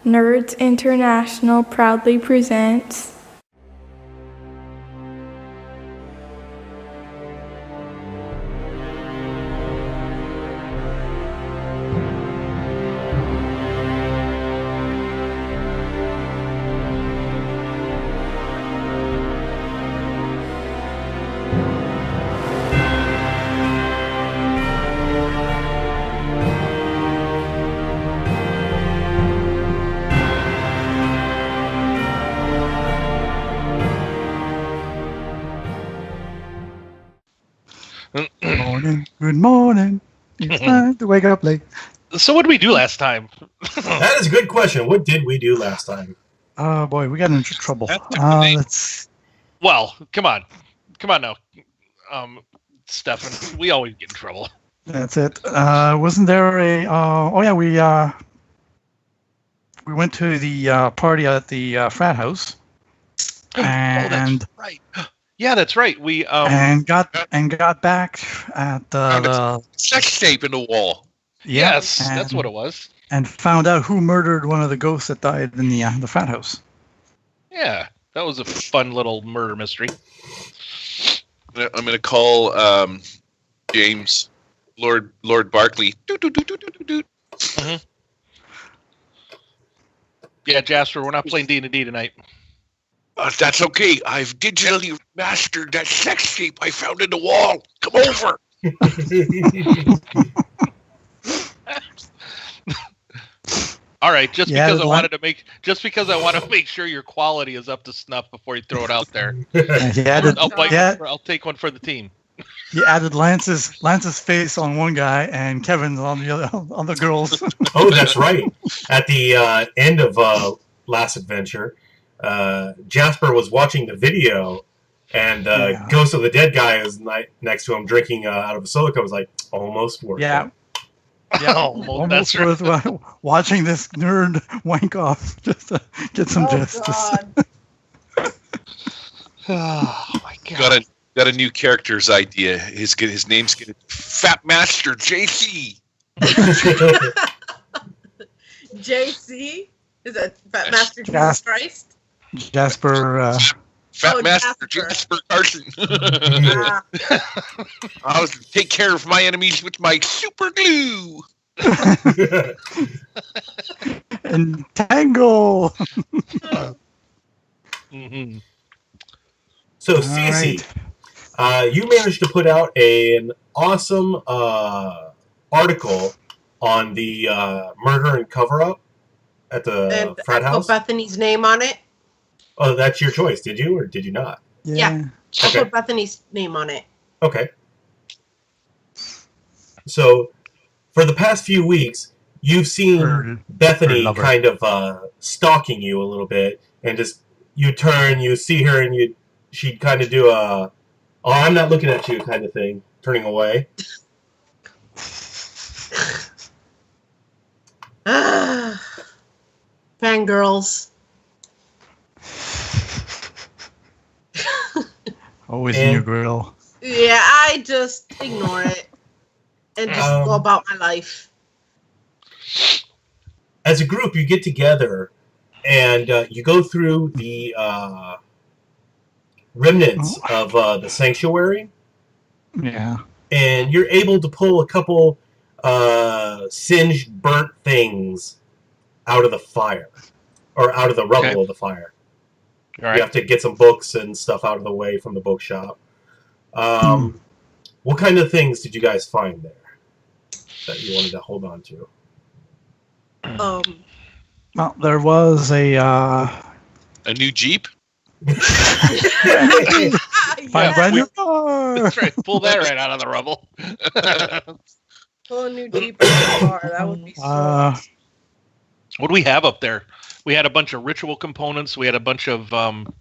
Nerds International proudly presents Good morning. It's time to wake up late. So what did we do last time? That is a good question. What did we do last time? Oh boy, we got into trouble. Well, come on now, Stefan. We always get in trouble. That's it. Wasn't there a? We went to the party at the frat house, and that's right. Yeah, that's right. We and got back at the sex tape in the wall. Yes, that's what it was. And found out who murdered one of the ghosts that died in the frat house. Yeah, that was a fun little murder mystery. I'm going to call James, Lord Barkley. Mm-hmm. Yeah, Jasper, we're not playing D&D tonight. That's okay. I've digitally mastered that sex tape I found in the wall. Come over. All right, just because I want to make sure your quality is up to snuff before you throw it out there. I'll take one for the team. He added Lance's face on one guy and Kevin's on the other on the girls. Oh, that's right. At the end of last adventure, Jasper was watching the video, and Ghost of the Dead guy is next to him drinking out of a soda cup. Was like almost worth it. Yeah, almost worth watching this nerd wank off just to get some justice. Oh my god! Got a new character's idea. His name's gonna be Fat Master JC. JC? Is that Fat Master Jesus Christ? Jasper. Fat Master Jasper Carson. I was to take care of my enemies with my super glue. And tangle. Mm-hmm. So, Cece, you managed to put out an awesome article on the murder and cover-up at the frat house. Put Bethany's name on it. Oh, that's your choice. Did you or did you not? Yeah. I put Bethany's name on it. Okay. So, for the past few weeks, you've seen Bethany kind of stalking you a little bit, and just you turn, you see her, and she'd kind of do a, "Oh, I'm not looking at you" kind of thing, turning away. Fangirls. Always in your grill. Yeah, I just ignore it and just go about my life. As a group, you get together and you go through the remnants of the sanctuary. Yeah. And you're able to pull a couple singed, burnt things out of the fire, or out of the rubble of the fire. All right. You have to get some books and stuff out of the way from the bookshop. What kind of things did you guys find there that you wanted to hold on to? Well, there was a new Jeep. Brand new car. That's right. Pull that right out of the rubble. Pull a new Jeep in the car. That would be so. What do we have up there? We had a bunch of ritual components. We had a bunch of some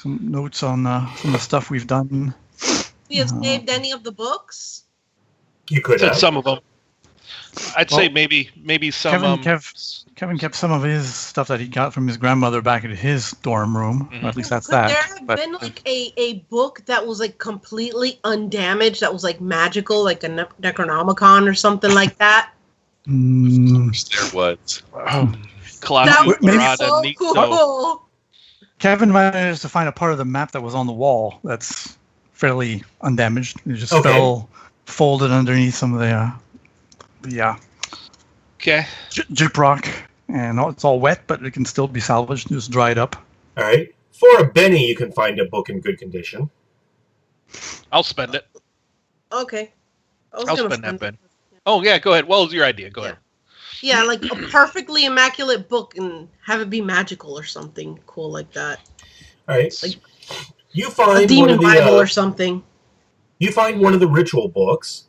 notes on some of the stuff we've done. We have saved any of the books? You could have some of them. I'd say maybe some. Kevin kept some of his stuff that he got from his grandmother back in his dorm room. Or at least that's Could that. there have been like a book that was like completely undamaged, that was like magical, like a Necronomicon or something like that? There was. That would be so cool. Kevin managed to find a part of the map that was on the wall that's fairly undamaged. It just fell folded underneath some of the gyprock, and it's all wet, but it can still be salvaged, just dried up. All right. For a Benny, you can find a book in good condition. I'll spend it. Okay. I'll spend that, Ben. Oh, yeah, go ahead. What was your idea? Go ahead. Yeah, like a perfectly immaculate book and have it be magical or something cool like that. All right. Like you find a demon Bible or something. You find one of the ritual books.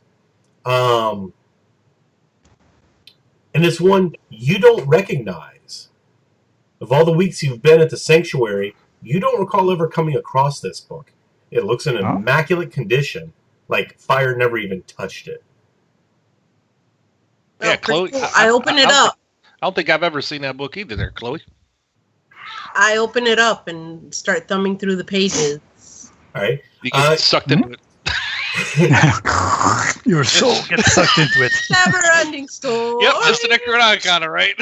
And it's one you don't recognize. Of all the weeks you've been at the sanctuary, you don't recall ever coming across this book. It looks in immaculate condition, like fire never even touched it. Yeah, Chloe. Cool. I open it up. I don't think I've ever seen that book either there, Chloe. I open it up and start thumbing through the pages. All right. You get sucked into it. Your soul gets sucked into it. Never-ending story. Yep, that's the Necronomicon, right?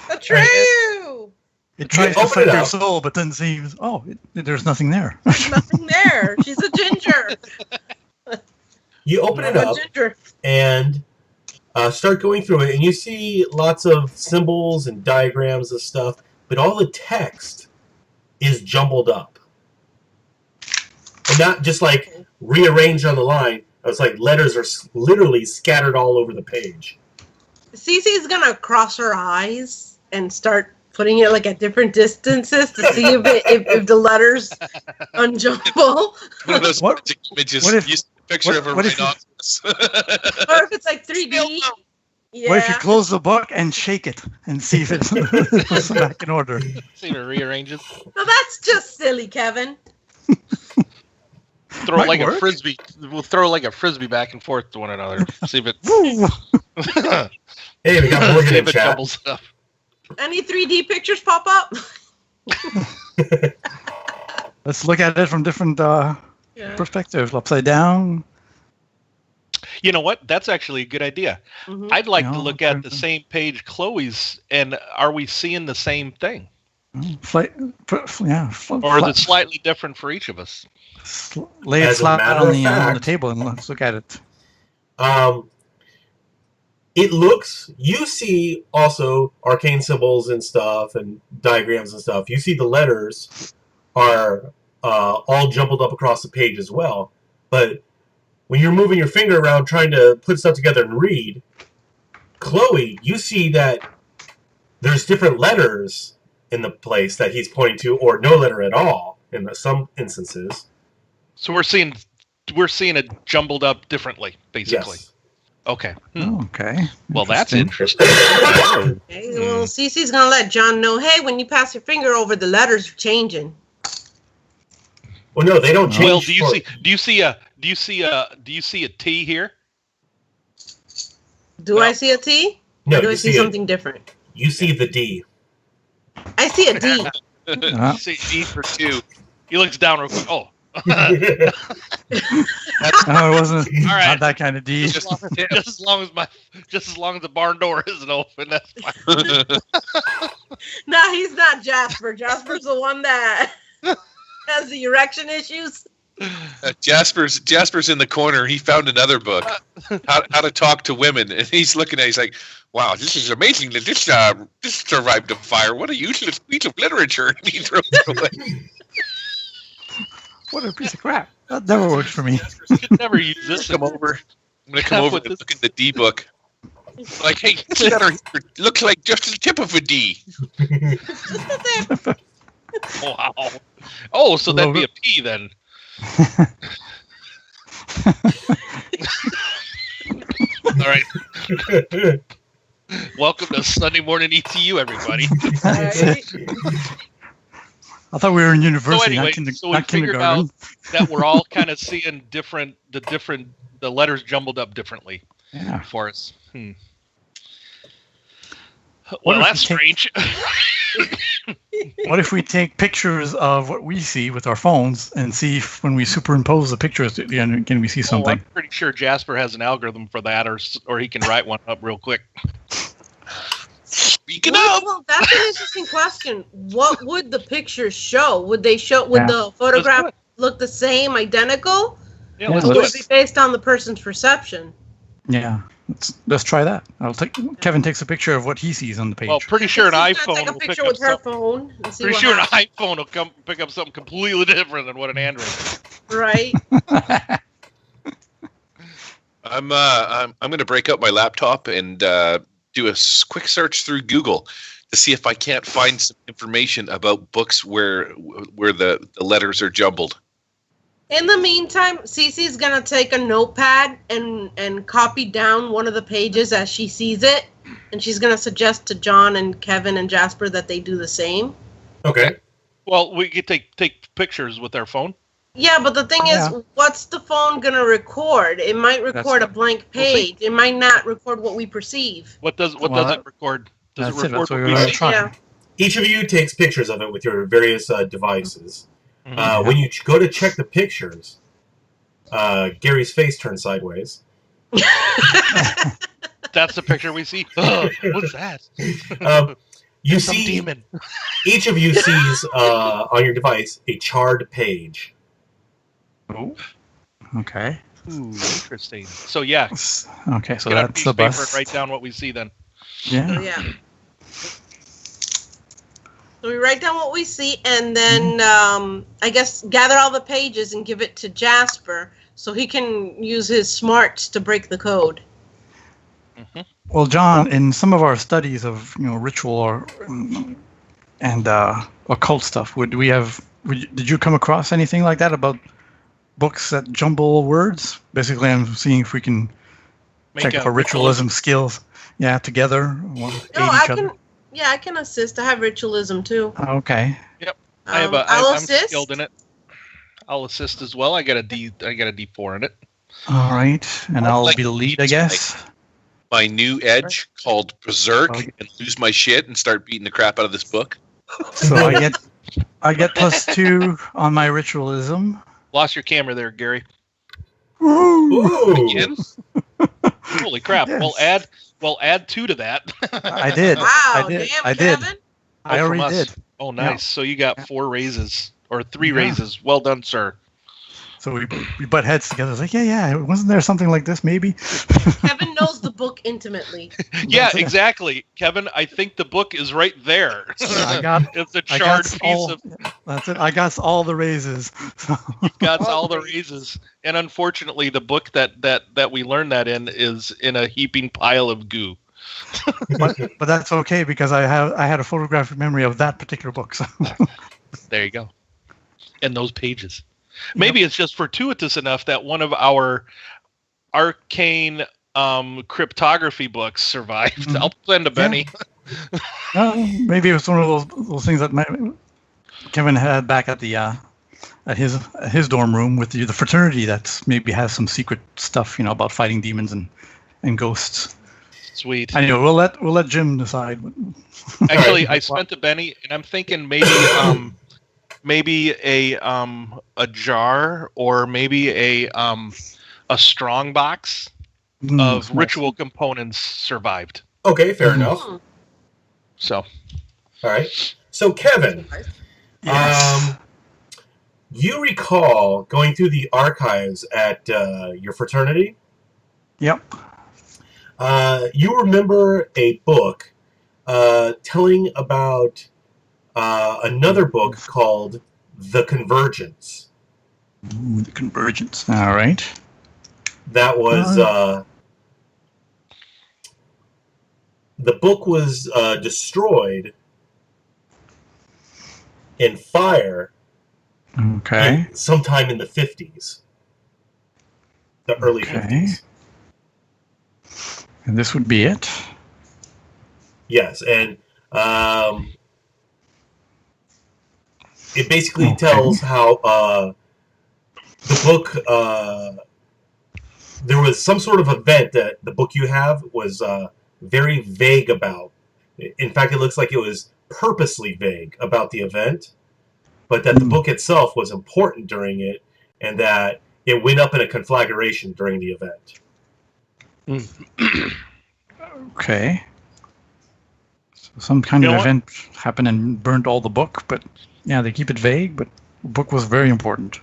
Atreyu! It tries to suck your soul, but then sees, there's nothing there. There's nothing there. She's a ginger. You open it up and start going through it, and you see lots of symbols and diagrams of stuff, but all the text is jumbled up. And not just like rearranged on the line. It's like letters are literally scattered all over the page. Cece's gonna cross her eyes and start putting it like at different distances to see if the letters unjumble. One of those images. What if, use a picture of a rhinoceros. Or if it's like 3D. Yeah. What if you close the book and shake it and see if it puts it back in order? See if it rearranges. No, that's just silly, Kevin. Throw it like a frisbee. We'll throw like a frisbee back and forth to one another. See if it. Hey, we got Morgan in chat. trouble Stuff. Any 3D pictures pop up? Let's look at it from different perspectives. Upside down. You know what? That's actually a good idea. Mm-hmm. I'd like to look at the same page Chloe's, and are we seeing the same thing? Or is it slightly different for each of us? Lay it flat on the table and let's look at it. It looks, you see also arcane symbols and stuff and diagrams and stuff. You see the letters are all jumbled up across the page as well. But when you're moving your finger around trying to put stuff together and read, Chloe, you see that there's different letters in the place that he's pointing to, or no letter at all in some instances. So we're seeing it jumbled up differently, basically. Yes. Okay. Okay. Well, that's interesting. Okay, well, Cece's gonna let John know. Hey, when you pass your finger over, the letters are changing. Well, no, they don't change. Well, do you see a T here? Do I see a T? No. Or do I see something different? You see the D. I see a D. You see D for 2. He looks down real quick. Oh. No, it wasn't. All right. Not that kind of D. Just as long as the barn door isn't open, that's fine. No, he's not Jasper. Jasper's the one that has the erection issues. Jasper's in the corner. He found another book, how to talk to women, and he's looking at it. He's like, "Wow, this is amazing that this survived a fire. What a useless piece of literature!" And he throws it away. What a piece of crap. That never worked for me. Should never use this. I'm gonna come over and look at the D book. Like, hey, this letter here looks like just the tip of a D. Wow. Oh, so that'd be a P then. All right. Welcome to Sunday morning ETU, everybody. I thought we were in university, so anyway, not kindergarten. That we're all kind of seeing the letters jumbled up differently for us. Well, that's strange. What if we take pictures of what we see with our phones and see if when we superimpose the pictures, can we see something? I'm pretty sure Jasper has an algorithm for that, or he can write one up real quick. Speaking of, well, that's an interesting question. What would the pictures show? Would they show? Would the photograph look the same, identical? Yeah, or would it be based on the person's perception? Yeah, let's try that. Kevin takes a picture of what he sees on the page. Well, pretty sure an iPhone take a will picture pick with up her phone. And see pretty sure happens. an iPhone will come pick up something completely different than what an Android is. Right. I'm going to break out my laptop and do a quick search through Google to see if I can't find some information about books where the letters are jumbled. In the meantime, Cece's gonna take a notepad and copy down one of the pages as she sees it, and she's gonna suggest to John and Kevin and Jasper that they do the same. Okay. Well, we could take pictures with our phone. Yeah, but the thing is, what's the phone gonna record? It might record a blank page. It might not record what we perceive. What does it record? Does it record what we see? Yeah. Each of you takes pictures of it with your various devices. When you go to check the pictures, Gary's face turns sideways. That's the picture we see. What's that? You Some see, demon. Each of you sees on your device a charred page. Oh, okay. Ooh, interesting. So yeah. Okay, so get a that's piece the of paper bus. and write down what we see then. Yeah. So, yeah. So we write down what we see, and then I guess gather all the pages and give it to Jasper so he can use his smarts to break the code. Mm-hmm. Well, John, in some of our studies of ritual and occult stuff, did you come across anything like that about books that jumble words? Basically, I'm seeing if we can check if our ritualism skills, together. Yeah, I can assist. I have ritualism too. Okay. Yep. I'll I'm assist. skilled in it. I'll assist as well. I got a D4 in it. All right, and I'll be the lead, I guess. My new edge called Berserk and lose my shit and start beating the crap out of this book. So I get +2 on my ritualism. Lost your camera there, Gary. Ooh. Again? Holy crap! Yes. Well, add 2 to that. I did. Wow, I did. damn, I did. Kevin. I already from us. did. Oh, nice. Yeah. So you got 4 raises or 3 Yeah. raises. Well done, sir. So we butt heads together. It's like, wasn't there something like this? Maybe. Kevin knows the book intimately. Yeah, exactly, Kevin. I think the book is right there. It's a charred piece of. That's it. I got all the raises. Got all the raises, and unfortunately, the book that we learned that in is in a heaping pile of goo. but that's okay because I had a photographic memory of that particular book. So. There you go. And those pages. Maybe it's just fortuitous enough that one of our arcane cryptography books survived. Mm-hmm. I'll send to Benny. Maybe it was one of those things that Kevin had back at the at his dorm room with the fraternity that maybe has some secret stuff, about fighting demons and ghosts. Sweet. Anyway, we'll let Jim decide. Actually, I spent to Benny, and I'm thinking maybe a jar or maybe a strong box of ritual components survived. Okay, fair enough. So, all right. So Kevin, you recall going through the archives at your fraternity? Yep. You remember a book telling about another book called The Convergence. Ooh, The Convergence. All right. That was the book was destroyed in fire. Okay. Sometime in the 50s, the early 50s. And this would be it. Yes, and it basically tells how the book, there was some sort of event that the book you have was very vague about, In fact, it looks like it was purposely vague about the event, but that the book itself was important during it, and that it went up in a conflagration during the event. Okay. So some kind of event happened and burned all the book, but yeah, they keep it vague, but the book was very important.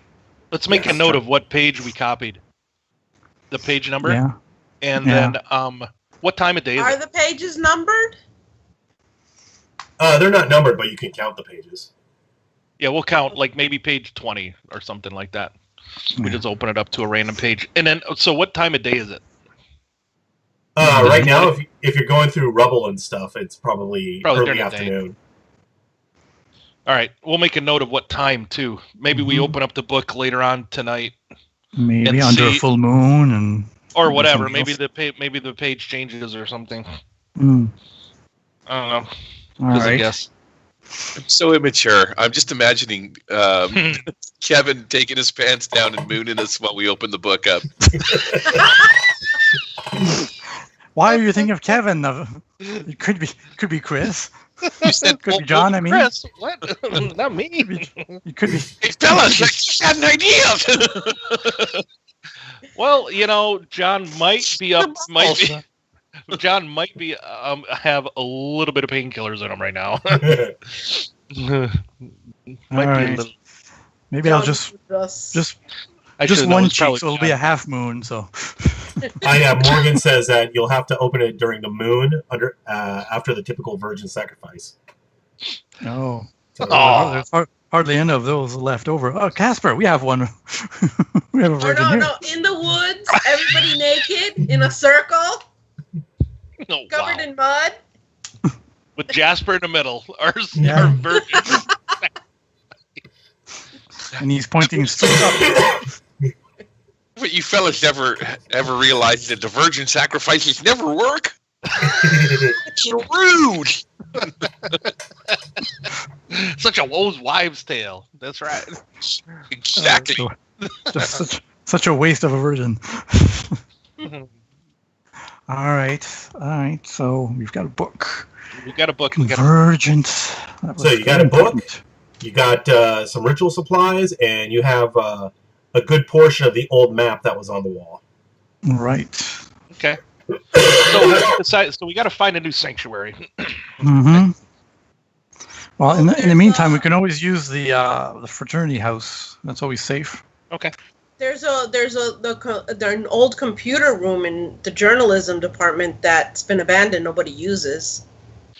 Let's make a note of what page we copied. The page number? Yeah. And then what time of day is Are it? the pages numbered? They're not numbered, but you can count the pages. Yeah, we'll count like maybe page 20 or something like that. We just open it up to a random page. And then, so what time of day is it? Right now, if you're going through rubble and stuff, it's probably early afternoon. All right, we'll make a note of what time too. Maybe we open up the book later on tonight. Maybe under a full moon and or whatever. Maybe the page changes or something. I don't know. All right. I guess. I'm so immature. I'm just imagining Kevin taking his pants down and mooning us while we open the book up. Why are you thinking of Kevin? It could be Chris. You said could be John. I mean, Chris, what? Not me. It could be. Hey, fellas, I just had an idea. Well, John might be up. John might be have a little bit of painkillers in him right now. All right. Maybe I'll just one cheek, so it'll be a half moon. So. Morgan says that you'll have to open it during the moon after the typical virgin sacrifice. Oh. There's hardly any of those left over. Oh, Casper, we have one. We have a virgin here. No, in the woods, everybody naked in a circle, covered in mud. With Jasper in the middle, our virgin. And he's pointing straight up. But you fellas ever realized that the virgin sacrifices never work? It's rude. Such a woe's wives' tale. That's right. Exactly. Just such a waste of a virgin. All right. So we've got a book. We've got a book. Convergent. So you got a book. You got some ritual supplies, and you have a good portion of the old map that was on the wall. Right. Okay. So we got to find a new sanctuary. Mm-hmm. Well, in the meantime, we can always use the fraternity house. That's always safe. Okay. There's an old computer room in the journalism department that's been abandoned. Nobody uses.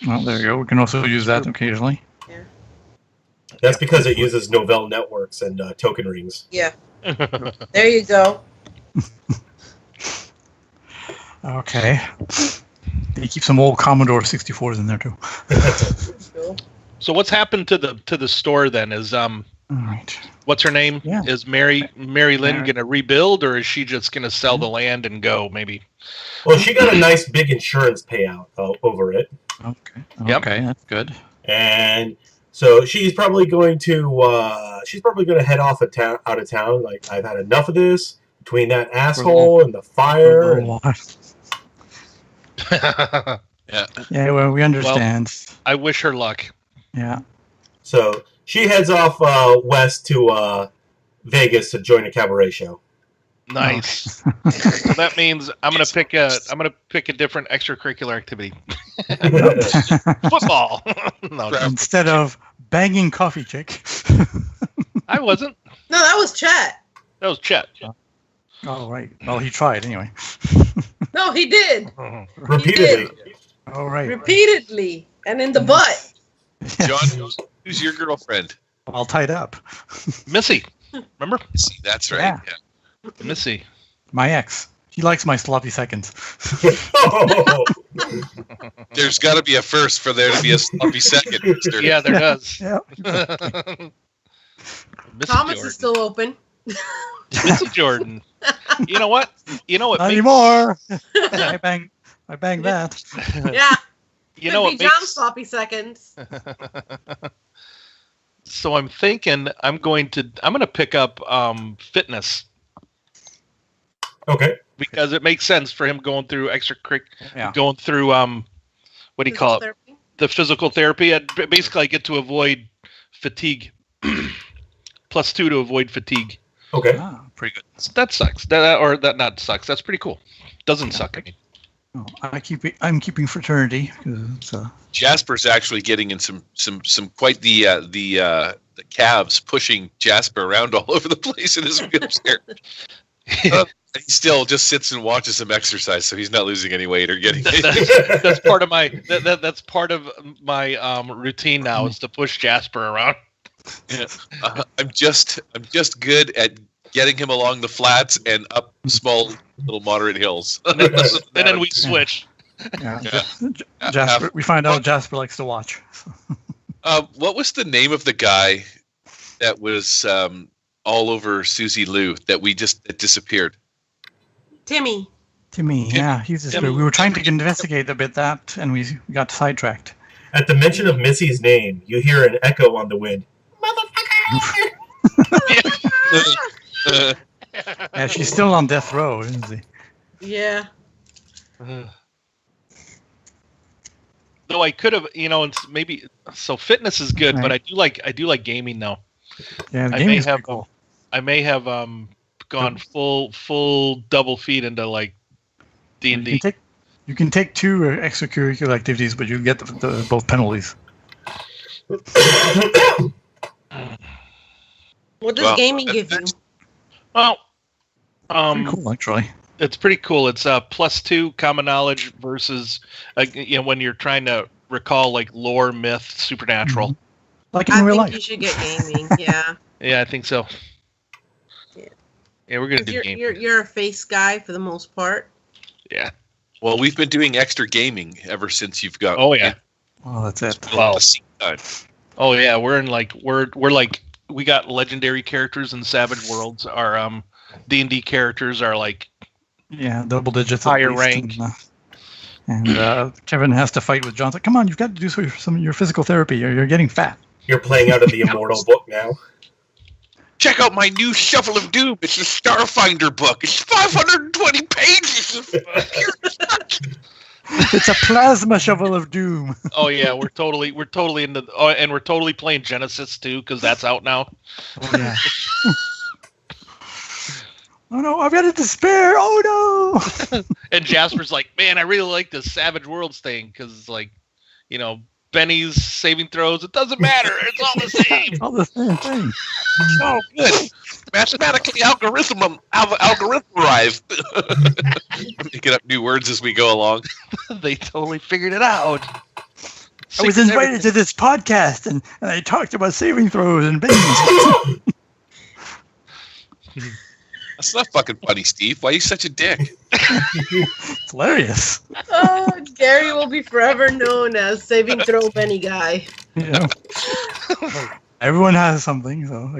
Well, there you go. We can also use that occasionally. Yeah. That's because it uses Novell networks and token rings. Yeah. There you go. Okay. They keep some old Commodore 64s in there too. So what's happened to the store then? Is all right. What's her name? Yeah. Is Mary Lynn going to rebuild, or is she just going to sell the land and go? Maybe. Well, she got a nice big insurance payout over it. Okay. Yep. Okay, that's good. And so she's probably going to head off out of town. Like, I've had enough of this. Between that asshole and the fire. Yeah, well, we understand. Well, I wish her luck. Yeah. So she heads off west to Vegas to join a cabaret show. Nice. So that means I'm gonna pick a different extracurricular activity. Football. No, instead of banging coffee chick. I wasn't. No, that was Chet. That was Chet. Oh, right. Well, he tried anyway. No, he did. Repeatedly. He did. All right. Repeatedly. And in the butt. John, who's your girlfriend? All tied up. Missy. Remember? Missy, that's right. Yeah. Missy. My ex. He likes my sloppy seconds. There's got to be a first for there to be a sloppy second. Mister. Yeah, there does. Yeah. Thomas is still open. Missy Jordan. You know what? Not anymore. I bang that. Yeah. You know what? John's sloppy seconds. So I'm thinking I'm going to pick up fitness. Okay. Because it makes sense for him going through going through what do you call it? the physical therapy. Basically, I get to avoid fatigue. +2 to avoid fatigue. Okay. Pretty good. That sucks. That not sucks. That's pretty cool. Doesn't suck. I mean. Oh, I'm keeping fraternity. Jasper's actually getting in some quite the calves pushing Jasper around all over the place in his wheelchair. He still just sits and watches him exercise, so he's not losing any weight or getting. That's part of my that's part of my routine now is to push Jasper around. Yeah. I'm just good at getting him along the flats and up small little moderate hills. And then we switch. Yeah. Jasper, we find out Jasper likes to watch. What was the name of the guy that was all over Susie Lou that disappeared? Timmy, yeah, we were trying to investigate a bit that, and we got sidetracked. At the mention of Missy's name, you hear an echo on the wind. Motherfucker! Yeah, she's still on death row, isn't she? Yeah. Though I could have, it's maybe so fitness is good, but I do like gaming now. Yeah, the gaming is cool. I may have gone full double feed into like D&D. You can take 2 extracurricular activities, but you get the both penalties. What does gaming give you? Well, pretty cool actually. It's pretty cool. It's +2 common knowledge versus when you're trying to recall like lore, myth, supernatural. Mm-hmm. Like in real life. I think you should get gaming. Yeah. Yeah, I think so. Yeah, we're gonna do gaming. You're a face guy for the most part. Yeah. Well, we've been doing extra gaming ever since you've got. Oh yeah. Oh, that's it. Oh yeah, we're in like we're like we got legendary characters in Savage Worlds. Our D&D characters are like double digits higher rank. And Kevin has to fight with John. Like, come on, you've got to do some of your physical therapy. You're getting fat. You're playing out of the Immortal book now. Check out my new Shovel of Doom. It's a Starfinder book. It's 520 pages. It's a plasma Shovel of Doom. Oh yeah, we're totally into, and we're totally playing Genesis too because that's out now. Oh yeah. Oh no, I've got a despair. Oh no. And Jasper's like, man, I really like this Savage Worlds thing because like, Benny's saving throws. It doesn't matter. It's all the same. It's all the same thing. Oh, good. Mathematically algorithmized. Making up new words as we go along. They totally figured it out. I was invited to this podcast, and I talked about saving throws and Benny's. That's not fucking funny, Steve. Why are you such a dick? It's hilarious. Oh, Gary will be forever known as saving throw Benny guy. Yeah. Everyone has something, so.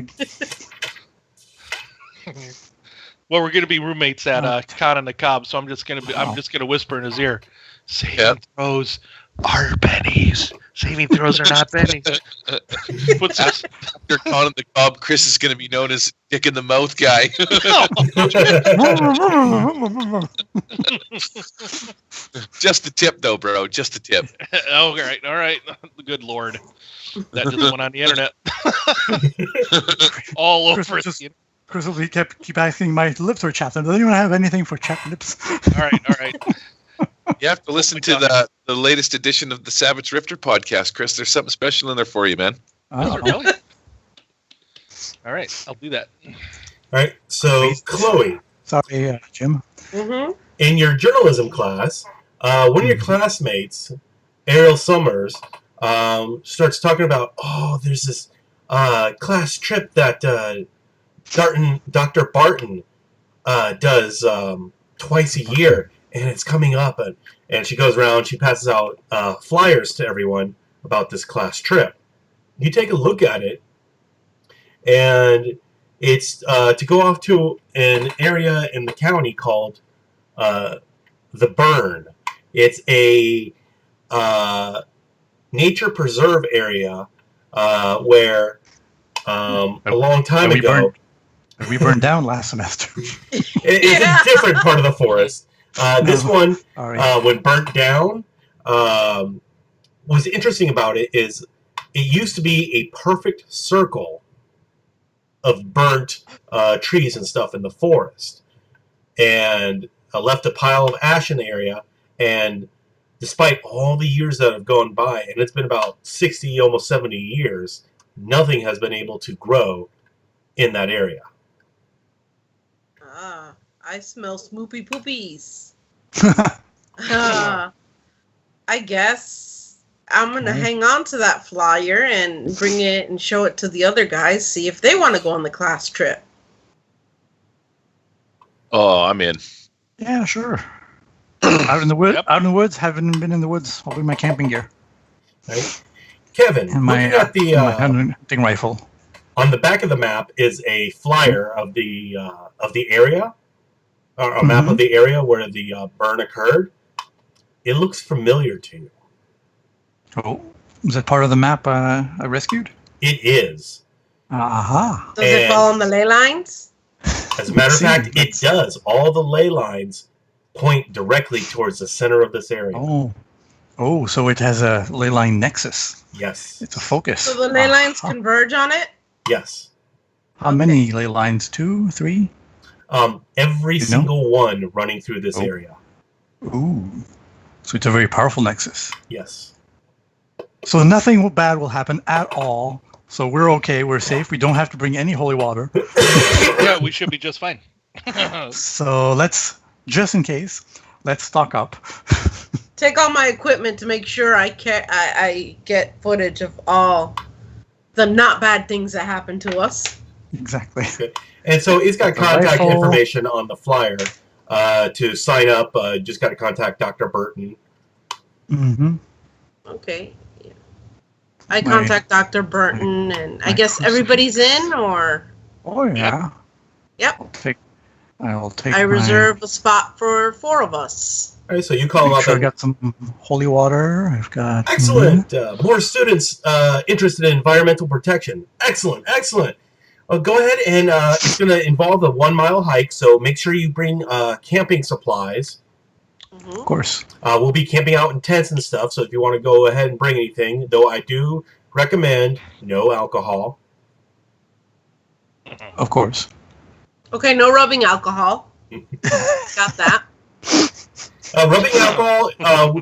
Well, we're gonna be roommates at Con and the Cobb, so I'm just gonna whisper in his ear. Saving throws are Benny's. Saving throws are not Benny's. What's this? After Con and the Cobb, Chris is going to be known as Dick in the Mouth guy. Just the tip, though, bro. Just the tip. All right. Good Lord. That just went on the internet. All over Chris will keep asking, my lips are chapped. Does anyone have anything for chapped lips? All right. You have to listen to the latest edition of the Savage Rifter podcast, Chris. There's something special in there for you, man. Oh, really? All right, I'll do that. All right, so Chloe. Sorry, Jim. Mm-hmm. In your journalism class, one of your classmates, Ariel Summers, starts talking about, there's this class trip that Dr. Barton does twice a year. And it's coming up, and she goes around, she passes out flyers to everyone about this class trip. You take a look at it, and it's to go off to an area in the county called the Burn. It's a nature preserve area where a long time ago... We burned down last semester. It's a different part of the forest. This one, when burnt down, what's interesting about it is it used to be a perfect circle of burnt trees and stuff in the forest, and left a pile of ash in the area. And despite all the years that have gone by, and it's been about 60, almost 70 years, nothing has been able to grow in that area. I smell smoopy poopies. I guess I'm going to hang on to that flyer and bring it and show it to the other guys, see if they want to go on the class trip. Oh, I'm in. Yeah, sure. Out in the woods. Haven't been in the woods. I'll bring my camping gear. Right. Kevin, and my hunting rifle. On the back of the map is a flyer of the area, or a map of the area where the burn occurred. It looks familiar to you. Oh, is that part of the map I rescued? It is. Aha. Does it fall on the ley lines? As a matter of fact, it does. All the ley lines point directly towards the center of this area. Oh, so it has a ley line nexus. Yes. It's a focus. So the ley lines converge on it? Yes. How many ley lines? 2, 3? Every single one running through this area. Ooh. So it's a very powerful nexus. Yes. So nothing bad will happen at all. So we're okay. We're safe. We don't have to bring any holy water. Yeah, we should be just fine. So let's, just in case, let's stock up. Take all my equipment to make sure I get footage of all the not bad things that happen to us. Exactly. Good. And so he's got contact information on the flyer to sign up. Just got to contact Dr. Burton. Mm-hmm. Okay. Yeah. I contact Dr. Burton, and I guess everybody's in, or? Oh, yeah. Yep. I'll take I reserve a spot for 4 of us. All right, so you call up. I got some holy water. I've got... Excellent. More students interested in environmental protection. Excellent. Go ahead, and it's going to involve a 1-mile hike, so make sure you bring camping supplies. Of course. We'll be camping out in tents and stuff, so if you want to go ahead and bring anything, though I do recommend no alcohol. Of course. Okay, no rubbing alcohol. Got that. Rubbing alcohol,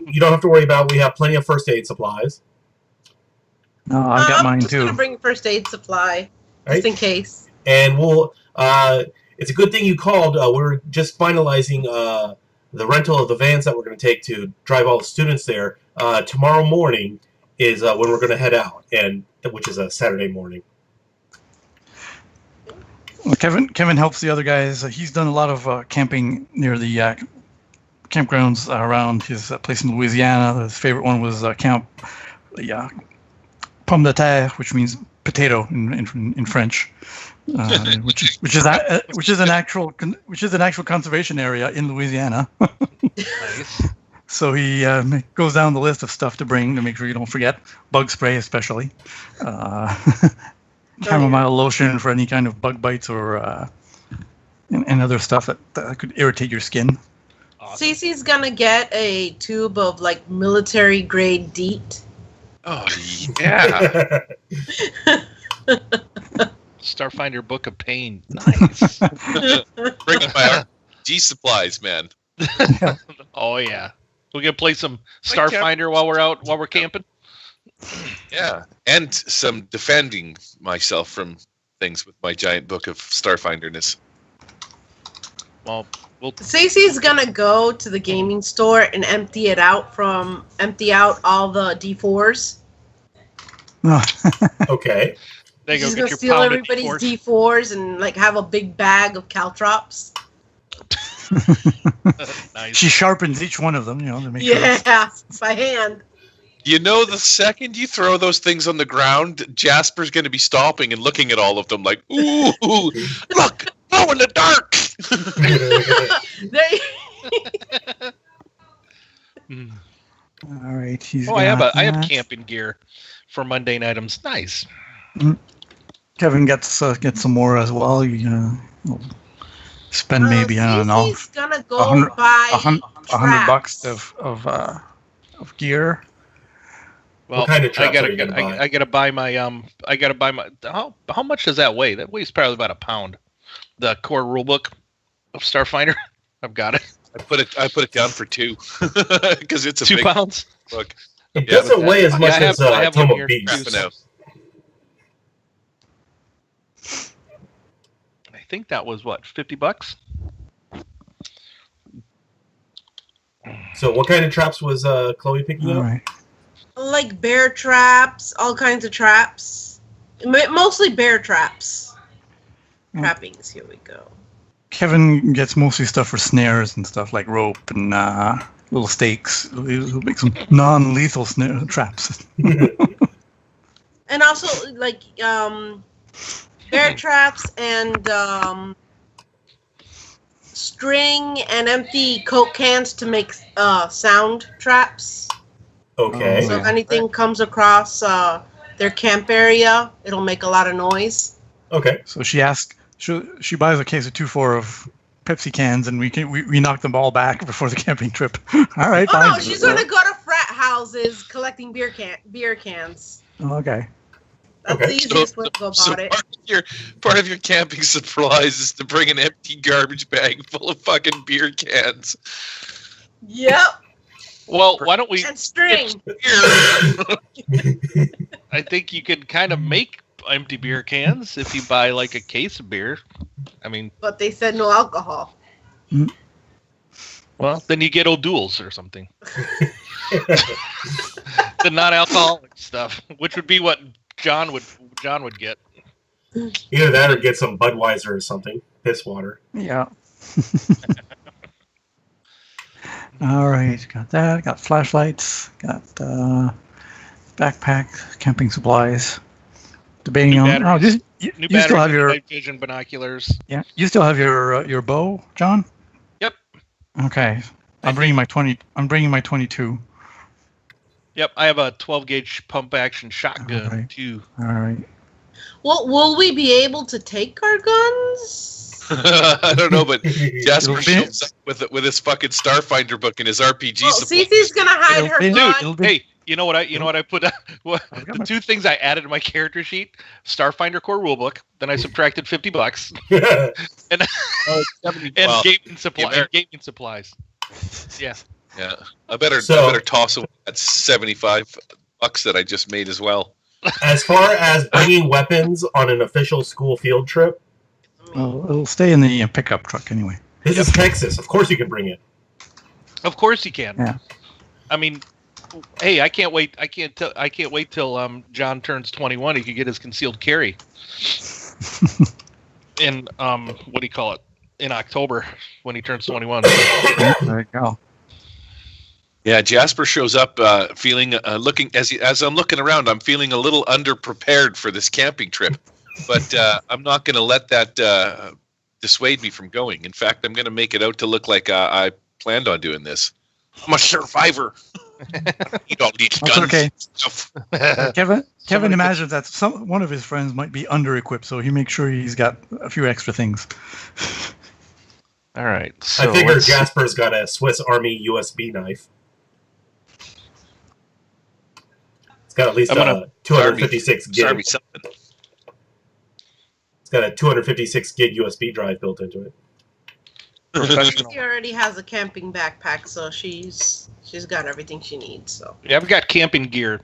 you don't have to worry about. We have plenty of first aid supplies. No, I got mine too. I'm just going to bring first aid supply, just in case. And we'll, it's a good thing you called. We're just finalizing the rental of the vans that we're going to take to drive all the students there. Tomorrow morning is when we're going to head out, and which is a Saturday morning. Well, Kevin helps the other guys. He's done a lot of camping near the campgrounds around his place in Louisiana. His favorite one was Camp Pomme de Terre, which means potato in French, which is an actual conservation area in Louisiana. Nice. So he goes down the list of stuff to bring to make sure you don't forget. Bug spray, especially. Chamomile lotion for any kind of bug bites or and other stuff that could irritate your skin. Awesome. Cece's gonna get a tube of like military grade DEET. Oh yeah. Starfinder Book of Pain. Nice. Bringing my RPG supplies, man. Oh yeah. We gonna play some Starfinder while we're camping. Yeah, and some defending myself from things with my giant book of Starfinderness. Well, Cece's gonna go to the gaming store and empty out all the D4s. Okay. There you go. She's Get gonna your steal pound of everybody's D4s. D4s and like have a big bag of caltrops. Nice. She sharpens each one of them, to make sure. Yeah, by hand. You know, the second you throw those things on the ground, Jasper's going to be stopping and looking at all of them like, ooh, look, glow in the dark. All right. I have camping gear for mundane items. Nice. Kevin gets some more as well. We'll spend maybe I don't know. He's gonna go buy $100 of gear. Well, what kind of traps are you gonna buy? I gotta buy my how much does that weigh? That weighs probably about a pound. The core rulebook of Starfinder. I've got it. I put it down for 2 because it's a 2 big pounds. book. It doesn't weigh as much as Tome of Beasts. I think that was what, $50? So what kind of traps was Chloe picking up? Right. Like bear traps, all kinds of traps. Mostly bear traps. Trappings, here we go. Kevin gets mostly stuff for snares and stuff like rope and little stakes. He'll make some non-lethal snare traps. And also like bear traps and string and empty Coke cans to make sound traps. Okay. So if anything comes across their camp area, it'll make a lot of noise. Okay. So she buys a case of 2-4 of Pepsi cans, and we knock them all back before the camping trip. All right. Oh fine. no, she's gonna go to frat houses collecting beer cans. Okay. That's the easiest way to go about it. Part of your camping supplies is to bring an empty garbage bag full of fucking beer cans. Yep. Well, why don't we... And string. I think you could kind of make empty beer cans if you buy like a case of beer. I mean... But they said no alcohol. Well, then you get O'Doul's or something. The non-alcoholic stuff, which would be what John would get. Either that or get some Budweiser or something. Piss water. Yeah. All right, got that. Got flashlights. Got backpack, camping supplies. Debating on. Oh, you still have your night vision binoculars. Yeah, you still have your bow, John. Yep. Okay, I'm bringing my 20. I'm bringing my 22. Yep, I have a 12 gauge pump action shotgun too. All right. Well, will we be able to take our guns? I don't know, but Jasper shows up with his fucking Starfinder book and his RPG support. Cece's gonna hide her gun. Hey, you know what I put? The 2 things I added to my character sheet: Starfinder core rulebook. Then I subtracted $50, and gaming supplies. Yeah. Yeah, I better toss away that $75 that I just made as well. As far as bringing weapons on an official school field trip, it'll stay in the pickup truck anyway. This is Texas. Of course you can bring it. Of course you can. Yeah. I mean, hey, I can't wait. I can't wait till John turns 21. He can get his concealed carry. In what do you call it? In October when he turns 21. There you go. Yeah, Jasper shows up feeling looking as I'm looking around. I'm feeling a little underprepared for this camping trip, but I'm not going to let that dissuade me from going. In fact, I'm going to make it out to look like I planned on doing this. I'm a survivor. You don't need guns. Okay. Kevin imagines that one of his friends might be under-equipped, so he makes sure he's got a few extra things. All right. So I figure Jasper's got a Swiss Army USB knife. It's got at least 256 gig. It's got a 256 gig USB drive built into it. She already has a camping backpack, so she's got everything she needs. So yeah, I've got camping gear.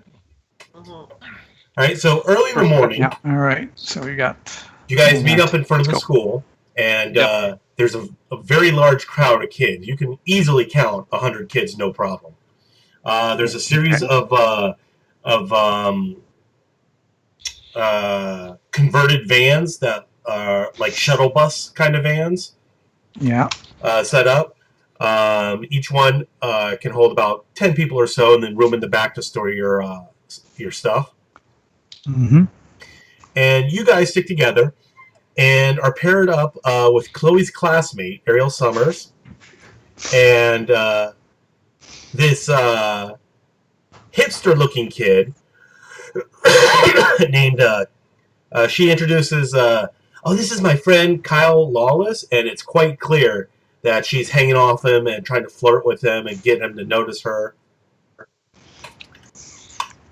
All right, so early in the morning. Yeah. All right. So we got. You guys meet up in front of the school, and there's a very large crowd of kids. You can easily count 100 kids, no problem. There's a series of converted vans that are like shuttle bus kind of vans. Yeah. Set up. Each one can hold about 10 people or so, and then room in the back to store your stuff. Mm-hmm. And you guys stick together and are paired up with Chloe's classmate, Ariel Summers, and this hipster-looking kid named, she introduces, this is my friend Kyle Lawless, and it's quite clear that she's hanging off him and trying to flirt with him and get him to notice her.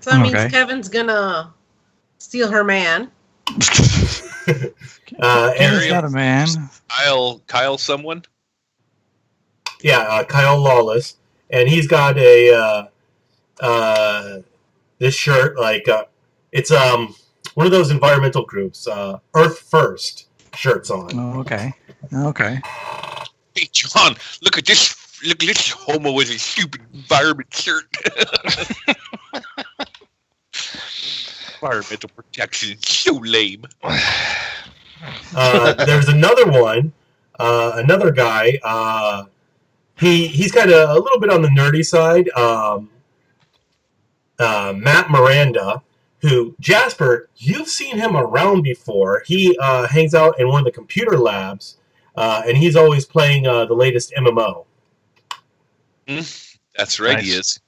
So that means Kevin's gonna steal her man. Kevin's not a man. Kyle someone? Yeah, Kyle Lawless. And he's got this shirt, it's one of those environmental groups, Earth First shirts on. Oh, okay. Hey, John, look at this homo with his stupid environment shirt. Environmental protection is so lame. There's another one, another guy. He's kind of a little bit on the nerdy side. Matt Miranda, who, Jasper, you've seen him around before. He hangs out in one of the computer labs, and he's always playing the latest MMO. That's right, nice. He is.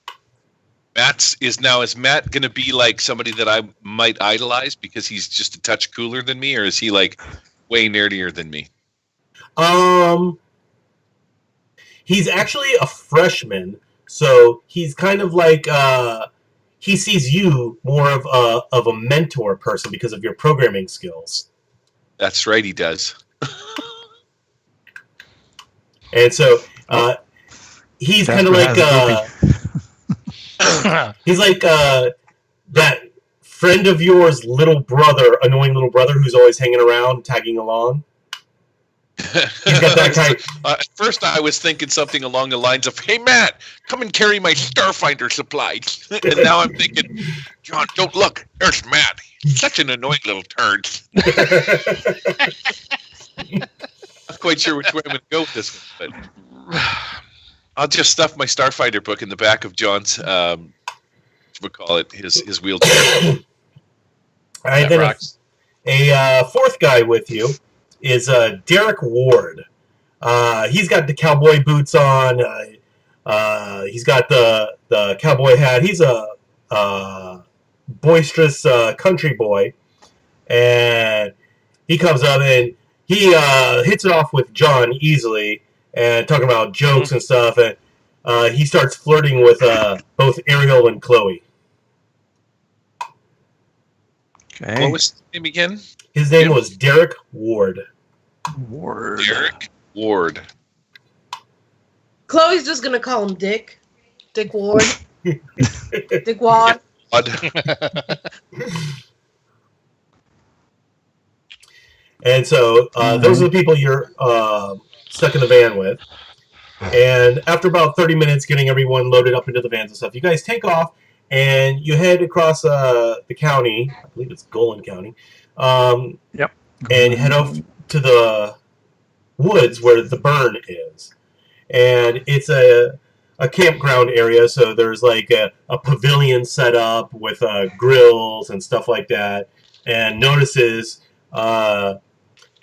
Is Matt going to be like somebody that I might idolize because he's just a touch cooler than me, or is he like way nerdier than me? He's actually a freshman, so he's kind of like he sees you more of a mentor person because of your programming skills. That's right, he does. And so he's kind of like he's like that friend of yours, annoying little brother who's always hanging around, tagging along. He's got that kind. At first, I was thinking something along the lines of, "Hey, Matt, come and carry my Starfinder supplies." And now I'm thinking, "John, don't look. There's Matt. He's such an annoying little turd." Not quite sure which way I'm going to go with this, but I'll just stuff my Starfinder book in the back of John's, his wheelchair. All right, then a fourth guy with you is Derek Ward. He's got the cowboy boots on. He's got the cowboy hat. He's a boisterous country boy. And he comes up and he hits it off with John easily and talking about jokes and stuff. And he starts flirting with both Ariel and Chloe. Okay. What was his name again? His name was Derek Ward. Derek Ward. Chloe's just gonna call him Dick. Dick Ward. Dick Wad. And so those are the people you're stuck in the van with. And after about 30 minutes getting everyone loaded up into the vans and stuff, you guys take off and you head across the county. I believe it's Golan County. Yep. And head off to the woods where the burn is. And it's a campground area, so there's like a pavilion set up with grills and stuff like that. And notices,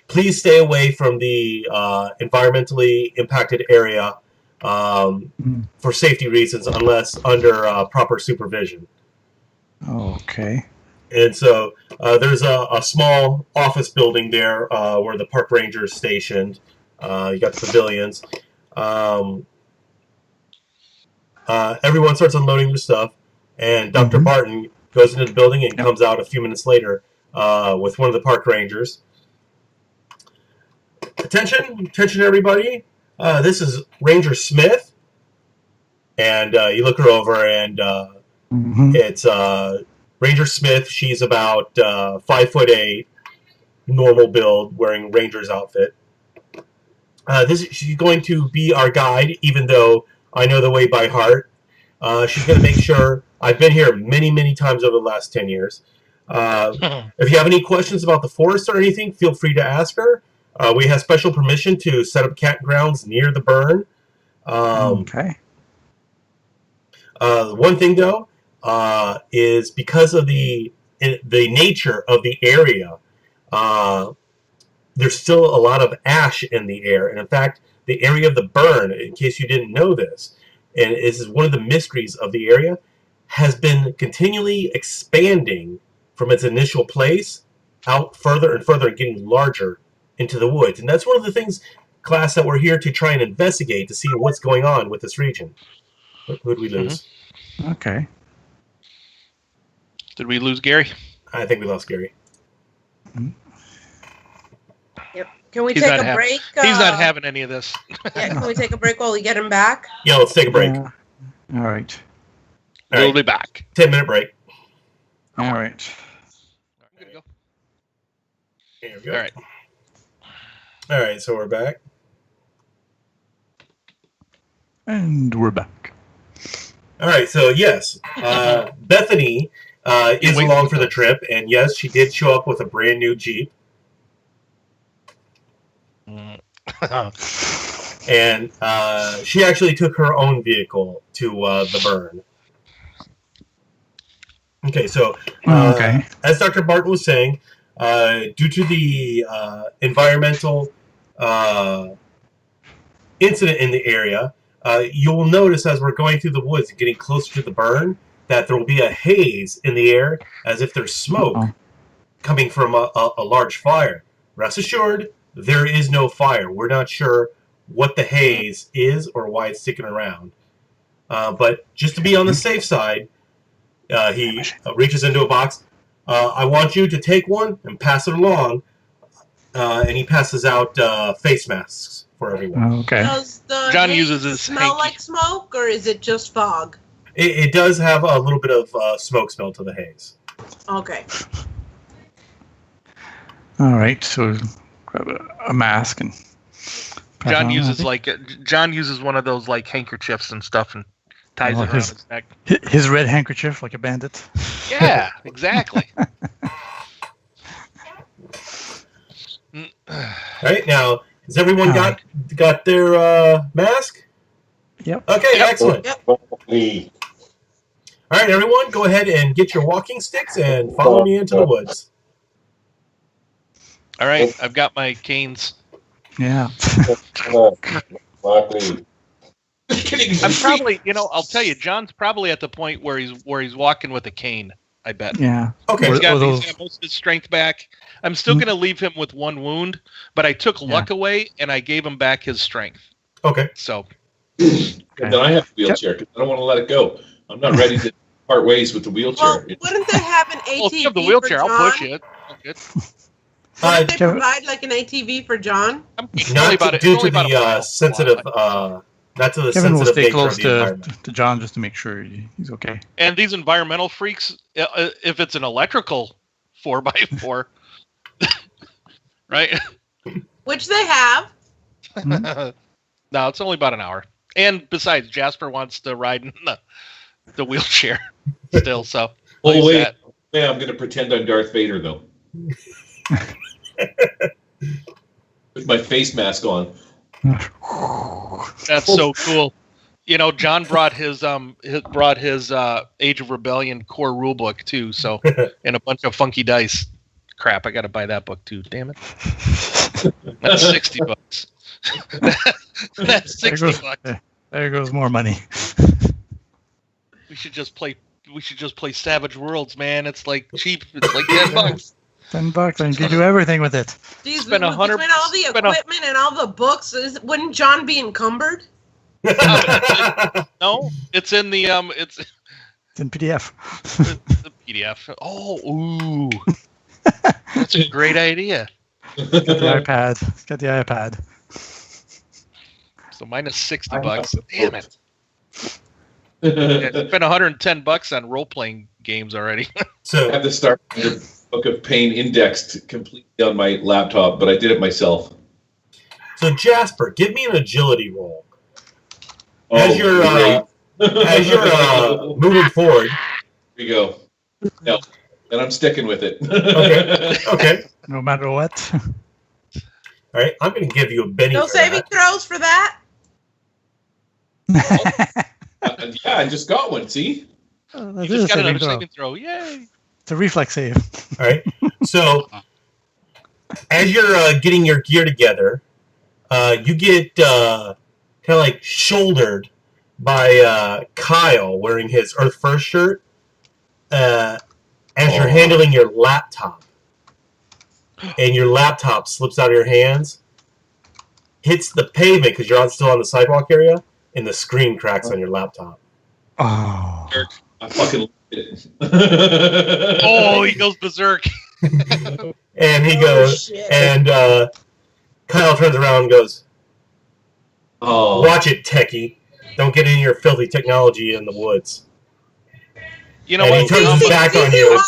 please stay away from the environmentally impacted area for safety reasons unless under proper supervision. Okay. And so there's a small office building there where the park ranger is stationed. You got the pavilions. Everyone starts unloading their stuff, and Dr. Barton goes into the building and comes out a few minutes later with one of the park rangers. Attention, everybody. This is Ranger Smith. And you look her over, and it's Ranger Smith. She's about 5'8", normal build, wearing Ranger's outfit. She's going to be our guide, even though I know the way by heart. She's going to make sure. I've been here many, many times over the last 10 years. If you have any questions about the forest or anything, feel free to ask her. We have special permission to set up campgrounds near the burn. Okay. One thing, though, is because of the nature of the area, there's still a lot of ash in the air. And in fact, the area of the burn, in case you didn't know this, and this is one of the mysteries of the area, has been continually expanding from its initial place out further and further and getting larger into the woods. And that's one of the things, class, that we're here to try and investigate to see what's going on with this region. Who did we lose? Okay. Did we lose Gary? I think we lost Gary. Yep. Can we take a break? He's not having any of this. Yeah, can we take a break while we get him back? Yeah, let's take a break. All right. We'll be back. 10-minute break. All right. I'm gonna go. Here we go. All right. All right, so we're back. And we're back. All right, so yes, Bethany is along for the trip, and yes, she did show up with a brand new Jeep. And she actually took her own vehicle to the burn. Okay, so as Dr. Barton was saying, due to the environmental incident in the area, you will notice as we're going through the woods and getting closer to the burn that there will be a haze in the air as if there's smoke coming from a large fire. Rest assured, there is no fire. We're not sure what the haze is or why it's sticking around. But just to be on the safe side, he reaches into a box. I want you to take one and pass it along. And he passes out face masks for everyone. Okay. Does the John haze uses his smell hanky. like smoke, or is it just fog? It does have a little bit of smoke smell to the haze. Okay. All right. So grab a mask and. John uses one of those like handkerchiefs and stuff and ties it around his neck. His red handkerchief, like a bandit. Yeah, exactly. All right, now has everyone got their mask? Yep. Okay, excellent. Yep. All right, everyone, go ahead and get your walking sticks and follow me into the woods. All right, I've got my canes. Yeah. I'm probably, I'll tell you, John's probably at the point where he's walking with a cane. I bet. Yeah. Okay. He's got most of his strength back. I'm still going to leave him with one wound, but I took luck away and I gave him back his strength. Okay. So. And then I have a wheelchair because I don't want to let it go. I'm not ready to part ways with the wheelchair. Well, wouldn't they have an ATV Well, if you have the wheelchair, for John? I'll push it. Good. Wouldn't they provide like an ATV for John? Not due to the sensitive, not to the Kevin will sensitive stay nature close of the environment. to John just to make sure he's okay. And these environmental freaks, if it's an electrical 4x4, right? Which they have. No, it's only about an hour. And besides, Jasper wants to ride in the wheelchair still, so. Oh, wait. Yeah, I'm going to pretend I'm Darth Vader, though. With my face mask on. That's so cool. John brought his Age of Rebellion core rulebook too, so and a bunch of funky dice. Crap, I gotta buy that book too, damn it. That's $60. That's $60. There goes more money. We should just play Savage Worlds, man. It's like cheap. It's like $10. $10 and you do everything with it. Jeez, Spend between all the equipment and all the books, wouldn't John be encumbered? No, it's in the it's in PDF. the PDF. Oh, ooh, that's a great idea. Got the iPad. Got the iPad. So minus $60. Damn it! Yeah, spent $110 on role-playing games already. So I have the Star Book of Pain indexed completely on my laptop, but I did it myself. So Jasper, give me an agility roll. As you're moving forward. Here we go. No, and I'm sticking with it. Okay. No matter what. All right, I'm going to give you a Benny. No saving throws for that. Yeah, I just got one. See, you just got another saving throw. Yay! It's a reflex save. All right. So as you're getting your gear together, you get kind of like shouldered by Kyle wearing his Earth First shirt as you're handling your laptop. And your laptop slips out of your hands, hits the pavement because you're still on the sidewalk area, and the screen cracks on your laptop. Oh. I fucking Oh, he goes berserk. And he goes, and Kyle turns around and goes, Oh, "Watch it, techie. Don't get any of your filthy technology in the woods." You know And what? he turns his back on you.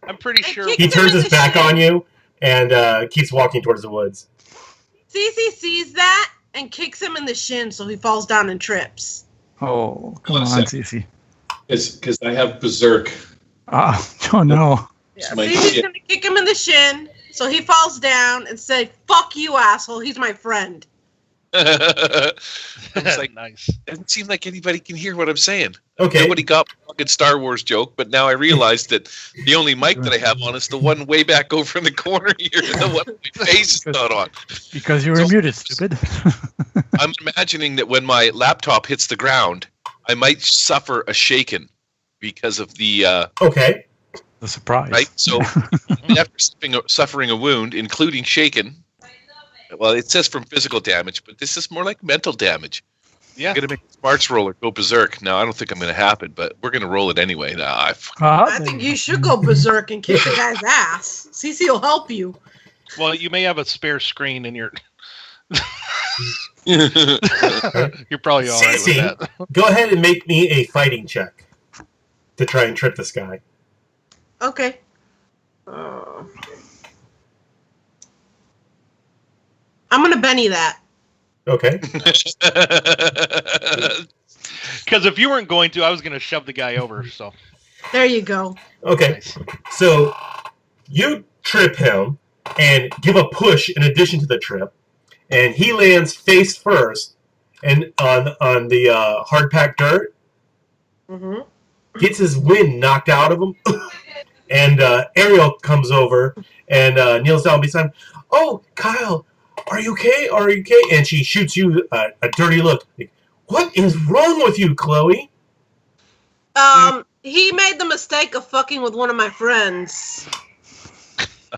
I'm pretty sure. He turns his back on you and keeps walking towards the woods. Cece sees that and kicks him in the shin so he falls down and trips. Oh, come on, Cece. because I have berserk. Oh no. Yeah, Cece's going to kick him in the shin so he falls down and say, "Fuck you, asshole. He's my friend." I was like, Nice. doesn't seem like anybody can hear what I'm saying. Okay. Nobody got my fucking Star Wars joke, but now I realized that the only mic that I have on is the one way back over in the corner here, the one my face is not on. Because you were muted, stupid. I'm imagining that when my laptop hits the ground, I might suffer a shaken because of the Okay. The surprise. right. So after suffering a wound, including shaken. Well, it says from physical damage, but this is more like mental damage. Yeah. I'm going to make the smarts roller go berserk. Now, I don't think I'm going to happen, but we're going to roll it anyway. Now, I think you should go berserk and kick the guy's ass. Cece will help you. Well, you may have a spare screen in your. You're probably all right with Cece, that. go ahead and make me a fighting check to try and trip this guy. Okay. I'm going to Benny that. Okay. Because if you weren't going to, I was going to shove the guy over. So There you go. Okay. nice. So you trip him and give a push in addition to the trip, and he lands face first and on the hard packed dirt. Mm-hmm. Gets his wind knocked out of him, and Ariel comes over and kneels down beside him. "Oh, Kyle, are you okay? Are you okay?" And she shoots you a dirty look. Like, "What is wrong with you, Chloe?" He made the mistake of fucking with one of my friends.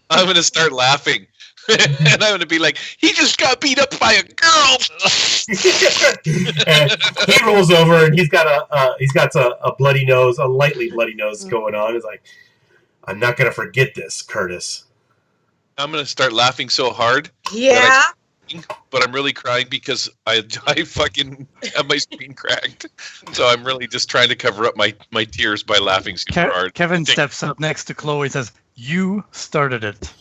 I'm going to start laughing. And I'm going to be like, he just got beat up by a girl. And he rolls over and he's got a bloody nose, a lightly bloody nose going on. He's like, "I'm not gonna forget this, Curtis." I'm going to start laughing so hard. Yeah. But I'm really crying because I fucking have my screen cracked. So I'm really just trying to cover up my tears by laughing super hard. Kevin steps up next to Chloe and says, "You started it."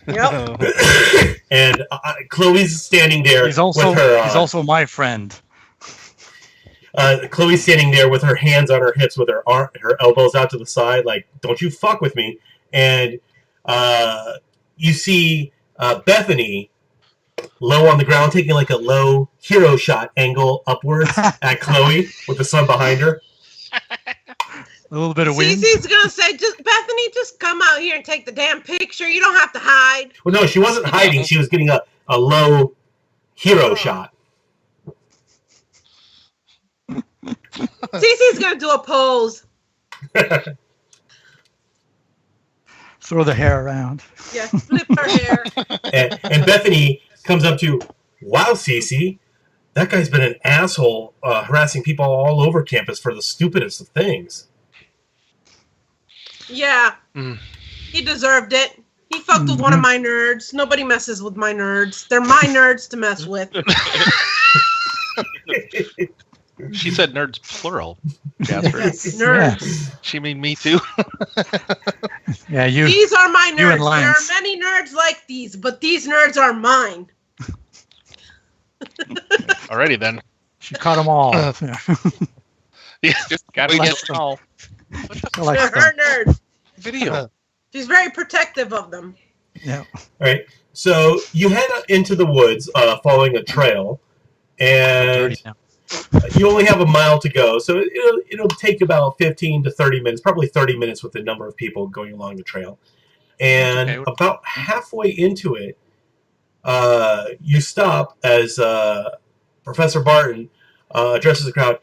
Yep. And Chloe's standing there. He's also my friend. Chloe's standing there with her hands on her hips, with her elbows out to the side, like, "Don't you fuck with me." And you see Bethany low on the ground, taking like a low hero shot angle upwards at Chloe with the sun behind her. A little bit of wind. Cece's gonna say, Bethany, just come out here and take the damn picture. You don't have to hide. Well, no, she wasn't hiding. She was getting a low hero shot. Cece's gonna do a pose. Throw the hair around. Yeah, flip her hair. And Bethany comes up to, "Wow, Cece, that guy's been an asshole, harassing people all over campus for the stupidest of things." Yeah. He deserved it. He fucked with one of my nerds. Nobody messes with my nerds. They're my nerds to mess with. She said nerds plural, Jasper. Yes, nerds. Yeah. She mean me too. Yeah, you. These are my you and nerds. There are Lance. many nerds like these, but these nerds are mine. Alrighty then. She caught them all. Yeah, gotta Wait, let yes. them all. Like They're her nerds. Video. She's very protective of them. Yeah. All right, so you head into the woods, following a trail, and Dirty now. you only have a mile to go, so it'll take about 15 to 30 minutes, probably 30 minutes with the number of people going along the trail. And Okay. about halfway into it, you stop as Professor Barton addresses the crowd.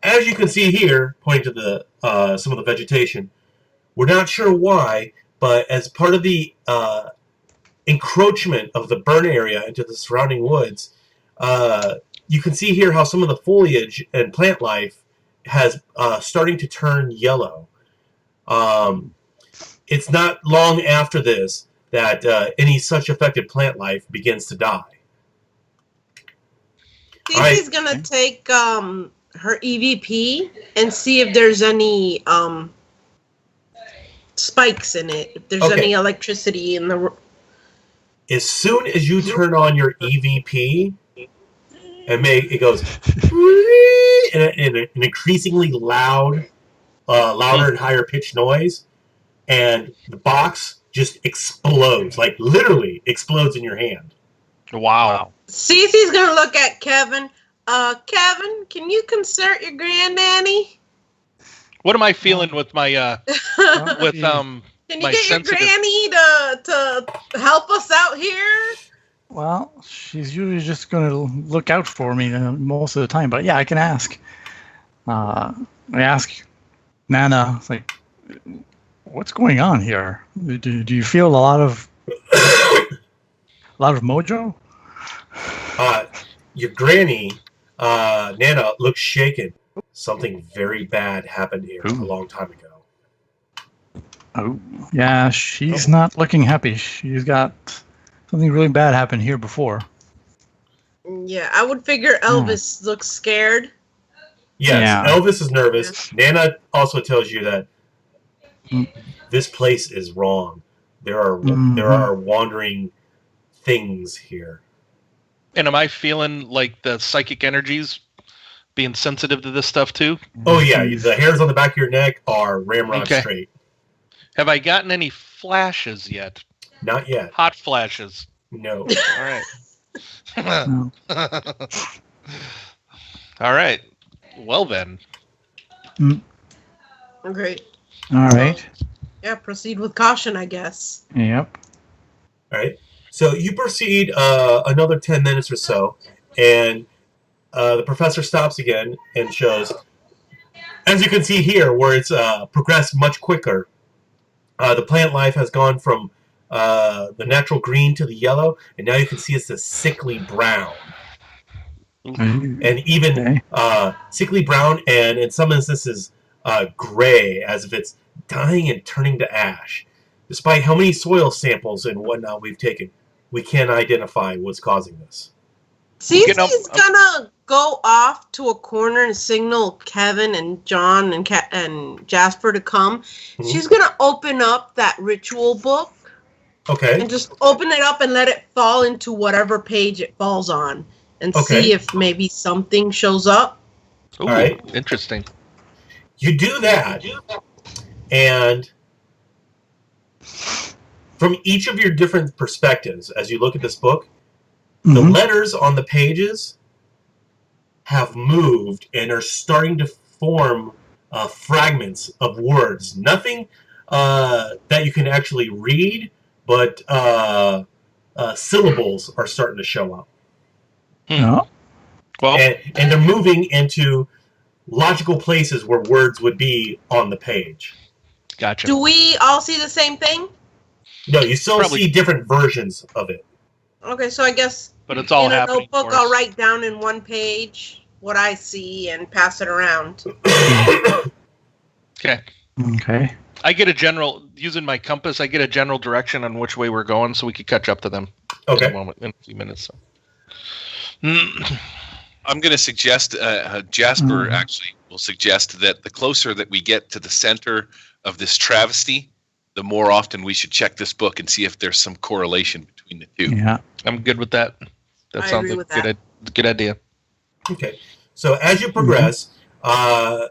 "As you can see here," pointing to the some of the vegetation, "we're not sure why, but as part of the encroachment of the burn area into the surrounding woods, you can see here how some of the foliage and plant life has starting to turn yellow. It's not long after this that any such affected plant life begins to die. Cece's gonna take her EVP and see if there's any spikes in it, if there's any electricity in the... As soon as you turn on your EVP, it goes in an increasingly louder and higher pitched noise, and the box just explodes, like literally explodes in your hand. Wow. Cece's gonna look at Kevin. Kevin, can you consult your granddaddy? What am I feeling with my with Can you my get sensitive... your granny to help us out here? Well, she's usually just going to look out for me most of the time, but yeah, I can ask. I ask Nana, it's like, what's going on here? Do you feel a lot of mojo? Your granny, Nana, looks shaken. Something very bad happened here a long time ago. Oh, yeah, she's not looking happy. She's got something really bad happened here before. Yeah, I would figure Elvis looks scared. Yes, Elvis is nervous. Nana also tells you that this place is wrong. There are wandering things here. And am I feeling like the psychic energies being sensitive to this stuff too? Oh yeah, the hairs on the back of your neck are ramrod straight. Have I gotten any flashes yet? Not yet. Hot flashes? No. All right. All right. Well then. Great. All right. Yeah, proceed with caution, I guess. Yep. All right. So you proceed another 10 minutes or so, and the professor stops again and shows, as you can see here, where it's progressed much quicker. The plant life has gone from the natural green to the yellow, and now you can see it's a sickly brown. And even sickly brown, and in some instances gray, as if it's dying and turning to ash. Despite how many soil samples and whatnot we've taken, we can't identify what's causing this. Cece's gonna go off to a corner and signal Kevin and John and Jasper to come. Mm-hmm. She's gonna open up that ritual book. Okay. And just open it up and let it fall into whatever page it falls on, and see if maybe something shows up. Ooh, all right. Interesting. You do that, and from each of your different perspectives, as you look at this book, the letters on the pages have moved and are starting to form fragments of words. Nothing that you can actually read, but syllables are starting to show up. Yeah. Well, and they're moving into logical places where words would be on the page. Gotcha. Do we all see the same thing? No, you still see different versions of it. Okay, so I guess but it's all in a happening notebook, I'll write down in one page what I see and pass it around. Okay. Okay. I get using my compass, I get a general direction on which way we're going so we could catch up to them in a few minutes. So. I'm going to suggest, Jasper actually will suggest that the closer that we get to the center of this travesty, the more often we should check this book and see if there's some correlation between the two. Yeah. I'm good with that. That sounds like a good idea. Okay. So as you progress, the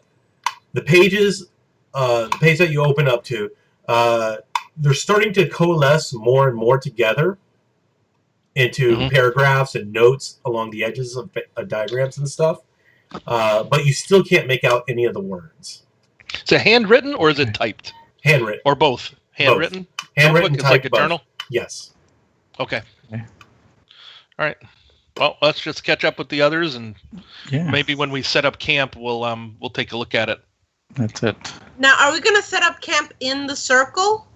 page that you open up to, they're starting to coalesce more and more together into paragraphs and notes along the edges of diagrams and stuff. But you still can't make out any of the words. Is it handwritten or is it typed? Handwritten. Or both? Handwritten? Both. Handwritten, typed, like a journal? Yes. Okay. All right. Well, let's just catch up with the others, and maybe when we set up camp, we'll take a look at it. That's it. Now, are we going to set up camp in the circle?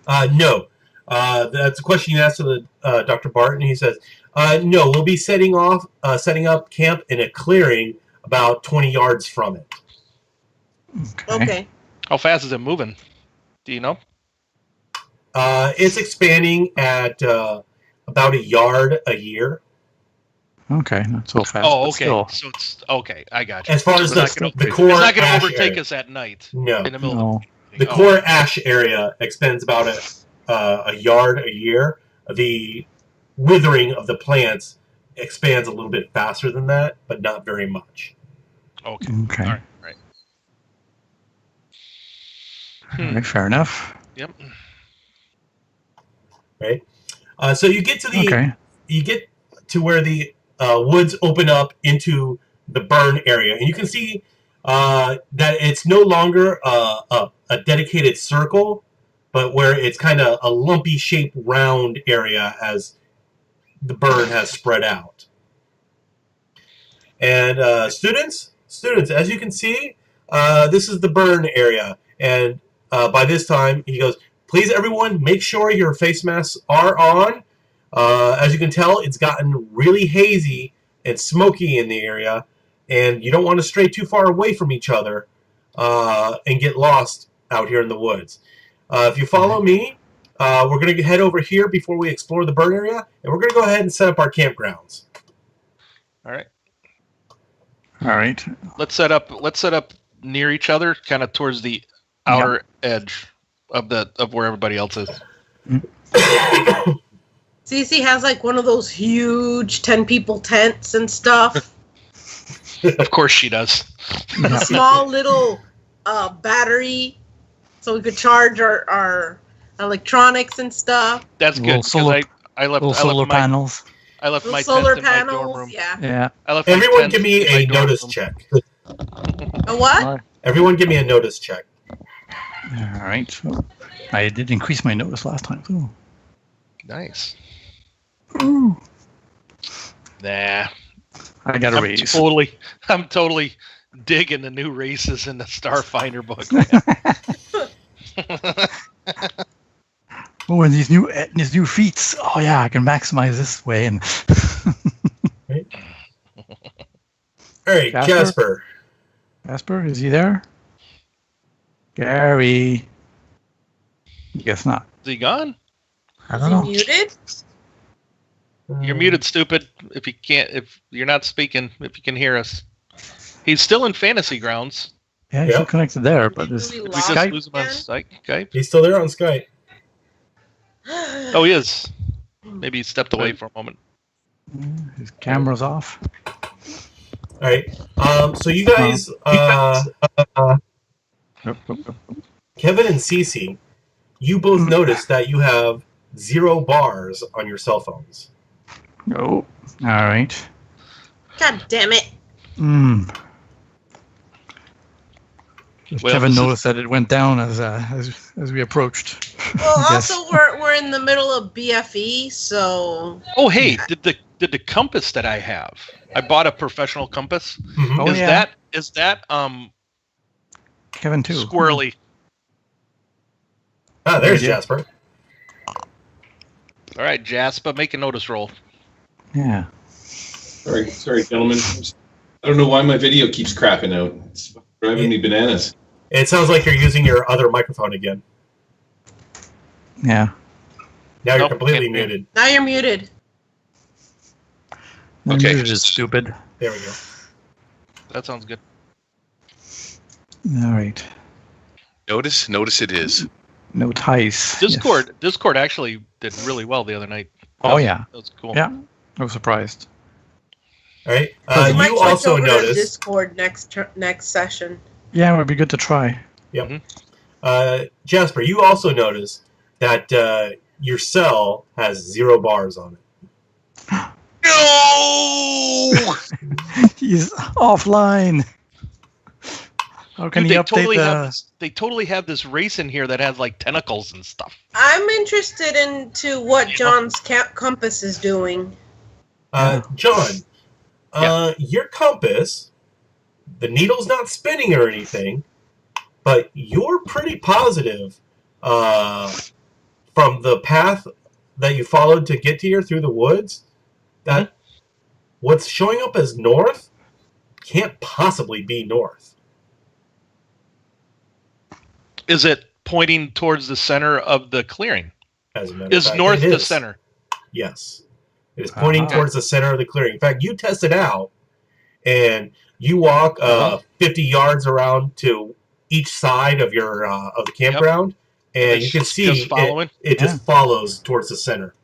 No. That's a question you asked to Dr. Barton. He says, no, we'll be setting up camp in a clearing about 20 yards from it. Okay. How fast is it moving? Do you know? It's expanding at about a yard a year. Okay, not so fast. Oh, but okay. still. So it's okay. I got you. As far as the core it's not going to ash overtake area. us at night. No. In the middle No. of The core ash area expands about a yard a year. The withering of the plants expands a little bit faster than that, but not very much. Okay. Okay. All right. All right, fair enough. Yep. Right. So you get to Okay. where the woods open up into the burn area, and you can see that it's no longer a dedicated circle, but where it's kind of a lumpy shaped round area as the burn has spread out. And students, as you can see, this is the burn area, and by this time he goes, please everyone make sure your face masks are on. As you can tell, it's gotten really hazy and smoky in the area, and you don't want to stray too far away from each other and get lost out here in the woods. If you follow me, we're going to head over here before we explore the burn area, and we're going to go ahead and set up our campgrounds. All right. All right. Let's set up near each other, kind of towards the outer edge of where everybody else is. Cece has like one of those huge 10 people tents and stuff. Of course she does. A small little battery so we could charge our electronics and stuff. That's good because I left solar panels. I left my solar tent in my dorm panels. room. Yeah. I left my Everyone tent give me in my a dorm notice room. check. A what? Everyone give me a notice check. All right. I did increase my notice last time too. Nice. Ooh. Nah. I got a raise. I'm totally digging the new races in the Starfinder book. Oh, and these new feats. Oh yeah, I can maximize this way. And All right, Jasper. Jasper, is he there? Gary. Guess not. Is he gone? I don't know. Muted? You're muted, stupid. If you're not speaking, if you can hear us, he's still in Fantasy Grounds. Yeah, he's still connected there, but Did this we We lost just him lose him on Skype. He's still there on Skype. Oh, he is. Maybe he stepped away for a moment. his camera's off. All right. So you guys, Kevin and Cece, you both notice that you have 0 bars on your cell phones. Oh, all right. God damn it. Well, Kevin noticed that it went down as we approached. Well, also we're in the middle of BFE, so. Oh, hey, did the compass that I have? I bought a professional compass. Mm-hmm. Oh, Is that Kevin too. squirrely? Ah, there's Yeah. Jasper. All right, Jasper, make a notice roll. Yeah. Sorry, gentlemen. I don't know why my video keeps crapping out. It's driving me bananas. It sounds like you're using your other microphone again. Yeah. Now you're Nope, completely can't hear. muted. Now you're muted. Okay. Muted is stupid. There we go. That sounds good. All right. Notice it is. No ties. Yes. Discord actually did really well the other night. Oh yeah. That was cool. Yeah. I was surprised. All right. We might You switch also over to notice. Discord next session. Yeah, it would be good to try. Yep. Jasper, you also notice that your cell has 0 bars on it. No! He's offline. How can Dude, he update they totally have this race in here that has like tentacles and stuff. I'm interested into what John's compass is doing. John, your compass, the needle's not spinning or anything, but you're pretty positive from the path that you followed to get here through the woods that what's showing up as north can't possibly be north. Is it pointing towards the center of the clearing? As a matter of fact, north the center? Yes. It is pointing towards the center of the clearing. In fact, you test it out, and you walk 50 yards around to each side of your of the campground, and you can see it just follows towards the center.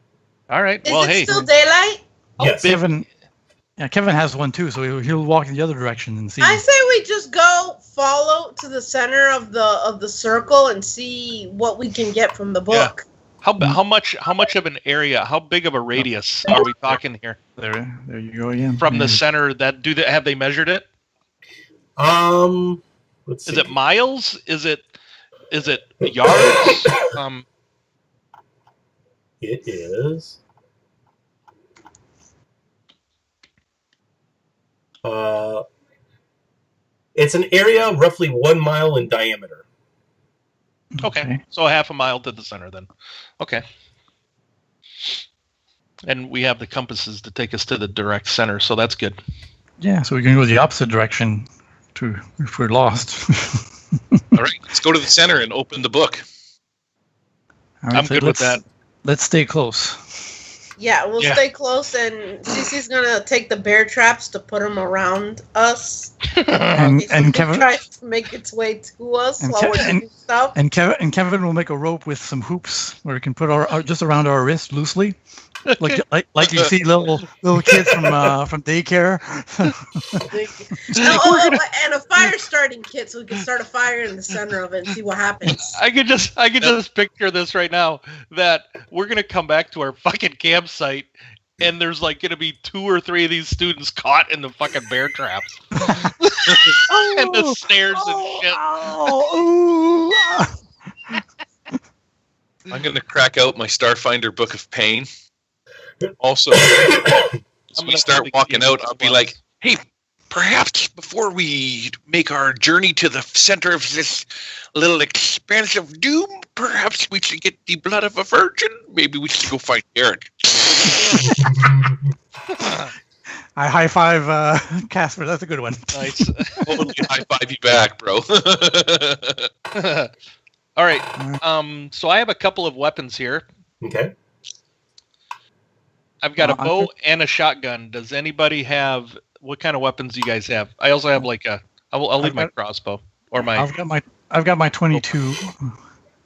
All right. Is it still daylight? Yes. Kevin has one too, so he'll walk in the other direction and see. I say we just go follow to the center of the circle and see what we can get from the book. Yeah. How much of an area? How big of a radius are we talking here? There you go again. From the center, have they measured it? Let's see. Is it miles? Is it yards? It is. It's an area roughly 1 mile in diameter. Okay, so half a mile to the center then. Okay. And we have the compasses to take us to the direct center, so that's good. Yeah, so we can go the opposite direction if we're lost. All right, let's go to the center and open the book. All right, I'm good with that. Let's stay close. Yeah, we'll stay close, and Cece's gonna take the bear traps to put them around us. and Kevin tries to make its way to us while we're doing stuff. And Kevin will make a rope with some hoops where we can put our just around our wrist loosely, like you see little kids from daycare. And a fire starting kit, so we can start a fire in the center of it and see what happens. I could just picture this right now, that we're gonna come back to our fucking campsite and there's like gonna be 2 or 3 of these students caught in the fucking bear traps. And the snares and shit. I'm gonna crack out my Starfinder Book of Pain. Also, as we start walking out, I'll be like, hey, perhaps before we make our journey to the center of this little expanse of doom, perhaps we should get the blood of a virgin. Maybe we should go find Garrett. I high five Casper. That's a good one. Nice. Totally high five you back, bro. All right. So I have a couple of weapons here. Okay. I've got a bow and a shotgun. Does anybody have? What kind of weapons do you guys have? I also have I'll leave my crossbow or my. I've got my 22,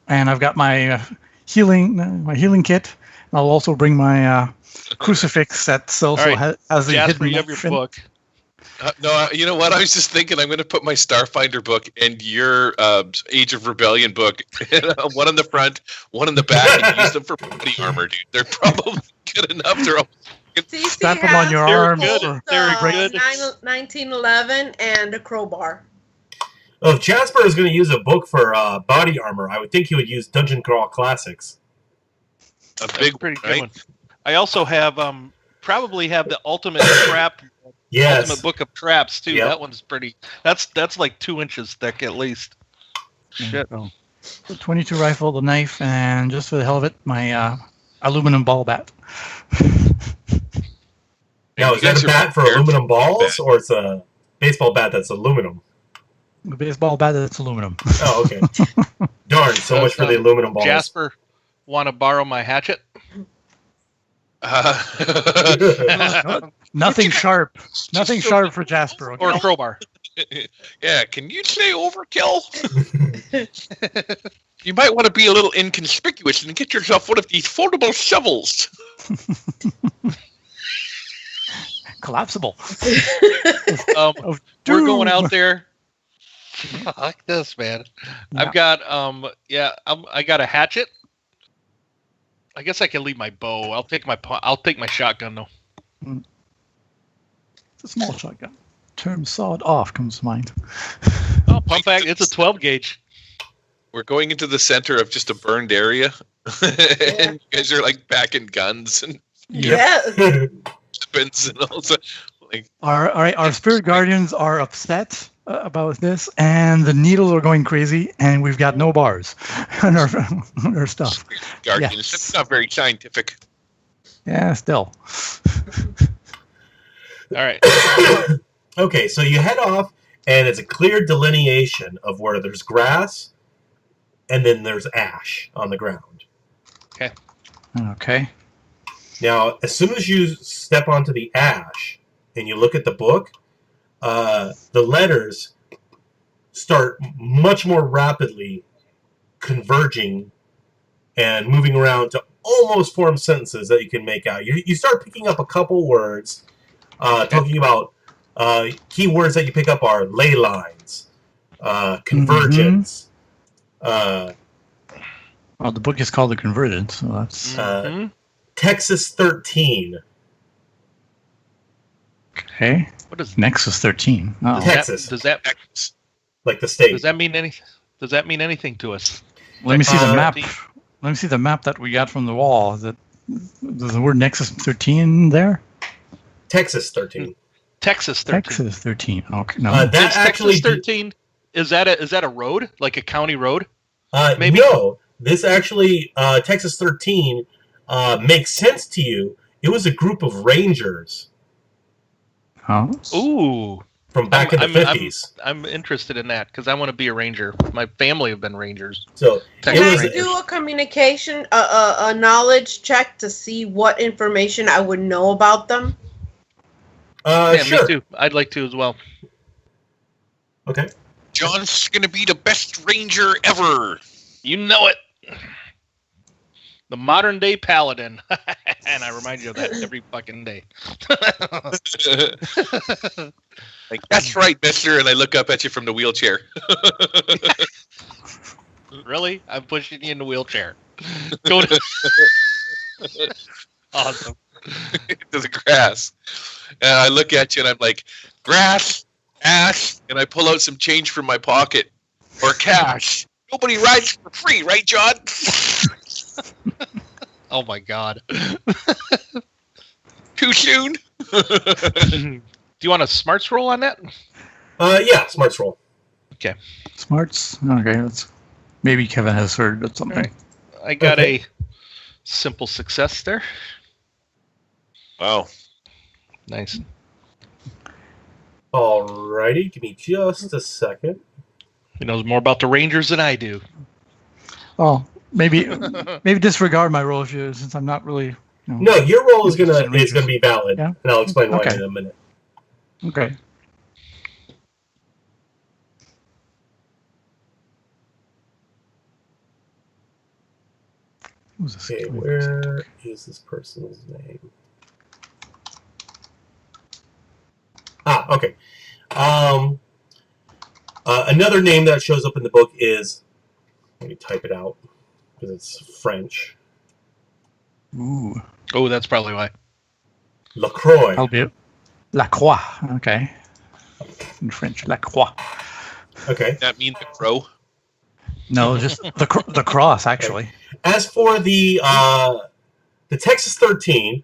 and I've got my healing kit. And I'll also bring my crucifix that also has a Jasper, hidden you have your book. No, you know what? I was just thinking I'm going to put my Starfinder book and your Age of Rebellion book, one in the front, one in the back, and use them for body armor, dude. They're probably good enough. They're all strap them on your arms. They're good. 1911 and a crowbar. Well, if Jasper is going to use a book for body armor, I would think he would use Dungeon Crawl Classics. A big, pretty good right? one. I also have probably have the ultimate trap. Yes. Ultimate Book of Traps too. Yep. That one's pretty. That's like 2 inches thick at least. Shit. The 22 rifle, the knife, and just for the hell of it, my aluminum ball bat. Now, is that a bat for aluminum balls, or it's a baseball bat that's aluminum? The baseball bat that's aluminum. Oh, okay. Darn, so much for the aluminum balls. Jasper, want to borrow my hatchet? Nothing sharp. Nothing sharp for Jasper. Okay? Or a crowbar. Yeah, can you say overkill? You might want to be a little inconspicuous and get yourself one of these foldable shovels. Collapsible. We're going out there. Fuck this, man. Yeah. I've got I got a hatchet. I guess I can leave my bow. I'll take my shotgun though. It's a small shotgun. Term sawed off comes to mind. Oh, pump act. It's a 12 gauge. We're going into the center of just a burned area, and you guys are like packing guns and weapons and all. So, like, our spirit guardians are upset about this, and the needles are going crazy, and we've got no bars on our stuff. Guardians. Yes. That's not very scientific. Yeah, still. All right. Okay, so you head off, and it's a clear delineation of where there's grass, and then there's ash on the ground. Okay. Now, as soon as you step onto the ash and you look at the book, the letters start much more rapidly converging and moving around to almost form sentences that you can make out. You start picking up a couple words, talking about key words that you pick up are ley lines, convergence. Well, the book is called The Convergence, so that's... Texas 13. Okay. What is Nexus 13? Oh. Texas. Does that like the state. Does that mean anything to us? Let me see the map. Let me see the map that we got from the wall. Does the word Nexus 13 there? Texas 13. Texas 13. Texas 13. Okay. No. That actually Texas 13. Is that a road, like a county road? Maybe. No. This actually Texas 13 makes sense to you. It was a group of rangers. Oh. Ooh. From back in the 50s. I'm interested in that because I want to be a ranger. My family have been rangers. So can I do a communication, a knowledge check to see what information I would know about them? Sure. Me too. I'd like to as well. Okay. John's gonna be the best ranger ever. You know it. The modern day paladin. And I remind you of that every fucking day. Like, that's right, mister. And I look up at you from the wheelchair. Really? I'm pushing you in the wheelchair. Go to... Awesome. To the grass. And I look at you and I'm like, grass, ash, and I pull out some change from my pocket. Or cash. Nobody rides for free, right, John? Oh my god. Too soon? Do you want a smarts roll on that? Yeah, smarts roll. Okay. Smarts? Okay, maybe Kevin has heard of something. Right. I got a simple success there. Wow. Nice. Alrighty, give me just a second. He knows more about the Rangers than I do. Oh, maybe disregard my roll since I'm not really... No, your roll is gonna be valid, yeah? And I'll explain why in a minute. Okay. Okay, where is this person's name? Okay. Another name that shows up in the book is... Let me type it out, because it's French. Ooh. Oh, that's probably why. LaCroix. I'll be Lacroix. Okay. In French, Lacroix. Okay. That means the crow? No, just the cross, actually. Okay. As for the Texas 13,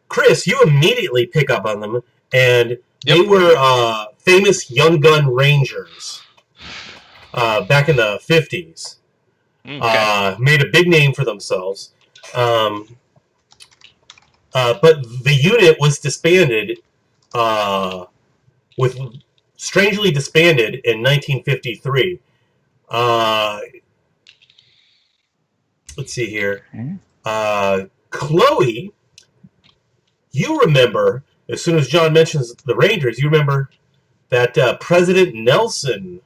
Chris, you immediately pick up on them, and they were famous young gun rangers back in the 50s. Okay. Made a big name for themselves. But the unit was disbanded, strangely disbanded in 1953. Let's see here. Chloe, you remember, as soon as John mentions the Rangers, you remember that President Nelson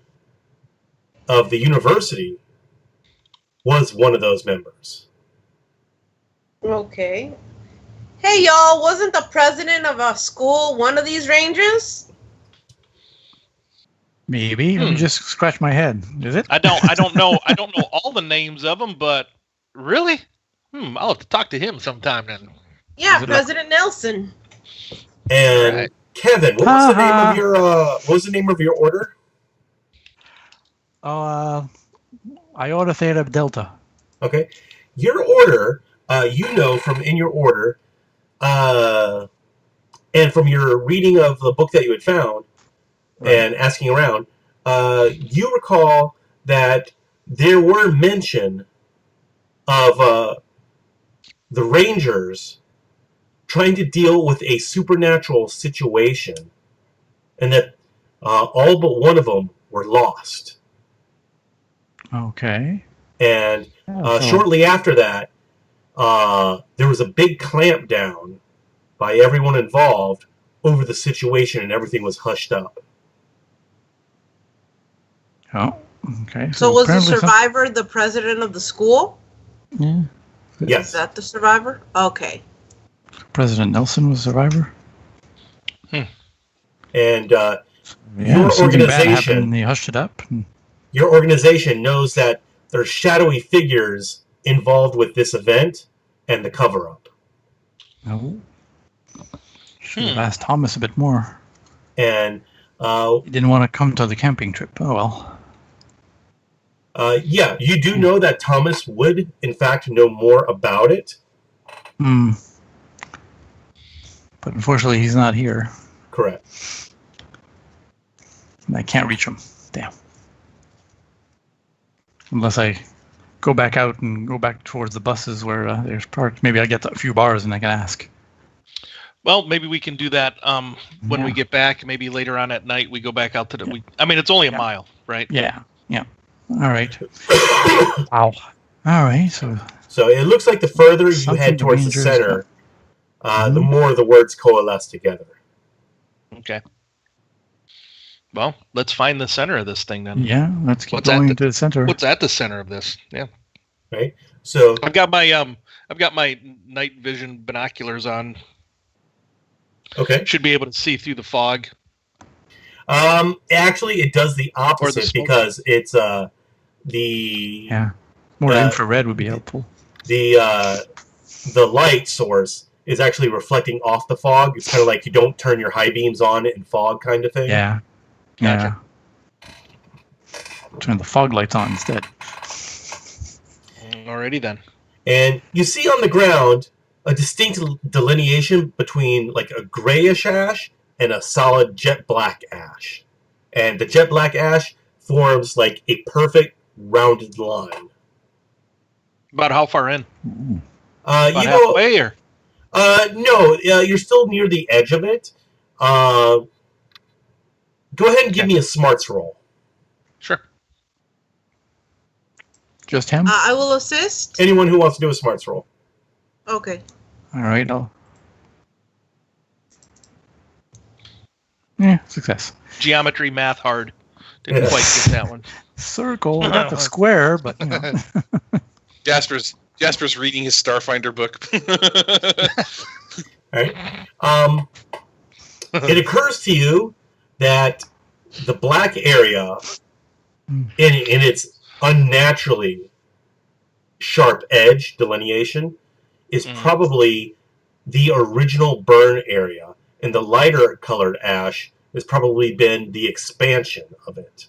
of the university was one of those members. Okay. Hey, y'all, wasn't the president of our school one of these Rangers? Maybe. Let me just scratch my head. Is it? I don't know all the names of them, but really? I'll have to talk to him sometime then. Yeah, President Nelson. And right. Kevin, what was the name of your order? Iota Theta Delta. Okay. Your order, from in your order, and from your reading of the book that you had found, and asking around, you recall that there were mention of the Rangers trying to deal with a supernatural situation, and that all but one of them were lost. Okay. And shortly after that, there was a big clamp down by everyone involved over the situation, and everything was hushed up. Oh, okay. So was the survivor the president of the school? Yeah. Yes. Is that the survivor? Okay. President Nelson was a survivor. And your organization, they hushed it up. Your organization knows that there's shadowy figures involved with this event and the cover-up. Oh. Should have asked Thomas a bit more. And he didn't want to come to the camping trip. Oh well. Yeah, you do know that Thomas would, in fact, know more about it. But unfortunately, he's not here. Correct. And I can't reach him. Damn. Unless I go back out and go back towards the buses where there's parked. Maybe I get a few bars and I can ask. Well, maybe we can do that when we get back. Maybe later on at night we go back out to the... I mean, it's only a mile, right? Yeah. All right. Wow. All right. So it looks like the further you head towards the center, the more the words coalesce together. Okay. Well, let's find the center of this thing then. Yeah, let's keep going to the center. What's at the center of this? Yeah. Right. So I've got my night vision binoculars on. Okay. Should be able to see through the fog. Actually, it does the opposite because it's more infrared would be helpful. The light source is actually reflecting off the fog. It's kind of like you don't turn your high beams on in fog kind of thing. Yeah. Gotcha. Turn the fog lights on instead. Alrighty then. And you see on the ground a distinct delineation between like a grayish ash and a solid jet black ash. And the jet black ash forms like a perfect rounded line. About how far in? About halfway or? No, you're still near the edge of it. Go ahead and give me a smarts roll. Sure. Just him? I will assist. Anyone who wants to do a smarts roll. Okay. All right. Success. Geometry, math, hard. Didn't quite get that one. Circle, not the square, but you know. Jasper's reading his Starfinder book. All right. It occurs to you that the black area, in its unnaturally sharp edge delineation, is probably the original burn area, and the lighter colored ash has probably been the expansion of it.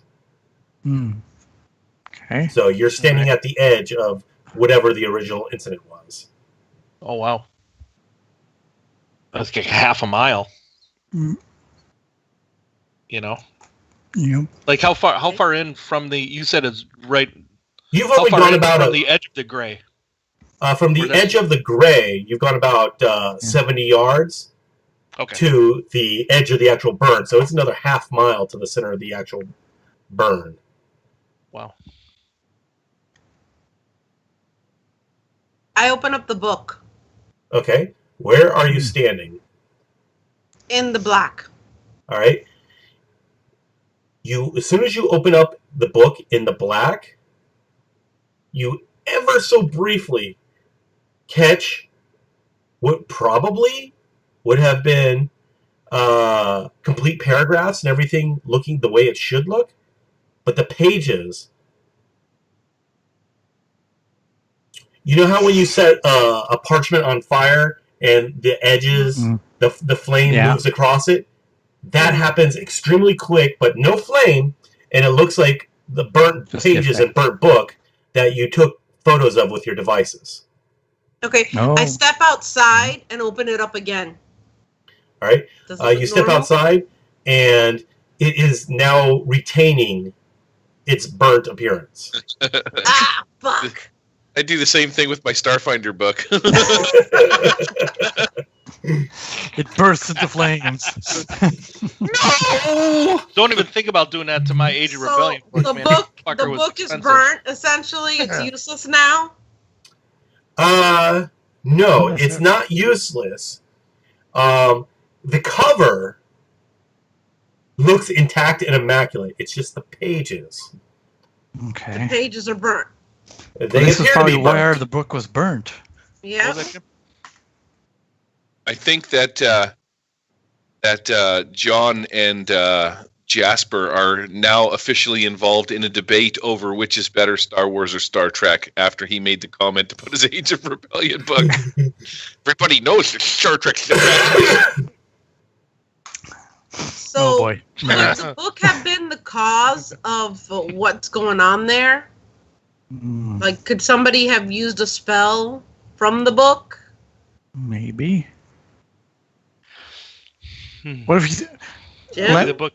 Okay. So you're standing at the edge of whatever the original incident was. Oh wow. That's like half a mile. You know? Yep. Like how far in from the, you said it's right. You've only gone about from the edge of the gray. From the edge of the gray, you've gone about 70 yards to the edge of the actual burn. So it's another half mile to the center of the actual burn. Wow. I open up the book. Okay. Where are you standing? In the black. All right. As soon as you open up the book in the black, you ever so briefly catch what probably would have been complete paragraphs and everything looking the way it should look, but the pages. You know how when you set a parchment on fire and the edges, the flame moves across it? That happens extremely quick, but no flame, and it looks like the burnt pages and burnt book that you took photos of with your devices. Okay, I step outside and open it up again. All right, you step outside, and it is now retaining its burnt appearance. Fuck! I do the same thing with my Starfinder book. It bursts into flames. No! Don't even think about doing that to my Age of Rebellion book, the man. book is burnt, essentially. It's useless now? No, it's not useless. The cover looks intact and immaculate. It's just the pages. Okay. The pages are burnt. This is probably where the book was burnt. Yeah. I think that John and Jasper are now officially involved in a debate over which is better, Star Wars or Star Trek, after he made the comment about his Age of Rebellion book. Everybody knows that Star Trek's the best. So, would the book have been the cause of what's going on there? Like, could somebody have used a spell from the book? Maybe. What if you... Yeah, the book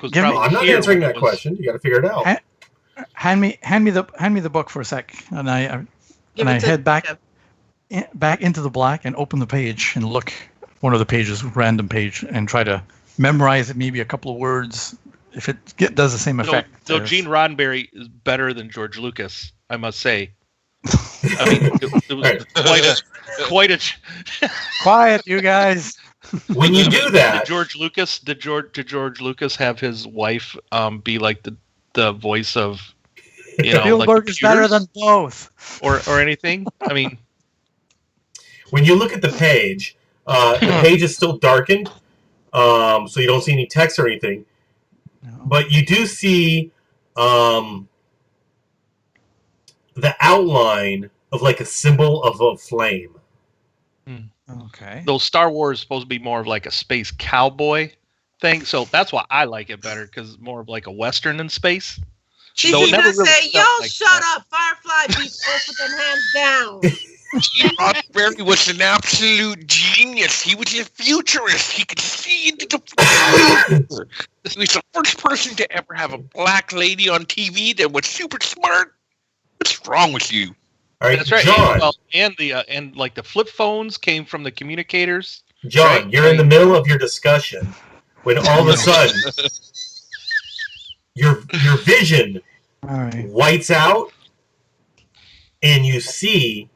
was probably. I'm not answering that question. You got to figure it out. Hand me the book for a sec, and I head back into the black and open the page and look one of the pages, random page, and try to memorize it. Maybe a couple of words. If it does the same effect. So Gene Roddenberry is better than George Lucas, I must say. I mean, it was quite a. Quiet, you guys. When you do that, did George Lucas have his wife be like the voice of, Spielberg like is better than both, or anything? I mean, when you look at the page is still darkened, so you don't see any text or anything, but you do see the outline of like a symbol of a flame. Okay. Though Star Wars is supposed to be more of like a space cowboy thing, so that's why I like it better, because it's more of like a Western in space. She's gonna say, "Yo, shut up! Firefly beats both of them hands down." Gene Roddenberry was an absolute genius. He was a futurist. He could see into the future. He was the first person to ever have a black lady on TV that was super smart. What's wrong with you? All right, that's right. John. And the flip phones came from the communicators. John, right? You're in the middle of your discussion when all of a sudden your vision whites out, and you see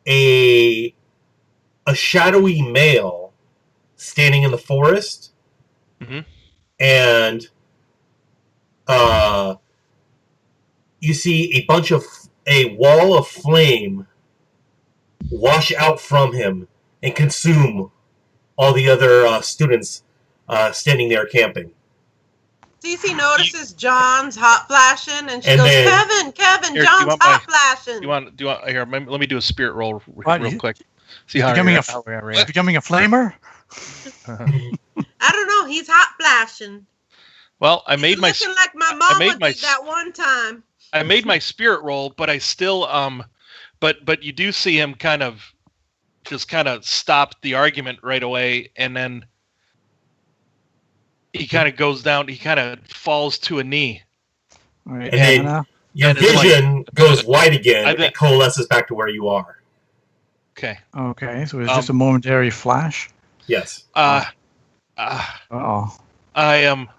a shadowy male standing in the forest, and you see a wall of flame wash out from him and consume all the other students standing there camping. Cece notices John's hot flashing, and she goes, Kevin, here, John's hot flashing. Do you want here? Let me do a spirit roll real quick. See how becoming a flamer? I don't know. He's hot flashing. Well, I made looking like my mama did that one time. I made my spirit roll, but I still but you do see him kind of stop the argument right away, and then he kind of goes down. He kind of falls to a knee. Right. And then your vision goes white again and coalesces back to where you are. Okay. Okay. So it's just a momentary flash. Yes. I am.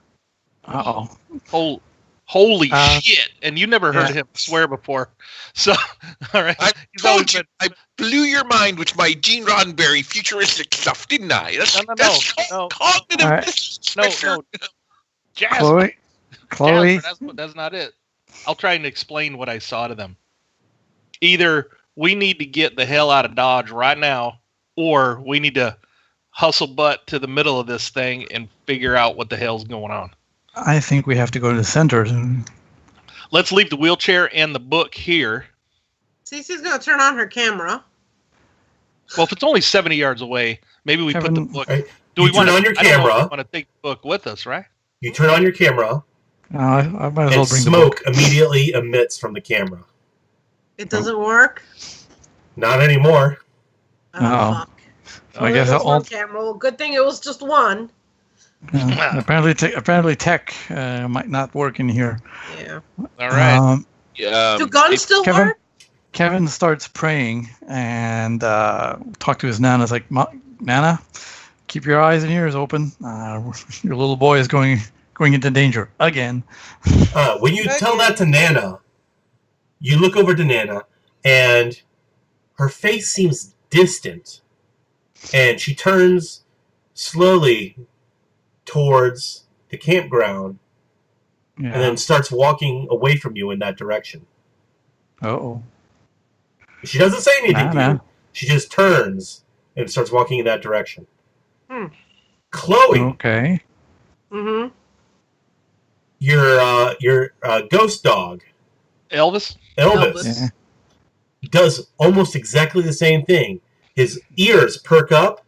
Holy shit! And you never heard him swear before, so all right. I blew your mind with my Gene Roddenberry futuristic stuff, didn't I? No. Cognitive. No. Chloe. That's not it. I'll try and explain what I saw to them. Either we need to get the hell out of Dodge right now, or we need to hustle butt to the middle of this thing and figure out what the hell's going on. I think we have to go to the center. Let's leave the wheelchair and the book here. Cece's going to turn on her camera. Well, if it's only 70 yards away, maybe we put the book. Right. Do we want to turn on your camera? I want to take the book with us, right? You turn on your camera. I might as well bring smoke the book. Immediately emits from the camera. It doesn't work? Not anymore. Oh, fuck. So I guess one camera. Well, good thing it was just one. Apparently tech might not work in here. Yeah. All right. Do guns still work? Kevin starts praying and talk to his Nana. It's like, Nana, keep your eyes and ears open. Your little boy is going into danger again. When you tell that to Nana, you look over to Nana, and her face seems distant, and she turns slowly towards the campground, and then starts walking away from you in that direction. Uh-oh. She doesn't say anything to you. She just turns and starts walking in that direction. Chloe. Okay. Mm-hmm. Your ghost dog. Elvis? Elvis. Does almost exactly the same thing. His ears perk up.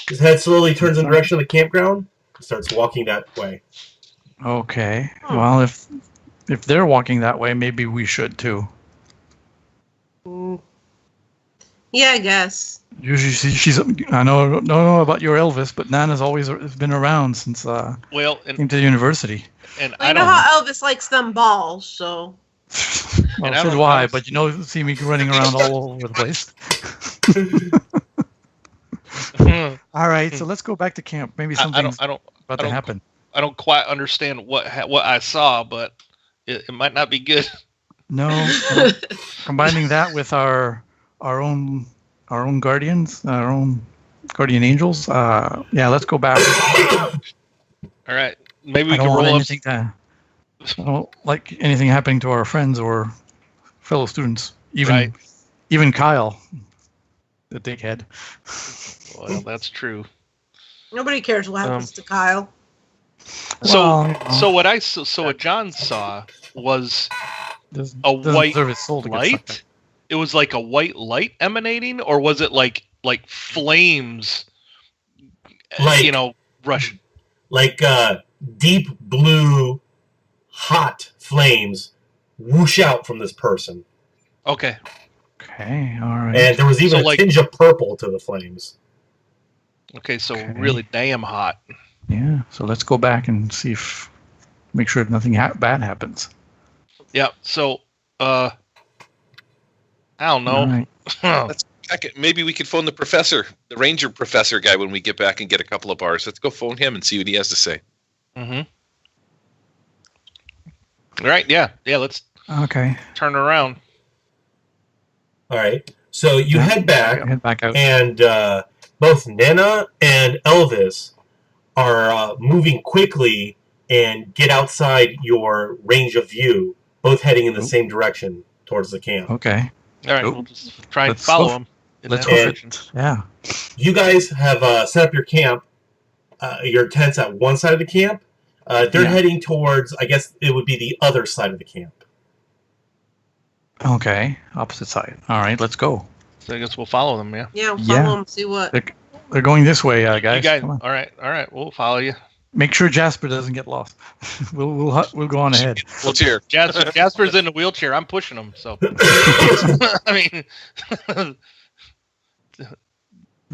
His head slowly turns in the direction of the campground and starts walking that way. Okay. Well, if they're walking that way, maybe we should too. Yeah, I guess. Usually she's I don't know about your Elvis, but Nana's always been around since came to the university. And I know how Elvis likes them balls, so. Well, so do I, but see me running around all over the place. All right, so let's go back to camp. Maybe something's about to happen. I don't quite understand what I saw, but it might not be good. No, combining that with our own guardians, our own guardian angels. Let's go back. All right, maybe we can roll up. I don't like anything happening to our friends or fellow students. Even Kyle, the dickhead. Well, that's true. Nobody cares what happens to Kyle. So what John saw was a white light. It was like a white light emanating, or was it like flames? Rushing. Like deep blue, hot flames whoosh out from this person. Okay. Okay. All right. And there was even a tinge of purple to the flames. Okay, so really damn hot. Yeah. So let's go back and make sure nothing bad happens. Yeah. So, I don't know. Right. Maybe we could phone the professor, the ranger professor guy, when we get back and get a couple of bars. Let's go phone him and see what he has to say. Mm-hmm. All right. Yeah. Let's. Okay. Turn around. All right. So you head back out, and both Nana and Elvis are moving quickly and get outside your range of view, both heading in the same direction towards the camp. Okay. All right, we'll just try and follow them. Let's go for it. Yeah. You guys have set up your camp, your tents at one side of the camp. They're heading towards, I guess it would be the other side of the camp. Okay, opposite side. All right, let's go. So I guess we'll follow them, yeah? Yeah, we'll follow them, see what... They're going this way, guys. You guys, come on. All right, we'll follow you. Make sure Jasper doesn't get lost. We'll go on ahead. Wheelchair. Jasper's in the wheelchair. I'm pushing him, so... I mean...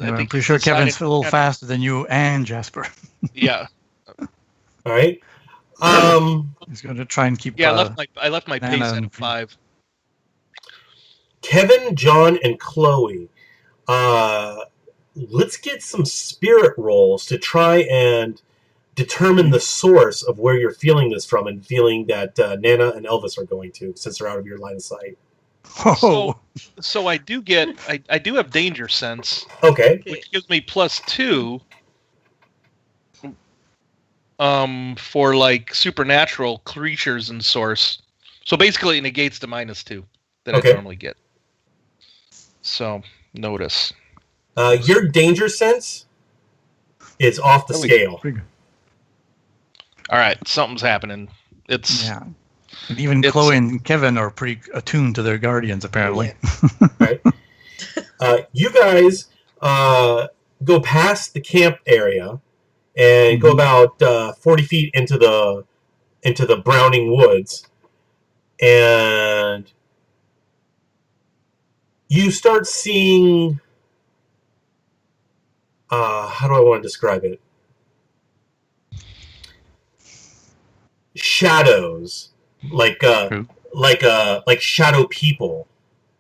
I'm pretty sure Kevin's a little faster than you and Jasper. Yeah. All right. He's going to try and keep... Yeah, I left my pace at 5. Kevin, John, and Chloe, let's get some spirit rolls to try and determine the source of where you're feeling this from and feeling that Nana and Elvis are going to, since they're out of your line of sight. Oh. So I do have danger sense. Okay. Which gives me +2 for like supernatural creatures and source. So basically it negates the -2 that I normally get. So notice. Your danger sense is off the scale. All right, something's happening. And even Chloe and Kevin are pretty attuned to their guardians, apparently. Yeah. Right. You guys go past the camp area and go about 40 feet into the Browning Woods, and you start seeing. How do I want to describe it? Shadows, like shadow people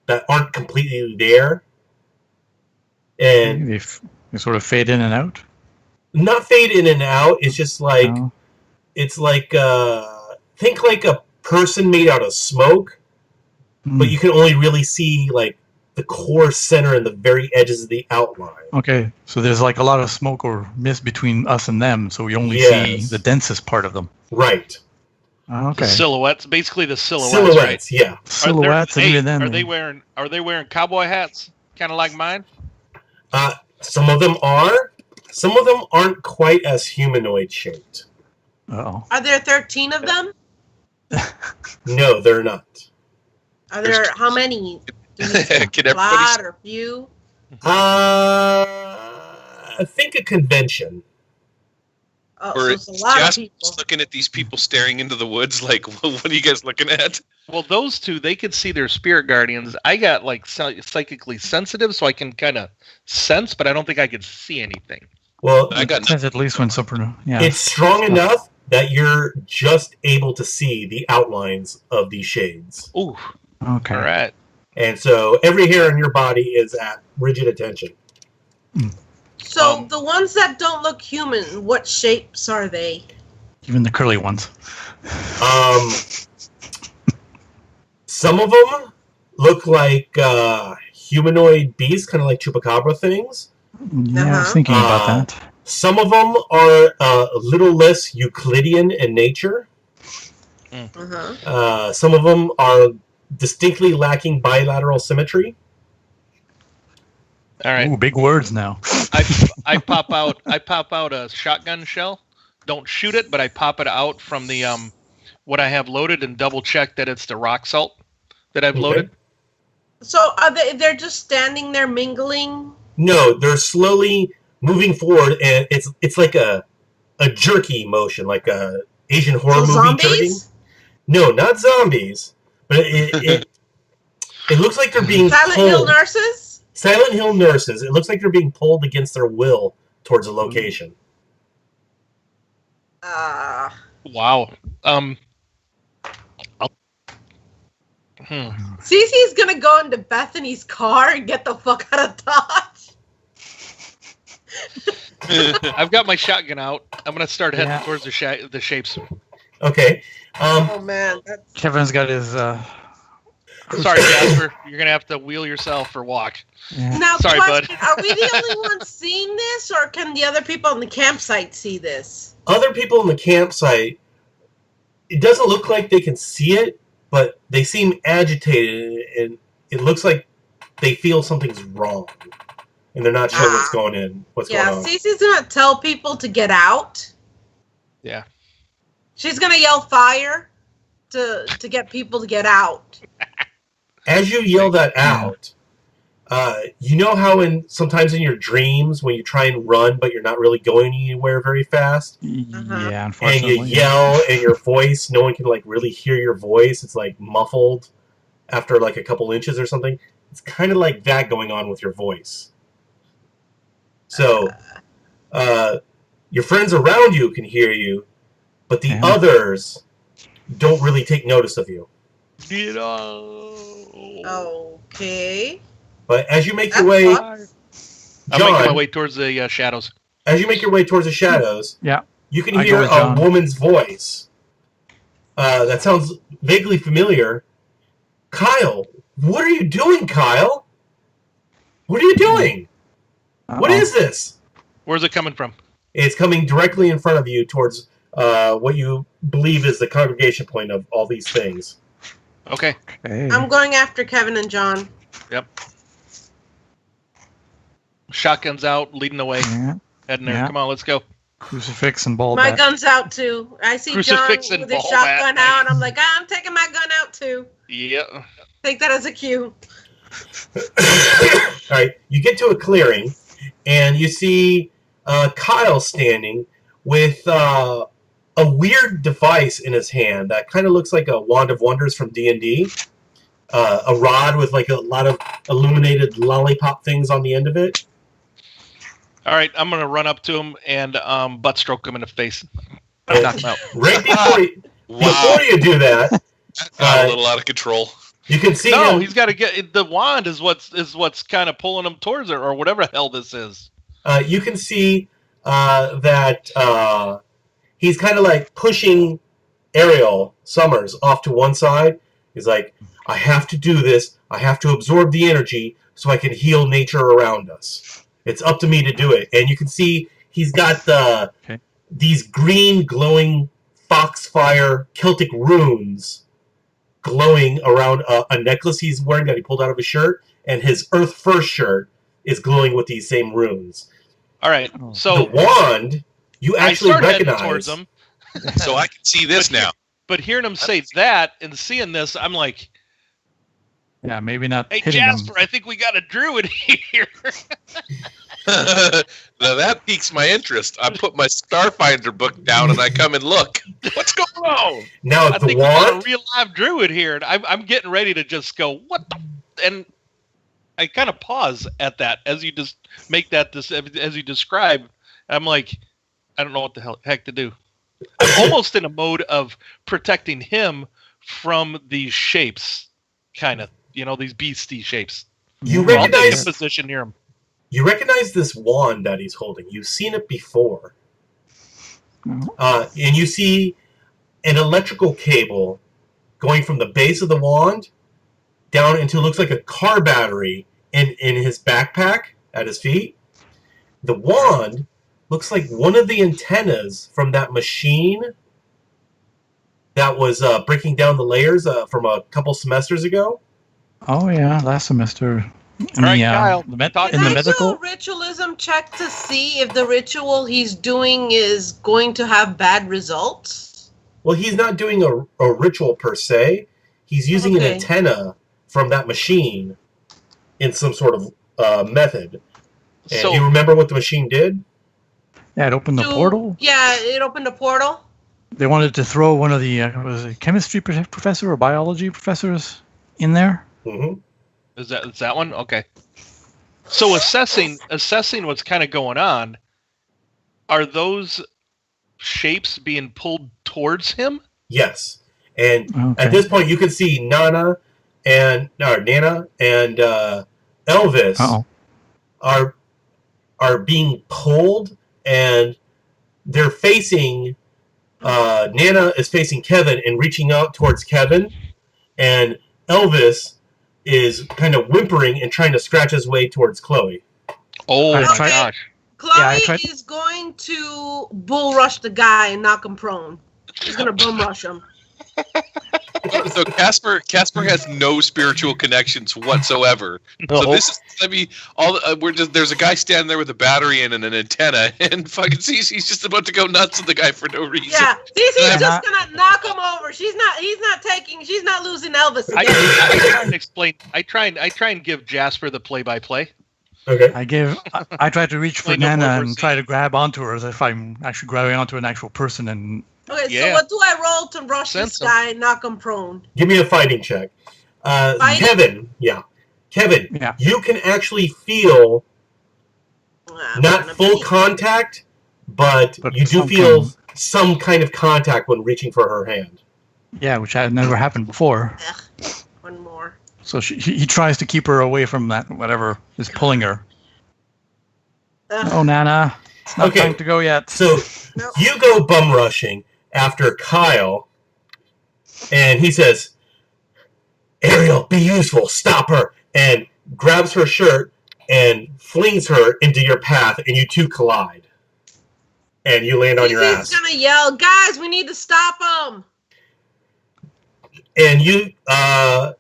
that aren't completely there. And they sort of fade in and out? Not fade in and out. It's just like, it's like, think like a person made out of smoke, but you can only really see like the core center and the very edges of the outline. Okay, so there's like a lot of smoke or mist between us and them, so we only see the densest part of them. Right. Okay. The silhouettes, basically the silhouettes. Silhouettes, right? yeah. Silhouettes, and even then. Are they wearing cowboy hats, kind of like mine? Some of them are. Some of them aren't quite as humanoid shaped. Uh-oh. Are there 13 of them? No, they're not. Are there how many? Can a lot or few? I think a convention. Oh, or so it's a lot of people. Just looking at these people staring into the woods, like, what are you guys looking at? Well, those two, they could see their spirit guardians. I got like psychically sensitive, so I can kind of sense, but I don't think I could see anything. Well, I got sense at least when it's strong enough that you're just able to see the outlines of these shades. Ooh. Okay. All right. And so every hair on your body is at rigid attention. So the ones that don't look human, what shapes are they? Even the curly ones. Some of them look like humanoid beasts, kind of like chupacabra things. Yeah, I was thinking about that. Some of them are a little less Euclidean in nature. Some of them are distinctly lacking bilateral symmetry. All right. Ooh, big words now. I pop out a shotgun shell. Don't shoot it, but I pop it out from the what I have loaded and double check that it's the rock salt that I've loaded. So are they're just standing there mingling? No, they're slowly moving forward, and it's like a jerky motion, like a Asian horror movie zombies? jerking. No, not zombies, but it looks like they're being Silent pulled. Hill nurses? Silent Hill nurses. It looks like they're being pulled against their will towards a location. Wow. Cece's gonna go into Bethany's car and get the fuck out of Dodge. I've got my shotgun out. I'm gonna start heading towards the shapes. Okay. Oh man, Kevin's got his. Sorry, Jasper. You're gonna have to wheel yourself or walk. Yeah. Now, sorry, question, bud. Are we the only ones seeing this, or can the other people on the campsite see this? Other people in the campsite, it doesn't look like they can see it, but they seem agitated, and it looks like they feel something's wrong, and they're not sure what's going on. Yeah, Cece's gonna tell people to get out. Yeah. She's gonna yell fire to get people to get out. As you yell that out, you know how sometimes in your dreams when you try and run but you're not really going anywhere very fast? Yeah, unfortunately. And you yell and your voice, no one can like really hear your voice. It's like muffled after like a couple inches or something. It's kind of like that going on with your voice. So your friends around you can hear you, but the others don't really take notice of you. Okay. But as you make your way, John, I'm making my way towards the shadows. As you make your way towards the shadows, you can hear a woman's voice. That sounds vaguely familiar. Kyle, what are you doing, Kyle? What are you doing? What is this? Where's it coming from? It's coming directly in front of you towards what you believe is the congregation point of all these things. Okay. I'm going after Kevin and John. Yep. Shotgun's out, leading the way. Heading there. Come on, let's go. Crucifix and ball My bat. gun's out too. I see Crucifix John and with his ball shotgun bat. out. I'm like, I'm taking my gun out too. Yeah. Take that as a cue. All right, you get to a clearing, and you see Kyle standing with a weird device in his hand that kind of looks like a Wand of Wonders from D&D. A rod with like a lot of illuminated lollipop things on the end of it. All right, I'm going to run up to him and butt stroke him in the face. Knock him out. Right before you do that, got a little out of control. You can see No, him. he's got to get the wand. Is what's kind of pulling him towards it, or whatever the hell this is. You can see that he's kind of like pushing Ariel Summers off to one side. He's like, I have to do this. I have to absorb the energy so I can heal nature around us. It's up to me to do it. And you can see he's got these green glowing foxfire Celtic runes glowing around a necklace he's wearing that he pulled out of his shirt, and his Earth First shirt is glowing with these same runes. All right, so the wand you actually recognize. Towards him. So I can see this now. But hearing him say that and seeing this, I'm like, yeah, maybe not. Hey, Jasper, I think we got a druid here. Now that piques my interest. I put my Starfinder book down and I come and look. What's going on? Now I think we got a real live druid here, and I'm getting ready to just go, what the? And I kind of pause at that as you just make that as you describe. I'm like, I don't know what the heck to do. I'm almost in a mode of protecting him from these shapes, kind of, these beastie shapes. You recognize position near him. You recognize this wand that he's holding. You've seen it before, and you see an electrical cable going from the base of the wand down into looks like a car battery in his backpack at his feet. The wand looks like one of the antennas from that machine that was breaking down the layers from a couple semesters ago. Oh yeah, last semester. All right, Kyle. In the medical do a ritualism check to see if the ritual he's doing is going to have bad results? Well, he's not doing a ritual per se. He's using an antenna from that machine in some sort of method. And do you remember what the machine did? Yeah, it opened the portal. Yeah, it opened a portal. They wanted to throw one of the was it chemistry professor or biology professors in there. Mm-hmm. Is that one? Okay. So assessing what's kind of going on, are those shapes being pulled towards him? Yes. And at this point you can see Nana and Elvis are being pulled, and they're facing Nana is facing Kevin and reaching out towards Kevin, and Elvis is kind of whimpering and trying to scratch his way towards Chloe. Oh my gosh. Chloe is going to bull rush the guy and knock him prone. She's going to bum rush him. So Casper has no spiritual connections whatsoever. No. So this is there's a guy standing there with a battery and an antenna, and fucking Cece's just about to go nuts on the guy for no reason. Yeah, Cece's just gonna knock him over. She's not losing Elvis again. I try and explain. I try and give Jasper the play-by-play. Okay. I try to reach for Nana and try to grab onto her as if I'm actually grabbing onto an actual person and. Okay, so what do I roll to rush this guy and knock him prone? Give me a fighting check. Kevin, you can actually feel not full contact, but you do feel some kind of contact when reaching for her hand. Yeah, which had never happened before. One more. So he tries to keep her away from that, whatever is pulling her. Oh, Nana. It's not time to go yet. So you go bum rushing after Kyle, and he says, Ariel, be useful, stop her, and grabs her shirt and flings her into your path, and you two collide. And you land on your ass. He's gonna yell, guys, we need to stop him. And you, all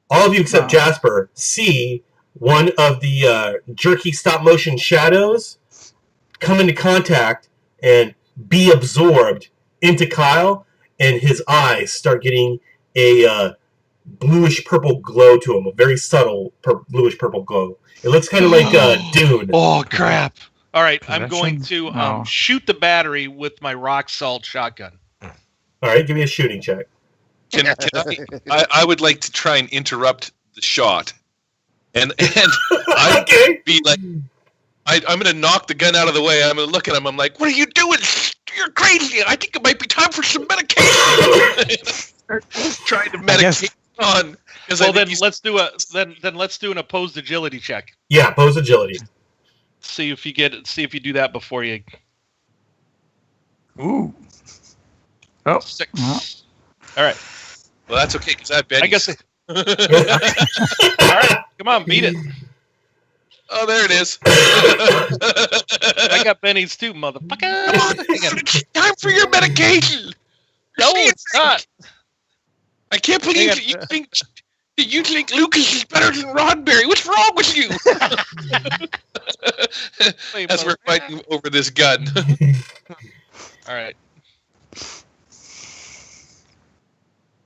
of you except Jasper, see one of the jerky stop-motion shadows come into contact and be absorbed into Kyle, and his eyes start getting a bluish-purple glow to him, a very subtle bluish-purple glow. It looks kind of like Dune. Oh, crap. All right, I'm going to shoot the battery with my rock salt shotgun. All right, give me a shooting check. I would like to try and interrupt the shot. And I'd be like, I'm going to knock the gun out of the way. I'm going to look at him. I'm like, what are you doing? You're crazy. I think it might be time for some medication. Trying to medicate. on. Well, then let's do an opposed agility check. Yeah, opposed agility. See if you do that before you. Ooh. Oh. 6. Well. All right. Well, that's okay because I have bennies. I guess. All right, come on, beat it. Oh, there it is. I got bennies too, motherfucker. Come on, it's time for your medication. No, it's not. I can't believe that you think Lucas is better than Roddenberry. What's wrong with you? As we're fighting over this gun. All right.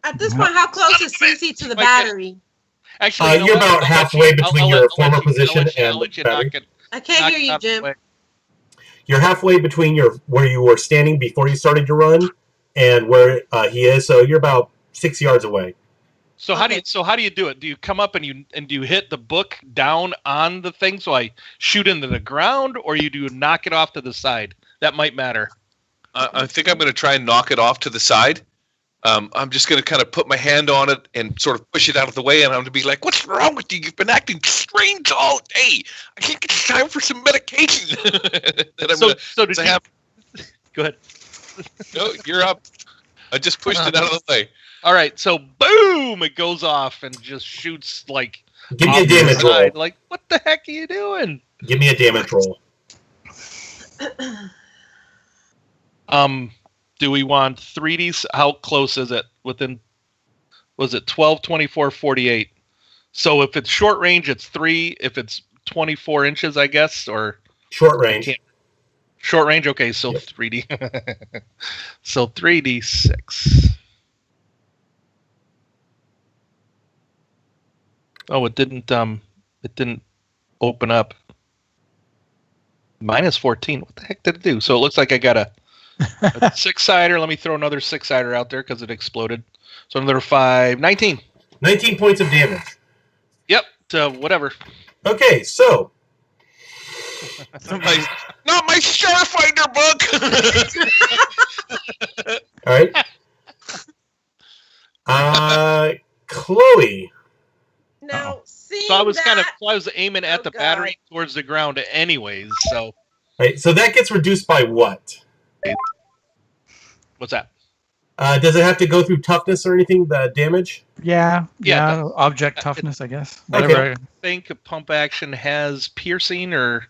At this point, how close is Cece to the battery? Actually, you're about halfway between your former position and the battery. I can't hear you, Jim. You're halfway between where you were standing before you started your run and where he is. So you're about 6 yards away. So how do you do it? Do you come up and do you hit the book down on the thing so I shoot into the ground, or you do knock it off to the side? That might matter. I think I'm going to try and knock it off to the side. I'm just going to kind of put my hand on it and sort of push it out of the way, and I'm going to be like, "What's wrong with you? You've been acting strange all day. I think it's time for some medication." Go ahead. No, you're up. I just pushed it out of the way. All right, so boom, it goes off and just shoots like. Give me a damage roll. Like, what the heck are you doing? Give me a damage roll. Do we want 3D? How close is it? Was it 12, 24, 48? So if it's short range, it's 3. If it's 24 inches, I guess, or short range. Short range. Okay, so yep. 3D. So 3d6. Oh, it didn't open up. Minus 14. What the heck did it do? So it looks like I got a 6-sider. Let me throw another 6-sider out there because it exploded. So another 5. 19. 19 points of damage. Yep. Whatever. Okay, so. Not my Starfinder book! Alright. Chloe. Now, so I was aiming at the battery towards the ground anyways, so. Right, so that gets reduced by what? What's that? Does it have to go through toughness or anything, the damage? Yeah. Object toughness, I guess. Whatever. Okay. I think a pump action has piercing or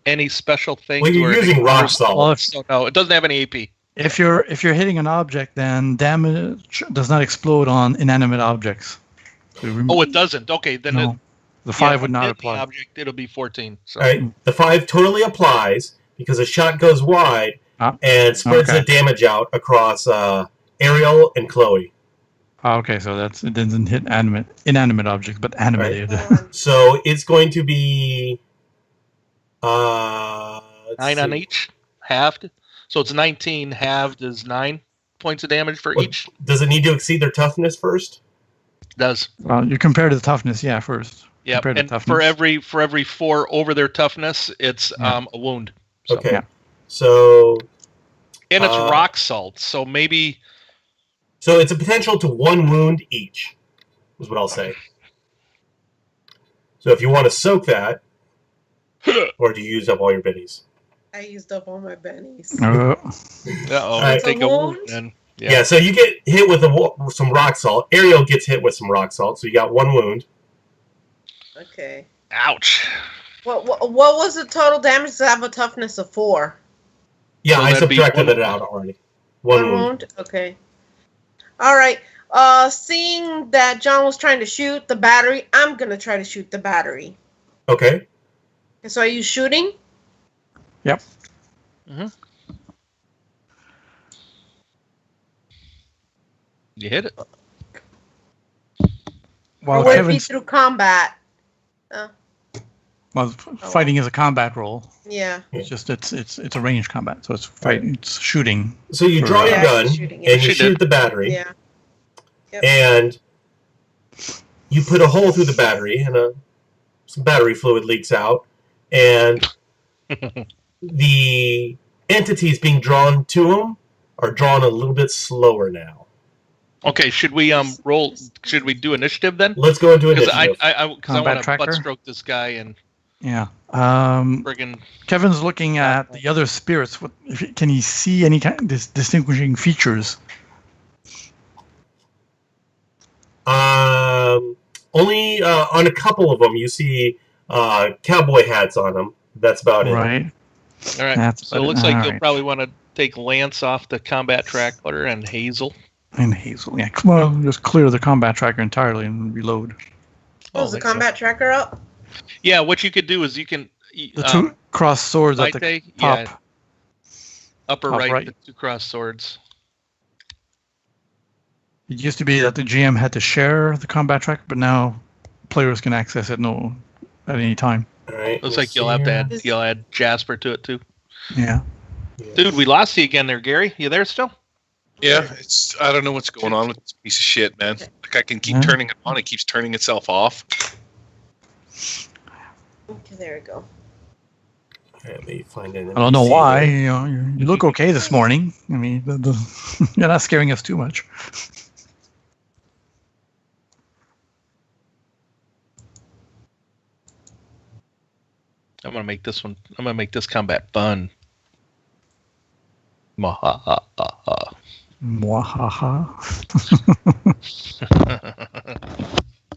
any special things. Well, you're using rock salt. So no, it doesn't have any AP. If you're hitting an object, then damage does not explode on inanimate objects. Oh, it doesn't. Okay, then no. The 5 would not apply. The object, it'll be 14. So. All right, the 5 totally applies because a shot goes wide and spreads the damage out across Ariel and Chloe. Okay, so it doesn't hit inanimate objects, but animated. Right. So it's going to be 9 on each, halved. So it's 19. Halved is 9 points of damage for each. Does it need to exceed their toughness first? Does. Well, you compare the toughness, first. Yeah, and for every 4 over their toughness, it's a wound. So. Okay. Yeah. So. And it's rock salt, so maybe. So it's a potential to 1 wound each, is what I'll say. So if you want to soak that, or do you use up all your bennies? I used up all my bennies. Right. Take a wound then. Yeah, so you get hit with some rock salt. Ariel gets hit with some rock salt, so you got 1 wound. Okay. Ouch. What was the total damage to have a toughness of 4? Yeah, so I subtracted it out already. 1 wound. Okay. All right. Seeing that John was trying to shoot the battery, I'm going to try to shoot the battery. Okay. So are you shooting? Yep. Mm-hmm. You hit it. Well, would it be through combat? Well, fighting is a combat roll. Yeah. It's just it's a ranged combat, so it's fighting. It's shooting. So you draw your gun and you shoot the battery. Yeah. Yep. And you put a hole through the battery, and some battery fluid leaks out, and the entities being drawn to them are drawn a little bit slower now. Okay, should we roll? Should we do initiative then? Let's go into initiative. I want to butt stroke this guy and. Yeah. Friggin' Kevin's looking at the other spirits. Can he see any kind of distinguishing features? Only on a couple of them you see cowboy hats on them. That's about it. Right. All right. So it looks like you'll probably want to take Lance off the combat tracker and Hazel. And Hazel, yeah. Come on, just clear the combat tracker entirely and reload. Oh, is the combat tracker up? Yeah, what you could do is you can... The two cross swords at the top. Yeah, upper right, the two cross swords. It used to be that the GM had to share the combat tracker, but now players can access it at any time. All right, looks like you'll add Jasper to it too. Yeah. Dude, we lost you again there, Gary. You there still? Yeah, I don't know what's going on with this piece of shit, man. Like I can keep turning it on, it keeps turning itself off. Okay, there we go. Let me find an I don't know why. You look okay this morning. I mean, you're not scaring us too much. I'm gonna make this combat fun. Mwahaha. Mwahaha.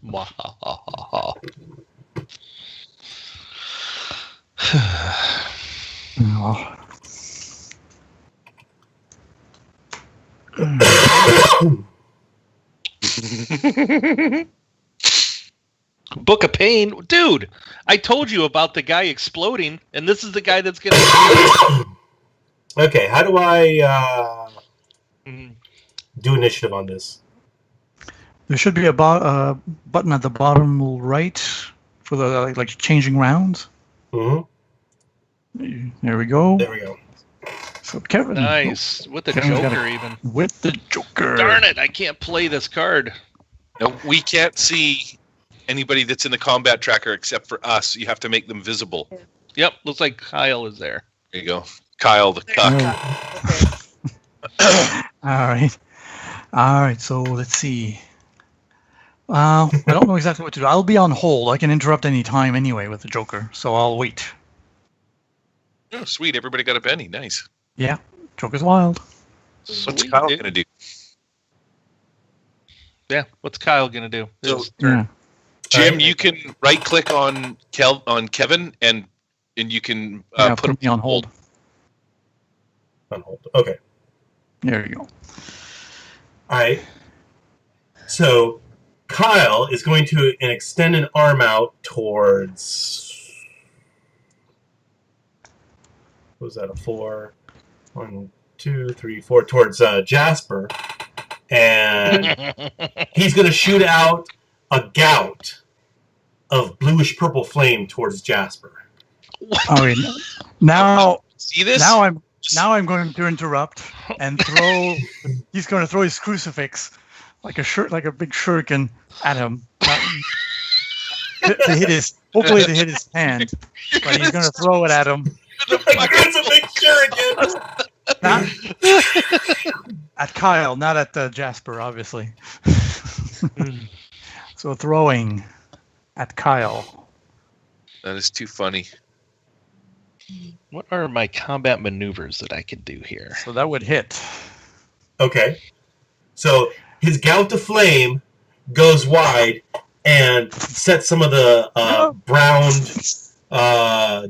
Mwahaha. Book of Pain, dude. I told you about the guy exploding, and this is the guy that's gonna. Okay, how do I do initiative on this? There should be a button at the bottom right for the like changing rounds. Mm-hmm. There we go. There we go. So Kevin. Nice. With the Joker even. With the Joker. Darn it, I can't play this card. No, we can't see anybody that's in the combat tracker except for us. You have to make them visible. Yep, looks like Kyle is there. There you go. Kyle the cuck. Okay. All right, so let's see. I don't know exactly what to do. I'll be on hold. I can interrupt any time anyway with the Joker, so I'll wait. Oh, sweet. Everybody got a penny. Nice. Yeah, Joker's wild. What's Kyle going to do? Yeah, what's Kyle going to do? Jim, you can right-click on Kevin, and you can put me on hold. On hold. Okay. There you go. All right. So Kyle is going to extend an arm out towards. What was that? A 4? 1, 2, 3, 4 towards Jasper, and he's going to shoot out a gout of bluish purple flame towards Jasper. Okay. Now, see this? Now I'm going to interrupt and throw. He's going to throw his crucifix like a big shuriken at him to hit his. Hopefully to hit his hand, but he's going to throw it at him. It's a big shuriken. At Kyle, not at Jasper, obviously. So throwing at Kyle. That is too funny. What are my combat maneuvers that I can do here? So that would hit. Okay. So his gout of flame goes wide and sets some of the browned,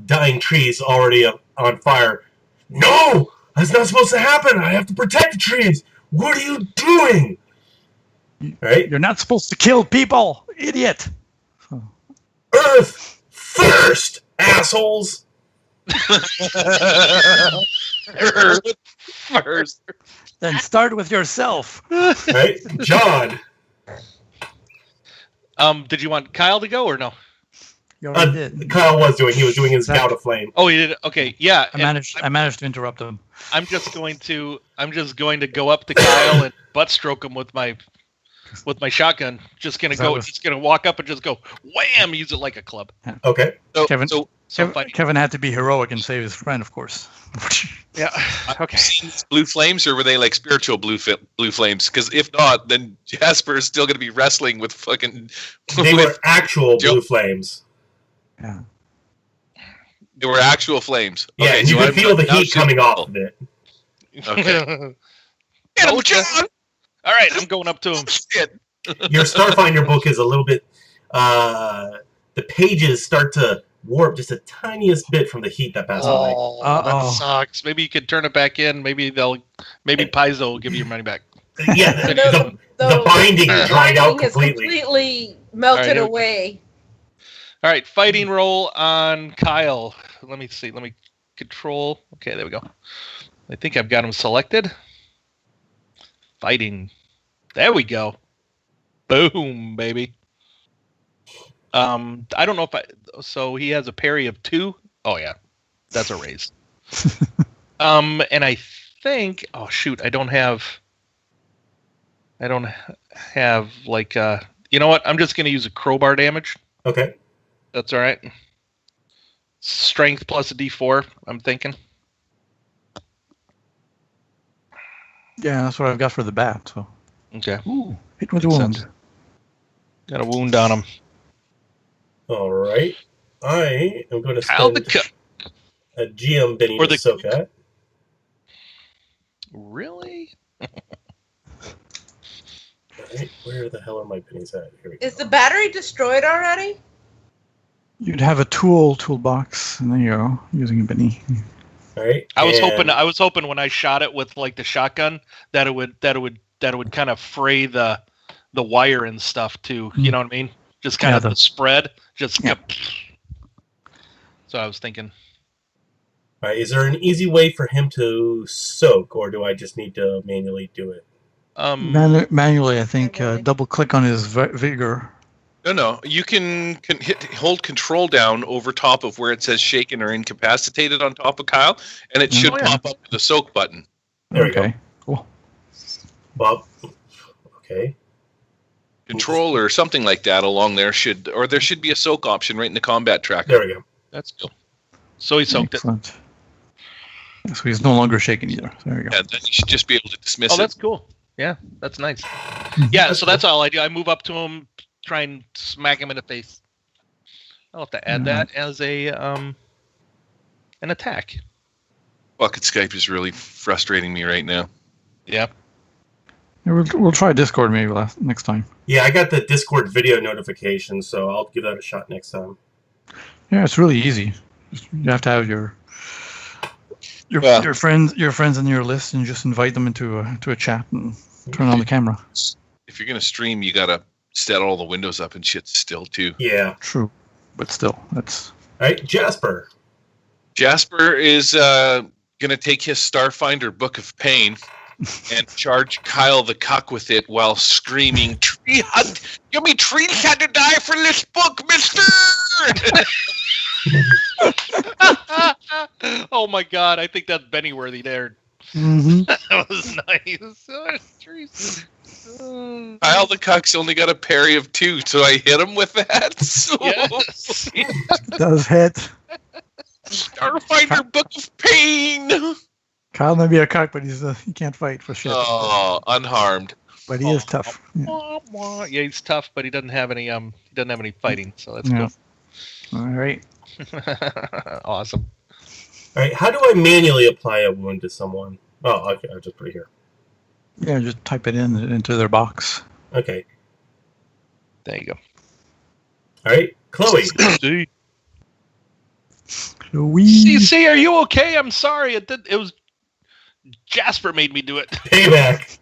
dying trees already on fire. No! That's not supposed to happen! I have to protect the trees! What are you doing? Right? You're not supposed to kill people, idiot! Earth first, assholes! Earth first. Then start with yourself. Right? John. Did you want Kyle to go or no? You already did. Kyle was doing. He was doing his gout of flame. Oh, he did. Okay, yeah. I managed to interrupt him. I'm just going to go up to Kyle and butt stroke him with my shotgun. Just gonna walk up and just go wham. Use it like a club. Okay. Kevin had to be heroic and save his friend, of course. Yeah. Okay. Blue flames, or were they like spiritual blue flames? Because if not, then Jasper is still going to be wrestling with fucking. They were actual blue flames. Yeah. They were actual flames. Yeah, Okay, and you could feel the heat coming off of it. Okay. Get him, John! All right, I'm going up to him. Your Starfinder book is a little bit. The pages start to warp just a tiniest bit from the heat that passed by. That sucks. Maybe you could turn it back in. Maybe Paizo will give you your money back. Yeah, the binding dried out completely. Completely melted away. All right, fighting roll on Kyle. Let me see. Let me control. Okay, there we go. I think I've got him selected. Fighting. There we go. Boom, baby. I don't know if so he has a parry of 2. Oh yeah. That's a raise. And I think I don't have like you know what? I'm just going to use a crowbar damage. Okay. That's all right. Strength plus a D4, I'm thinking. Yeah, that's what I've got for the bat. So. Okay. Ooh, hit with a wound. Got a wound on him. All right. I am going to spend a GM Benny to soak at. Really? All right. Where the hell are my pennies at? Here we go. Is the battery destroyed already? You'd have a toolbox, and there you go, using a Benny. All right. I was hoping when I shot it with like the shotgun that it would kind of fray the wire and stuff too. You know what I mean? Just kind of the spread. Just. Yeah. So I was thinking. All right. Is there an easy way for him to soak, or do I just need to manually do it? Manually, I think. Double click on his vigor. No. You can hold control down over top of where it says shaken or incapacitated on top of Kyle, and it should pop up with a soak button. There we go. Cool. Bob. Okay. Control or something like that along there there should be a soak option right in the combat tracker. There we go. That's cool. So he soaked Excellent. So he's no longer shaken either. There we go. Yeah, then you should just be able to dismiss it. Oh, that's cool. Yeah, that's nice. Yeah, so that's all I do. I move up to him, try and smack him in the face. I'll have to add that as an attack. Fucking Skype is really frustrating me right now. Yeah. We'll try Discord maybe next time. Yeah, I got the Discord video notification, so I'll give that a shot next time. Yeah, it's really easy. You have to have your friends in your list and just invite them into a chat and turn on the camera. If you're gonna stream, you gotta set all the windows up and shit still too. Yeah, true, but still, that's all right. Jasper. Jasper is gonna take his Starfinder Book of Pain and charge Kyle the cuck with it while screaming, "Tree hunt! Give me trees had to die for this book, mister!" Oh my god, I think that's Benny-worthy there. Mm-hmm. That was nice. Kyle the cuck's only got a parry of 2, so I hit him with that. So yes. It does hit. Starfinder Book of Pain! Kyle may be a cock, but he can't fight for shit. Oh, unharmed. But he is tough. Yeah. Yeah, he's tough, but he doesn't have any fighting, so that's cool. All right. Awesome. All right, how do I manually apply a wound to someone? Oh, okay, I'll just put it here. Yeah, just type it into their box. Okay. There you go. All right, Chloe. Chloe. CC, are you okay? I'm sorry. It was Jasper made me do it. Payback.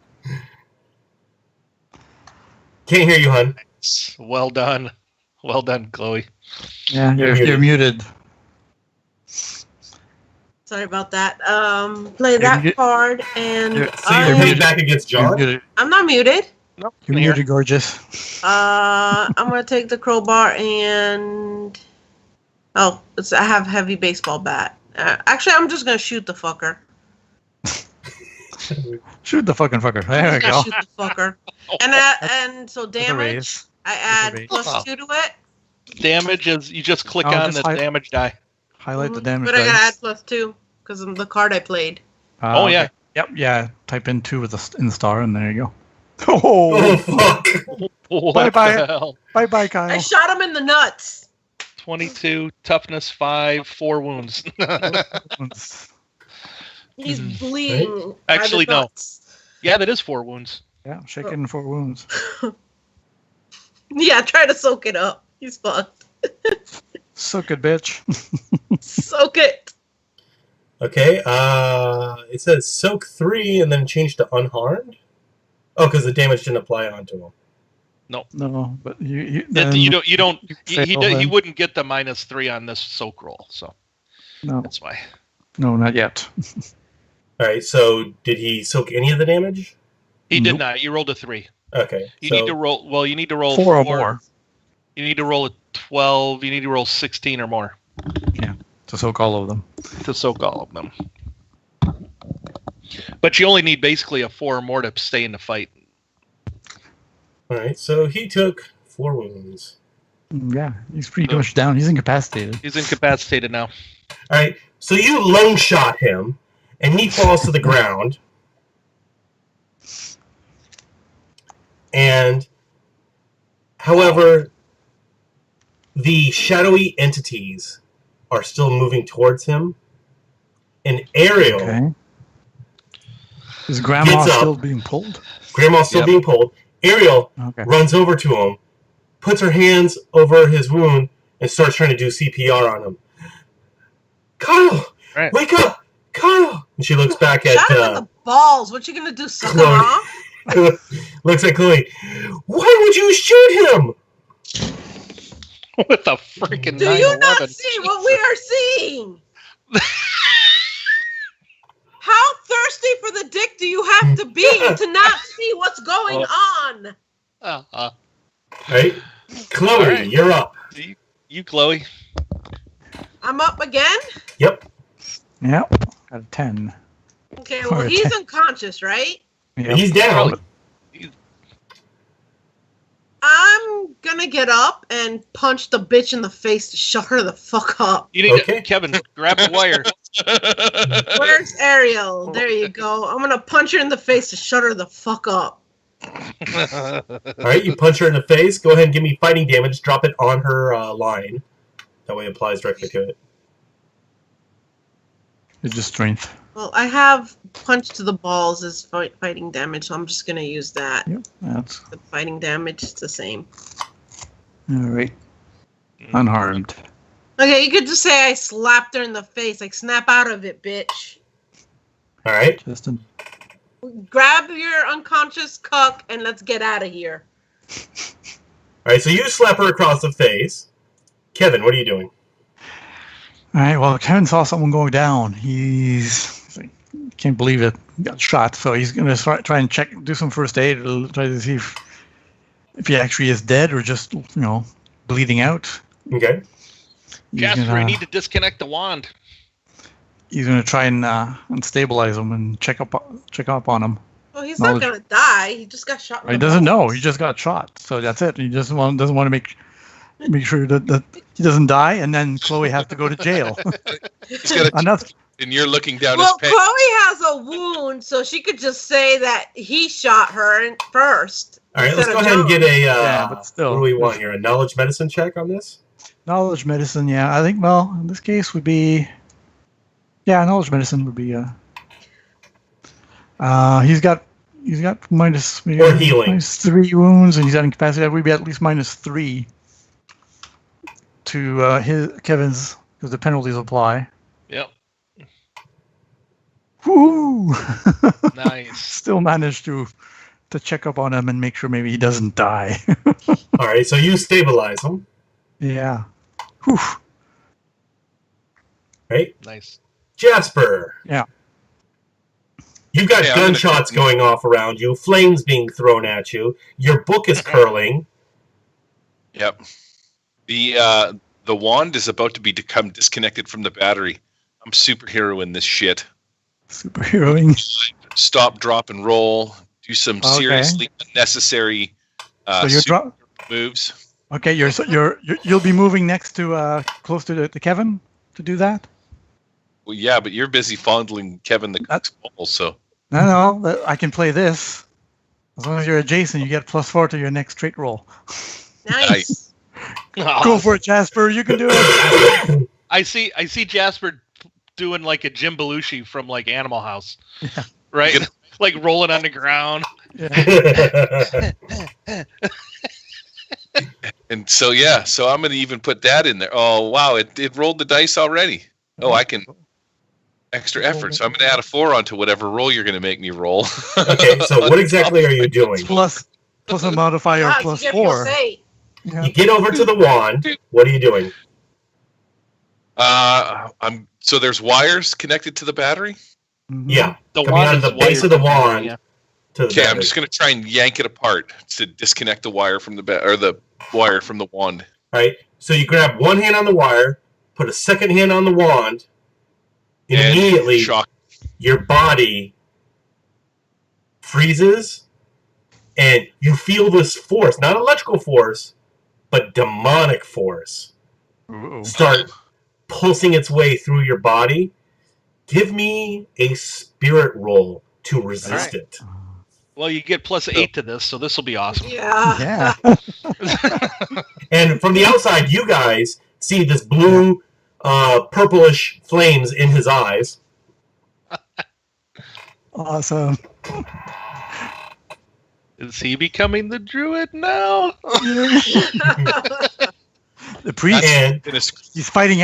Can't hear you, hon. Well done. Well done, Chloe. Yeah, you're muted. Sorry about that. Play that card, and you're playing back against John. I'm not muted. Nope, you're muted, gorgeous. I'm gonna take the crowbar and I have heavy baseball bat. Actually, I'm just gonna shoot the fucker. Shoot the fucking fucker. There we go. Shoot the fucker. And so damage. I add +2 to it. Damage is you just click on the damage die. Highlight the damage but I dice. gotta add +2. because of the card I played. Oh, yeah. Okay. Yep, yeah. Type in 2 in the star, and there you go. Oh, fuck. Bye-bye. Bye-bye, Kyle. I shot him in the nuts. 22, toughness 5, 4 wounds. He's bleeding. Actually, by the no. nuts. Yeah, that is 4 wounds. Yeah, shaking 4 wounds. Yeah, try to soak it up. He's fucked. Soak it, bitch. Soak it. Okay, it says soak 3 and then change to unharmed? Oh, because the damage didn't apply onto him. No, but he wouldn't get the -3 on this soak roll, so no, that's why. No, not yet. Alright, so did he soak any of the damage? He did not. You rolled a 3. Okay. You need to roll. Well, you need to roll 4 or more. You need to roll a 12. You need to roll 16 or more. Yeah, to soak all of them. To soak all of them. But you only need basically a 4 or more to stay in the fight. Alright, so he took 4 wounds. Yeah, he's pretty much down. He's incapacitated. He's incapacitated now. Alright, so you lung shot him, and he falls to the ground. And, however, the shadowy entities are still moving towards him. And Ariel... Okay. Is Grandma still being pulled? Grandma's still being pulled. Ariel runs over to him, puts her hands over his wound, and starts trying to do CPR on him. Kyle! Right. Wake up! Kyle! And she looks back at... Shot him in the balls. What you gonna do, suck him off? Looks at Chloe. Why would you shoot him? With a freaking 9/11. Do you not see what we are seeing? How thirsty for the dick do you have to be to not see what's going on? Right? Chloe, you're up. You, Chloe. I'm up again? Yep. Yep. Got a 10. Okay, well, he's unconscious, right? Yep. He's down. I'm gonna get up and punch the bitch in the face to shut her the fuck up. You need to, Kevin, grab the wire. Where's Ariel? There you go. I'm gonna punch her in the face to shut her the fuck up. Alright, you punch her in the face. Go ahead and give me fighting damage. Drop it on her line. That way it applies directly to it. It's just strength. Well, I have punch to the balls as fighting damage, so I'm just gonna use that. Yep, that's... The fighting damage is the same. Alright. Unharmed. Okay, you could just say I slapped her in the face. Like, snap out of it, bitch. Alright. Grab your unconscious cuck and let's get out of here. Alright, so you slap her across the face. Kevin, what are you doing? Alright, well, Kevin saw someone going down. Can't believe it. He got shot, so he's going to try and do some first aid, try to see if he actually is dead or just, bleeding out. Okay. Jasper, you need to disconnect the wand. He's going to try and stabilize him and check up on him. Well, he's not going to die. He just got shot. He doesn't know. He just got shot, so that's it. He just doesn't want to make sure that he doesn't die, and then Chloe has to go to jail. And you're looking down his pants. Chloe has a wound, so she could just say that he shot her first. All right, let's go ahead and get a. But still, what do we want here? A knowledge medicine check on this? Knowledge medicine, yeah. I think. Well, in this case, would be. Yeah, knowledge medicine would be. He's got minus. Or healing. -3 wounds, and he's got incapacity. That would be at least -3 to Kevin's, because the penalties apply. Yep. Woo! Nice. Still managed to check up on him and make sure maybe he doesn't die. All right, so you stabilize him. Yeah. Whew. Right. Nice. Jasper. Yeah. You've got gunshots going off around you, flames being thrown at you. Your book is curling. Yep. The wand is about to become disconnected from the battery. I'm superhero in this shit. Superheroing. Stop, drop, and roll. Do some seriously unnecessary moves. Okay, you'll be moving next to close to Kevin to do that. Well, yeah, but you're busy fondling Kevin the Cook's balls, so. No, I can play this. As long as you're adjacent, you get +4 to your next trait roll. Nice. Go for it, Jasper. You can do it. I see Jasper doing like a Jim Belushi from like Animal House. Yeah. Right? Like rolling on the ground. Yeah. And so I'm going to even put that in there. Oh, wow, it rolled the dice already. Oh, I can extra effort. So I'm going to add a 4 onto whatever roll you're going to make me roll. Okay, so what exactly are you doing? Plus a modifier Wow, +4. You get over to the wand. What are you doing? So there's wires connected to the battery? Yeah. The coming out of the base of the wand to the Okay, battery. I'm just going to try and yank it apart to disconnect the wire from the wire from the wand. All right. So you grab one hand on the wire, put a second hand on the wand, and immediately shock. Your body freezes, and you feel this force, not electrical force, but demonic force, start pulsing its way through your body. Give me a spirit roll to resist it. Well, you get +8 to this, so this will be awesome. Yeah. And from the outside, you guys see this blue, purplish flames in his eyes. Awesome. Is he becoming the druid now? The priest. And He's fighting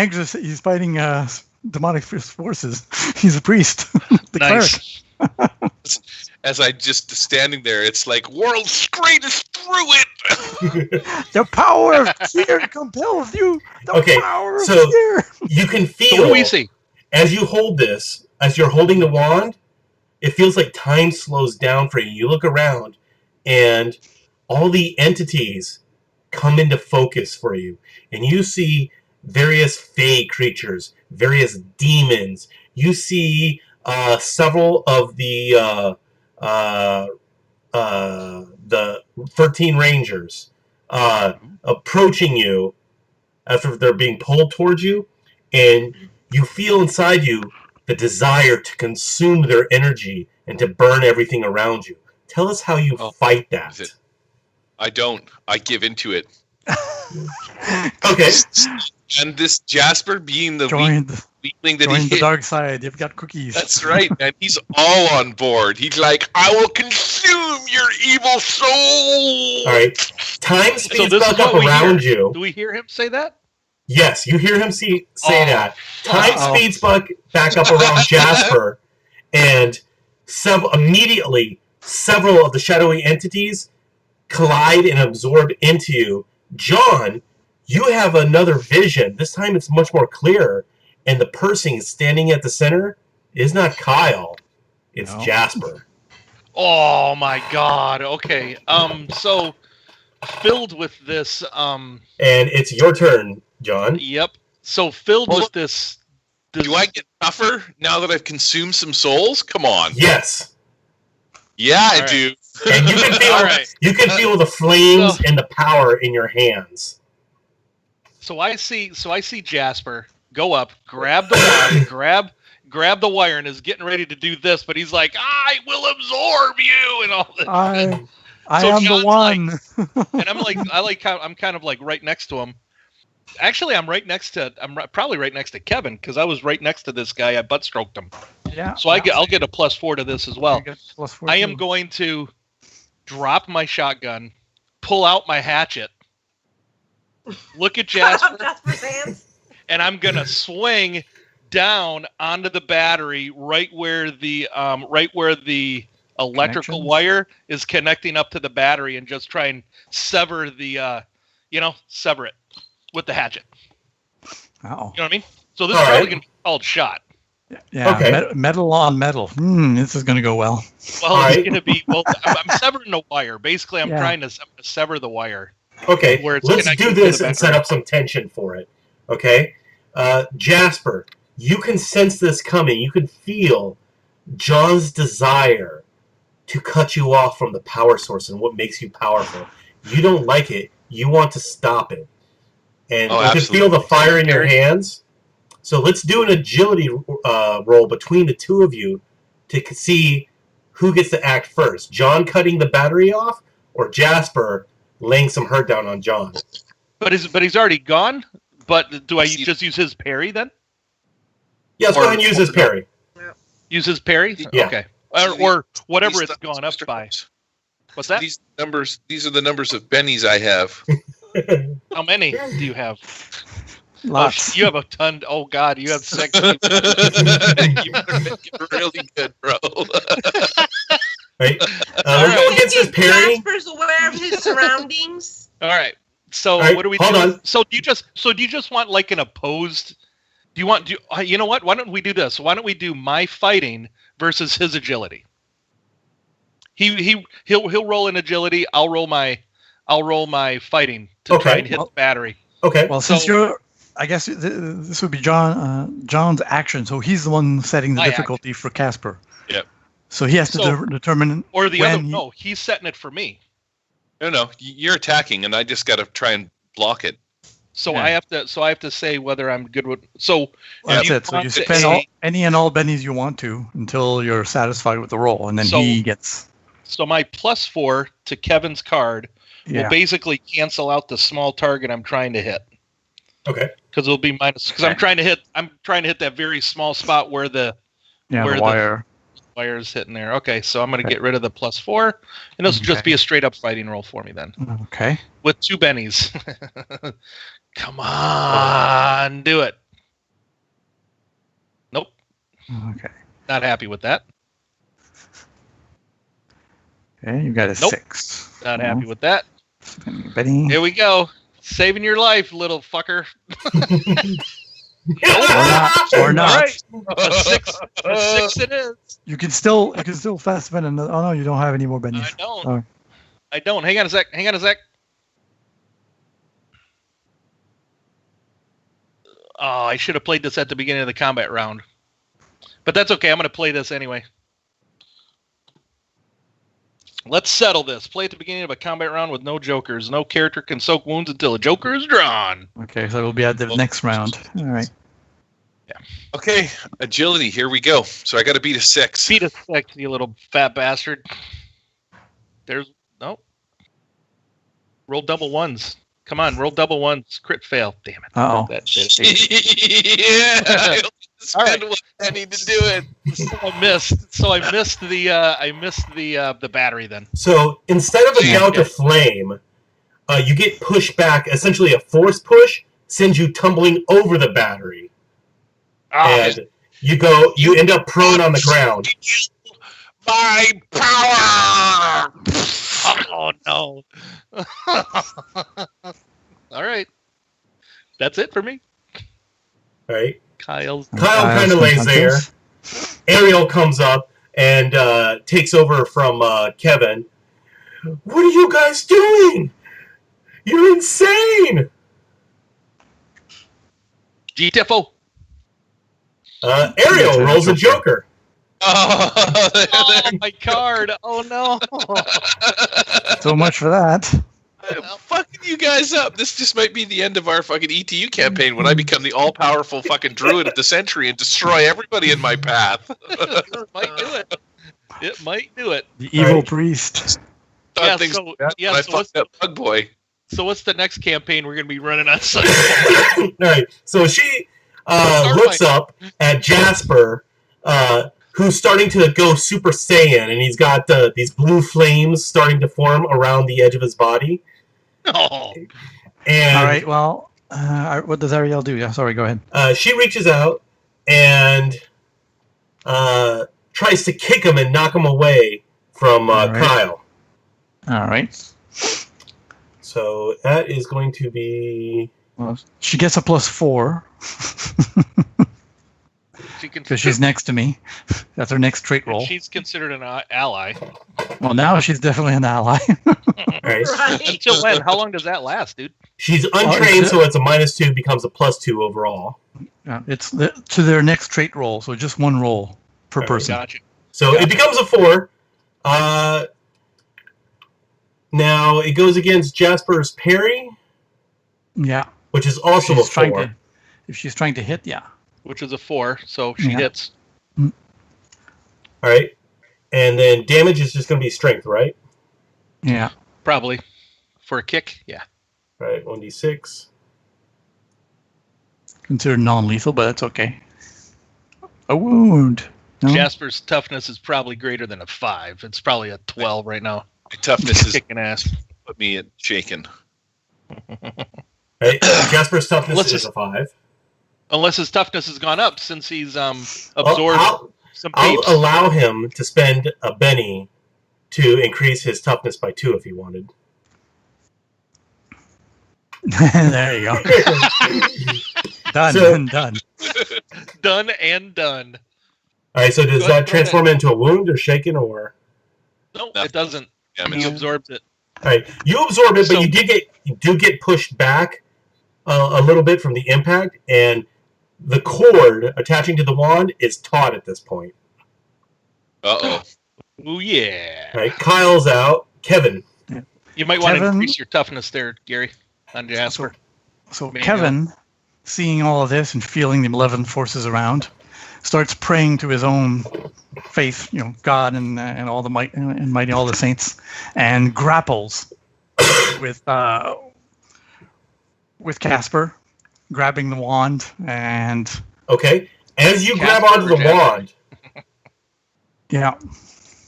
demonic forces. He's a priest. The Nice. cleric. As I just standing there, it's like, world's greatest druid! The power of fear compels you. The power of fear. You can feel, So what do we see? as you hold this, as you're holding the wand, it feels like time slows down for you. You look around, and all the entities come into focus for you. And you see various fae creatures, various demons. You see several of the 13 Rangers approaching you after they're being pulled towards you, and you feel inside you the desire to consume their energy and to burn everything around you. Tell us how you fight that. I don't. I give into it. Okay. And this Jasper being the weakling that join he the hit. dark side. You've got cookies. That's right, man. He's all on board. He's like, I will consume your evil soul. All right. Time So speeds this is back up what we around hear. you. Do we hear him say that? Yes, you hear him say that. Time speeds back up around Jasper, and immediately several of the shadowy entities collide and absorb into you. John, you have another vision. This time it's much more clear, and the person standing at the center is not Kyle. It's Jasper. Oh my God. Okay. So filled with this. And it's your turn, John. Yep. So filled with this. Do I get tougher now that I've consumed some souls? Come on. Yes. Yeah, I do. And you can feel you can feel the flames and the power in your hands. So I see Jasper go up, grab the wire, grab the wire, and is getting ready to do this, but he's like, "I will absorb you," and all this. I am the one. And I'm kind of like right next to him. Actually, I'm probably right next to Kevin, because I was right next to this guy. I butt stroked him. Yeah. So I'll get a +4 to this as well. +4 I am going to drop my shotgun, pull out my hatchet, look at Jasper, Jasper's hands. and I'm gonna swing down onto the battery right where the electrical wire is connecting up to the battery, and just try and sever the sever it with the hatchet. Oh. You know what I mean? So this is probably gonna be called shot. Yeah. Okay. Metal on metal. This is gonna go well. Well, it's gonna be. Well, I'm severing the wire. Basically, I'm trying to sever the wire. Okay, Where it's let's connected do to this the and set battery. up some tension for it. Okay? Jasper, you can sense this coming. You can feel John's desire to cut you off from the power source and what makes you powerful. You don't like it. You want to stop it. And you can feel the fire in your hands. So let's do an agility roll between the two of you to see who gets to act first. John cutting the battery off, or Jasper laying some hurt down on John. But he's already gone. But do I just use his parry then? Yes, go ahead and use his parry. Use his parry? Yeah. Okay. Or whatever it's gone up by. What's that? These are the numbers of bennies I have. How many do you have? Lots. You have a ton. Oh God, you have 6. You're really good, bro. Right. We're going against his parry. Jasper's aware of his surroundings. All right. So right, what do we hold do? on. So do you just want like an opposed? Do you want? You know what? Why don't we do this? Why don't we do my fighting versus his agility? He'll roll in agility. I'll roll my fighting to try and hit the battery. Okay. Well, since I guess this would be John's action, so he's the one setting the difficulty for Casper. Yep. So he has to determine. Or the other? No, he's setting it for me. No, you're attacking, and I just got to try and block it. So I have to say whether I'm good with. So that's it. So you spend any and all bennies you want to until you're satisfied with the roll, and then he gets. So my +4 to Kevin's card will basically cancel out the small target I'm trying to hit. Okay. Because it'll be minus. Because I'm trying to hit that very small spot where the wire. Wire is hitting there. Okay, so I'm going to get rid of the +4, and this will just be a straight up fighting roll for me then. Okay. With 2 bennies. Come on, do it. Nope. Okay. Not happy with that. Okay, you got a 6. Not happy with that. Benny. Here we go. Saving your life, little fucker. Or not. All right. A 6 it is. You can still fast spin another. Oh no, you don't have any more bennies. I don't. Hang on a sec. Oh, I should have played this at the beginning of the combat round. But that's okay. I'm going to play this anyway. Let's settle this. Play at the beginning of a combat round with no jokers. No character can soak wounds until a joker is drawn. Okay, so it'll be at the next round. All right. Yeah. Okay, agility. Here we go. So I got to beat a 6. Beat a 6, you little fat bastard. Roll double ones. Come on, roll double ones. Crit fail. Damn it. Uh-oh. Yeah. I spend what I need to do it. So I missed the battery then. So instead of a gout of flame, you get pushed back. Essentially, a force push sends you tumbling over the battery, and you end up prone on the ground. My power. Oh no. All right. That's it for me. All right. Kyle kind of lays there. Ariel comes up and takes over from Kevin. What are you guys doing? You're insane! GTFO. Ariel rolls a joker. Oh, my card. Oh no. So much for that. I'm fucking you guys up. This just might be the end of our fucking ETU campaign when I become the all-powerful fucking druid of the century and destroy everybody in my path. It might do it. It might do it. The evil priest. I fucked up Bug Boy. So what's the next campaign we're going to be running on? All right. So she looks up at Jasper, who's starting to go Super Saiyan, and he's got these blue flames starting to form around the edge of his body. Oh. And all right. Well, what does Ariel do? Yeah. Sorry. Go ahead. She reaches out and tries to kick him and knock him away from Kyle. All right. So that is going to be. Well, she gets a +4 because she's next to me. That's her next trait roll. She's considered an ally. Well, now she's definitely an ally. Right. Until when? How long does that last, dude? She's untrained, so it's a -2, becomes a +2 overall. It's to their next trait roll, so just one roll per person. Gotcha. So it becomes a 4. Now it goes against Jasper's parry. Yeah. Which is also a 4. If she's trying to hit, yeah. which is a 4, so she hits. All right. And then damage is just going to be strength, right? Yeah. Probably. For a kick, yeah. All right, 1d6. Considered non-lethal, but that's okay. A wound. No? Jasper's toughness is probably greater than a 5. It's probably a 12 right now. My toughness is kicking ass. Put me at shaken. Right. Jasper's toughness is a 5. Unless his toughness has gone up since he's absorbed some I'll peeps. allow him to spend a Benny to increase his toughness by 2 if he wanted. There you go. Done. Done and done. All right, so does that transform into a wound or shaken or? No, it doesn't. He absorbs it. All right, you absorb it, but you do get pushed back a little bit from the impact, and the cord attaching to the wand is taut at this point. Uh-oh. Oh, yeah. All right, Kyle's out. Kevin. You might want to increase your toughness there, Gary, on Jasper. So Kevin, seeing all of this and feeling the malevolent forces around, starts praying to his own faith, God and all the might and mighty all the saints, and grapples with Casper, grabbing the wand and. Okay, as you grab onto the wand. Yeah.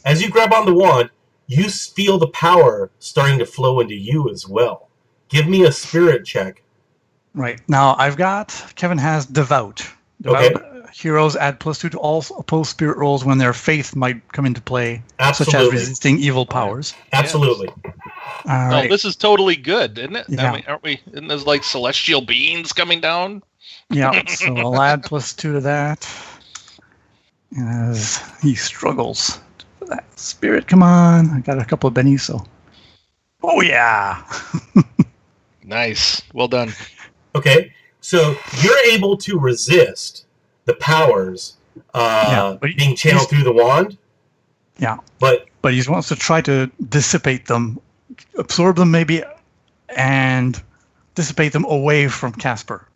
As you grab on the wand, you feel the power starting to flow into you as well. Give me a spirit check. Right. Now, Kevin has Devout. Okay. Heroes add +2 to all opposed spirit rolls when their faith might come into play, Absolutely. such as resisting evil powers. Absolutely. All right. This is totally good, isn't it? Yeah. I mean, aren't we? Isn't there like celestial beings coming down? Yeah, so I'll add +2 to that. As he struggles for that spirit. Come on. I got a couple of bennies, so. Oh, yeah. Nice. Well done. Okay, so you're able to resist the powers being channeled through the wand. Yeah. But he wants to try to dissipate them, absorb them maybe, and dissipate them away from Casper.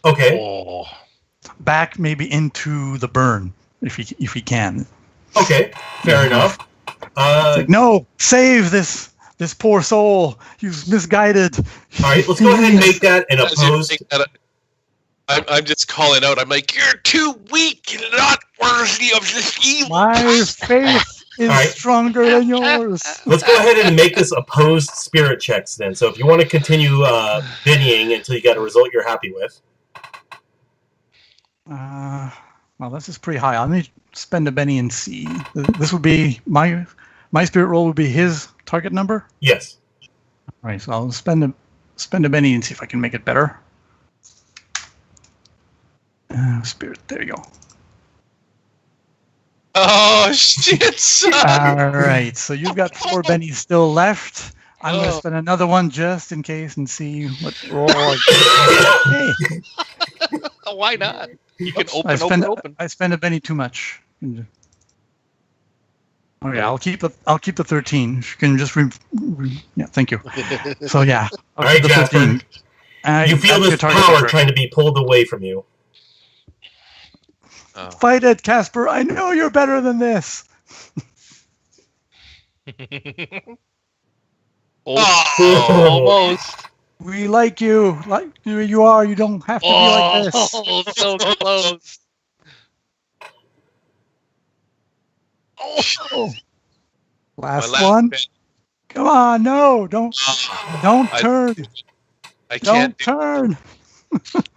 Okay. Oh. Back maybe into the burn, if he can. Okay, fair enough. It's like, no, save this poor soul. He's misguided. All right, let's go ahead and make that an opposed. I'm just calling out. I'm like, you're too weak and not worthy of this evil. My faith is stronger than yours. Let's go ahead and make this opposed spirit checks then. So if you want to continue binnying until you get a result you're happy with. Well, this is pretty high. Let me spend a Benny and see. This would be my spirit roll would be his target number. Yes. All right, so I'll spend a Benny and see if I can make it better. Spirit, there you go. Oh shit! Son. All right, so you've got 4 bennies still left. I'm going to spend another one just in case and see what roll I get. Hey. Why not? You can open. I spend a Benny too much. Oh yeah, I'll keep the 13. You can just thank you. So yeah, all right, the Jasper. 13. You feel this power trying to be pulled away from you. Fight it, Casper. I know you're better than this. Almost. We like you. Like you are. You don't have to be like this. Oh, so close. Oh. Last one. Come on, no, don't turn. I can't. Don't turn.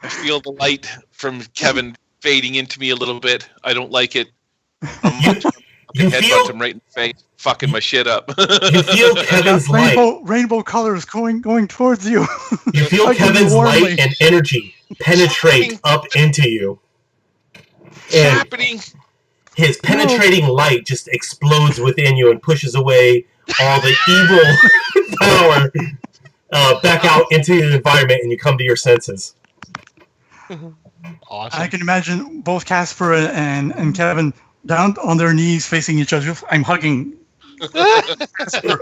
I feel the light from Kevin fading into me a little bit. I don't like it. You feel him right in the face, fucking my shit up. You feel Kevin's rainbow colors going towards you. You feel Kevin's light and energy penetrate up into you. What's happening? His penetrating light just explodes within you and pushes away all the evil power back out into the environment, and you come to your senses. Awesome. I can imagine both Casper and Kevin down on their knees facing each other. I'm hugging Casper.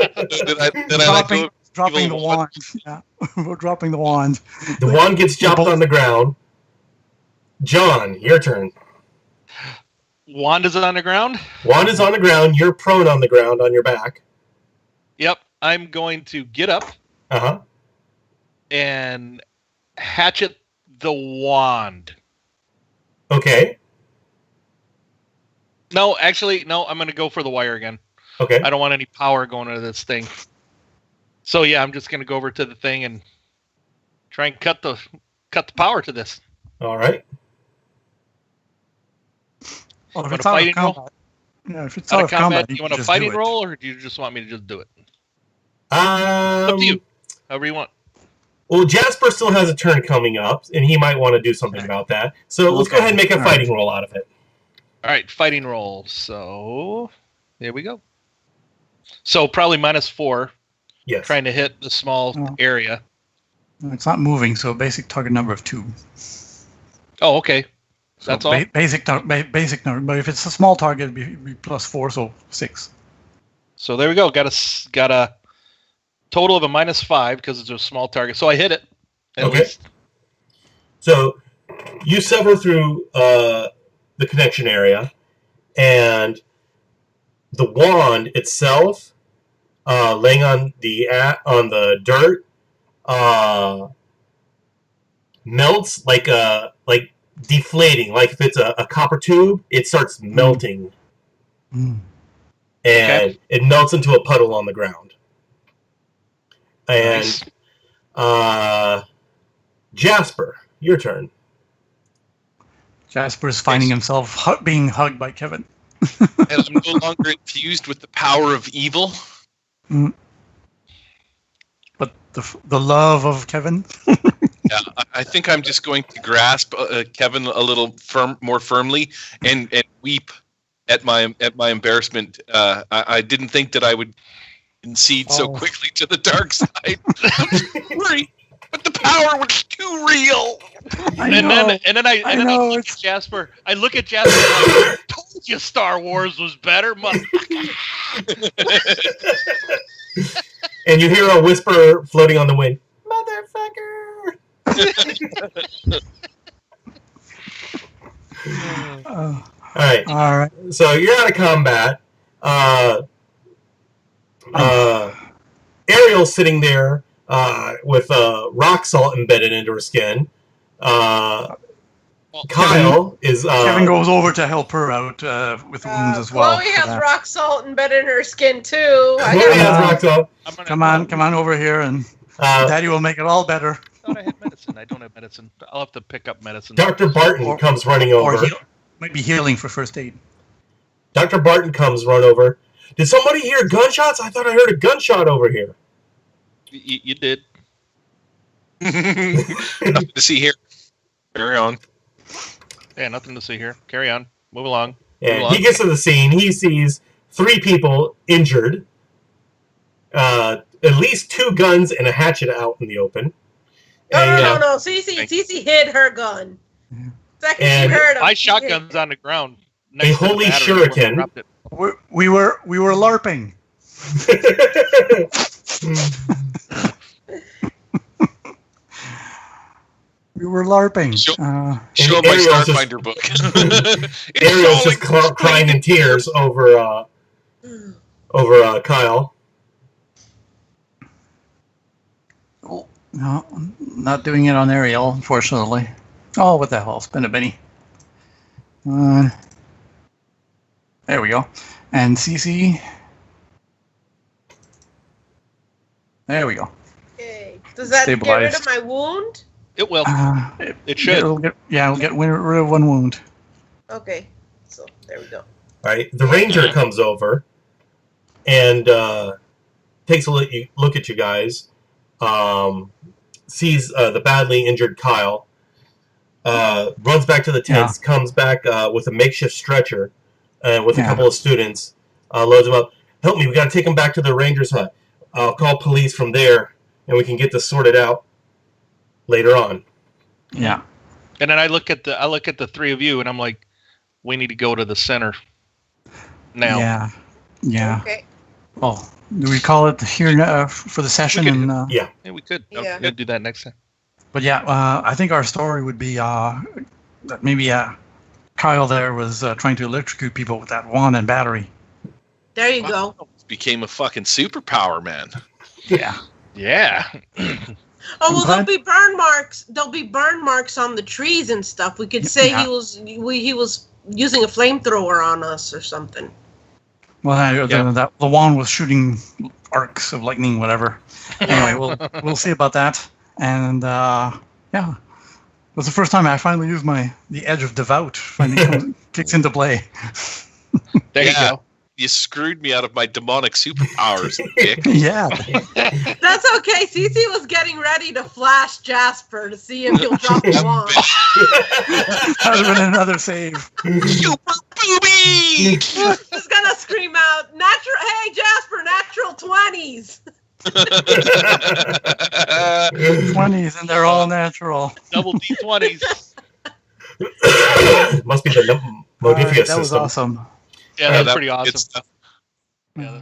Dropping the wand. Yeah. We're dropping the wand. The wand gets dropped on the ground. John, your turn. Wand is on the ground? Wand is on the ground. You're prone on the ground on your back. Yep. I'm going to get up. Uh-huh. And hatchet the wand. Okay. No, actually, no, I'm going to go for the wire again. Okay. I don't want any power going into this thing. So, yeah, I'm just going to go over to the thing and try and cut the power to this. All right. Well, if Want it's a out of fighting roll? combat, yeah, if it's out of combat, do you want a just fighting do it. roll, or do you just want me to just do it? Up to you. However you want. Well, Jasper still has a turn coming up, and he might want to do something about that. So let's go ahead and make a fighting roll out of it. All right, fighting roll. So, here we go. So, probably -4. Yes. Trying to hit the small area. It's not moving, so basic target number of 2. Oh, okay. So That's all? Basic number, but if it's a small target, it'd be +4, so 6. So there we go. Got a total of a -5 because it's a small target. So I hit it. At least. So you sever through the connection area, and the wand itself, laying on the dirt, melts like deflating. Like if it's a copper tube, it starts melting, and it melts into a puddle on the ground. And Jasper, your turn. Jasper's finding himself being hugged by Kevin. And I'm no longer infused with the power of evil. But the love of Kevin. Yeah, I think I'm just going to grasp Kevin a little more firmly and weep at my embarrassment. I didn't think that I would concede so quickly to the dark side. I'm sorry, but the power was too real. And then I look at Jasper. I look at Jasper like, I told you Star Wars was better, And you hear a whisper floating on the wind. Motherfucker! All right. So you're out of combat. Ariel's sitting there with rock salt embedded into her skin. Kyle is. Kevin goes over to help her out with wounds as well. Chloe has rock salt embedded in her skin too. Chloe has rock salt. Come on over here, and Daddy will make it all better. I had medicine. I don't have medicine. I'll have to pick up medicine. Dr. Barton comes running over. Might be healing for first aid. Dr. Barton comes run over. Did somebody hear gunshots? I thought I heard a gunshot over here. You did. Nothing to see here. Carry on. Yeah, nothing to see here. Carry on. Move along. Yeah, he gets to the scene. He sees 3 people injured. At least 2 guns and a hatchet out in the open. No. Cece hid her gun. Second she heard him. My shotgun's on the ground. A holy shuriken. We were LARPing. We were LARPing. Show my Starfinder book. Ariel's just crying in tears over Kyle. No, not doing it on Ariel, unfortunately. Oh, what the hell? Spend a penny. There we go. And CC. There we go. Okay. Does that get rid of my wound? It will. It should. It'll get rid of 1 wound. Okay. So, there we go. All right. The ranger comes over and takes a look at you guys. Sees the badly injured Kyle. Runs back to the tents, comes back with a makeshift stretcher with a couple of students, loads them up. Help me, we got to take them back to the ranger's hut. I'll call police from there, and we can get this sorted out later on. Yeah. And then I look at the 3 of you, and I'm like, we need to go to the center now. Yeah. Okay. Oh, do we call it here for the session? Yeah, we could. Yeah. We'll do that next time. But I think our story would be that maybe Kyle there was trying to electrocute people with that wand and battery. There you go. Became a fucking superpower, man. Yeah. Yeah. Oh well, there'll be burn marks. There'll be burn marks on the trees and stuff. We could say he was using a flamethrower on us or something. Well, the wand was shooting arcs of lightning, whatever. Anyway, we'll see about that. And it was the first time I finally used the edge of devout. Finally kicks into play. There you go. You screwed me out of my demonic superpowers, Dick. Yeah. That's okay. Cece was getting ready to flash Jasper to see if he'll drop the wand. That would have been another save. Super booby! He's gonna scream out, "Hey Jasper, natural 20s!" 20s, and they're all natural. Double D20s. Must be the Modifius That was system. awesome. Yeah, that's pretty awesome. Good stuff. Yeah,